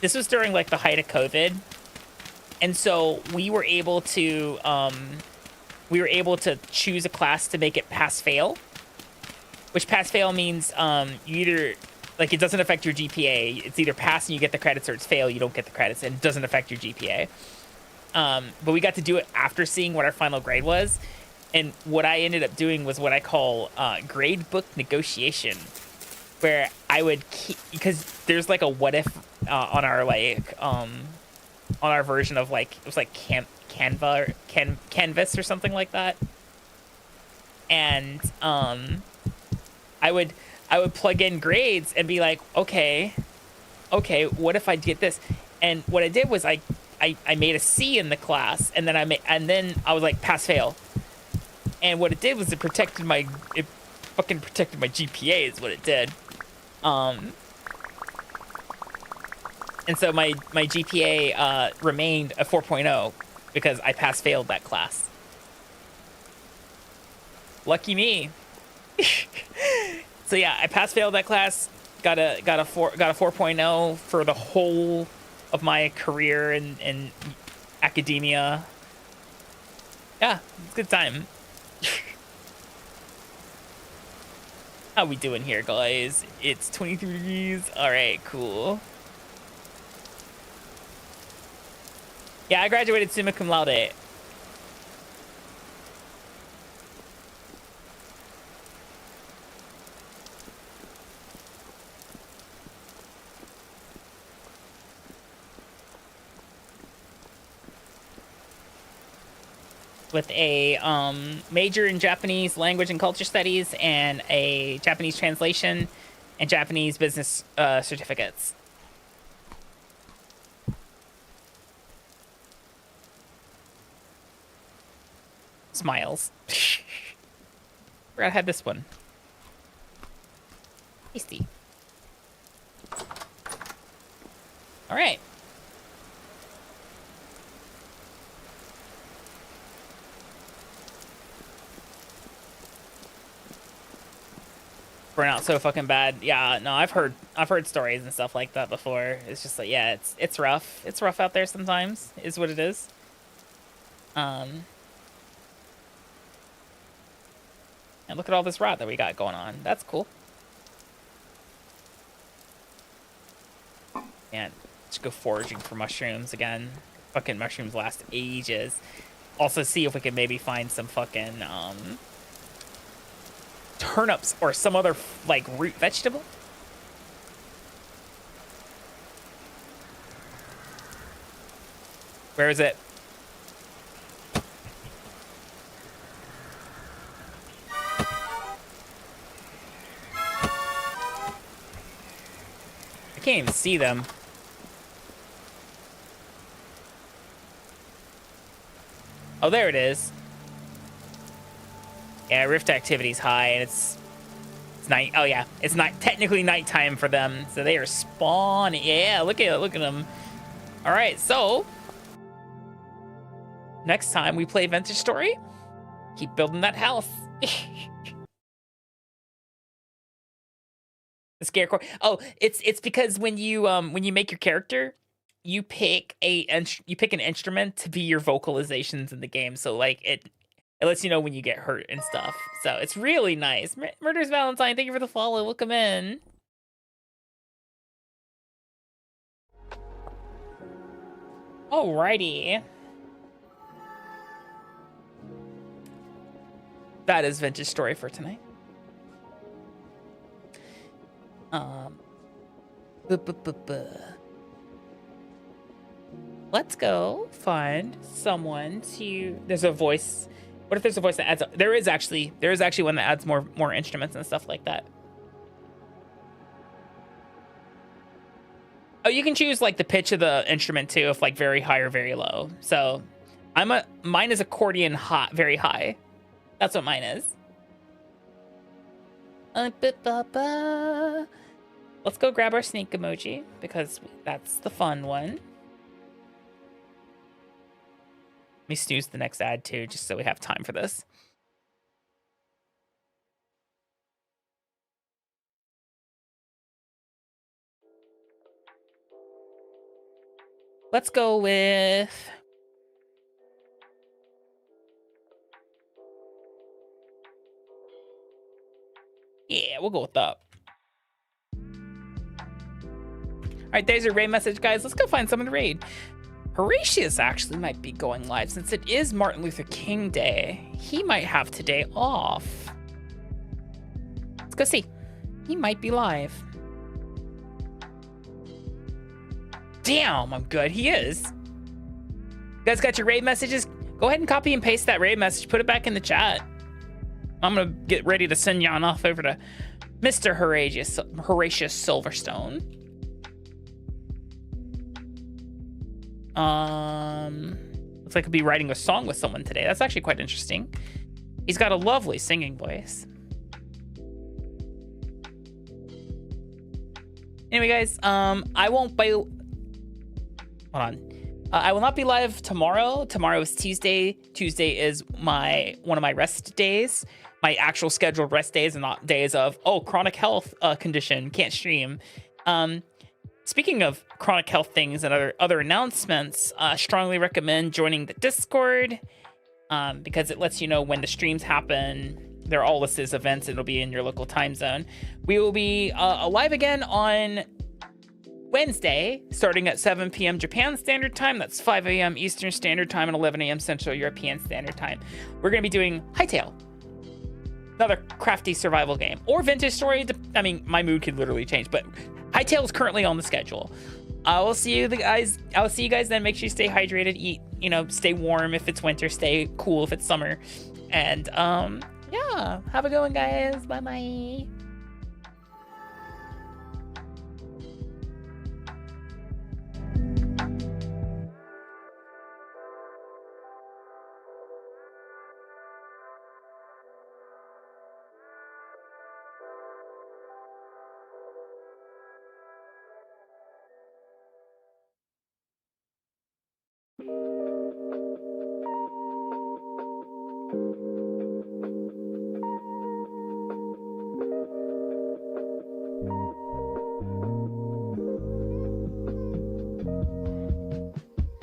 this was during, like, the height of COVID. And so we were able to choose a class to make it pass-fail. Which pass-fail means you either, like, it doesn't affect your GPA. It's either pass and you get the credits, or it's fail, you don't get the credits, and it doesn't affect your GPA. But we got to do it after seeing what our final grade was. And what I ended up doing was what I call grade book negotiation, where I would keep, because there's like a what if on our like on our version of like, it was like Canva or Canvas or something like that. And I would plug in grades and be like, okay, what if I get this? And what I did was I made a C in the class, and then I was like pass fail. And what it did was it fucking protected my GPA is what it did. And so my GPA remained a 4.0 because I pass-failed that class. Lucky me. So yeah, I pass-failed that class, got a 4.0 for the whole of my career in academia. Yeah, it's a good time. How we doing here, guys? It's 23 degrees. All right, cool. Yeah, I graduated summa cum laude. With a major in Japanese language and culture studies and a Japanese translation and Japanese business certificates. Smiles. Forgot I had this one. Tasty. All right. Burnout so fucking bad. Yeah, no, I've heard stories and stuff like that before. It's just like, yeah, it's rough. It's rough out there sometimes, is what it is. And look at all this rot that we got going on. That's cool. Man, let's go foraging for mushrooms again. Fucking mushrooms last ages. Also see if we can maybe find some fucking turnips or some other like root vegetable. Where is it? I can't even see them. Oh, there it is. Yeah, rift activity's high, and it's It's night. Oh yeah, it's not technically nighttime for them, so they are spawning. Yeah, look at them. All right, so next time we play Vintage Story, keep building that house. The scarecrow. Oh, it's because when you make your character, you pick an instrument to be your vocalizations in the game. So like it lets you know when you get hurt and stuff. So it's really nice. Murder's Valentine, thank you for the follow. Welcome in. Alrighty. That is Vintage Story for tonight. Let's go find someone to. There's a voice. What if there's a voice that adds? There is actually one that adds more instruments and stuff like that. Oh, you can choose like the pitch of the instrument too, if like very high or very low. So, mine is accordion hot, very high. That's what mine is. Let's go grab our sneak emoji because that's the fun one. Let me snooze the next ad too, just so we have time for this. Let's go with... Yeah, we'll go with that. All right, there's your raid message, guys. Let's go find someone to raid. Horatius actually might be going live since it is Martin Luther King Day. He might have today off. Let's go see. He might be live. Damn, I'm good. He is. You guys got your raid messages? Go ahead and copy and paste that raid message. Put it back in the chat. I'm going to get ready to send y'all off over to Mr. Horatius Silverstone. Looks like he'll be writing a song with someone today. That's actually quite interesting. He's got a lovely singing voice. Anyway, guys, I won't be... Hold on. I will not be live tomorrow. Tomorrow is Tuesday. Tuesday is one of my rest days. My actual scheduled rest days and not days of, chronic health condition, can't stream. Speaking of chronic health things and other announcements, strongly recommend joining the Discord because it lets you know when the streams happen. They're all listed as events. It'll be in your local time zone. We will be live again on Wednesday, starting at 7 p.m. Japan Standard Time. That's 5 a.m. Eastern Standard Time and 11 a.m. Central European Standard Time. We're going to be doing Hightail, another crafty survival game, or Vintage Story. I mean, my mood could literally change, but Hightail is currently on the schedule. I will see you guys then. Make sure you stay hydrated, eat, stay warm if it's winter, stay cool if it's summer. And yeah, have a good one, guys. Bye-bye.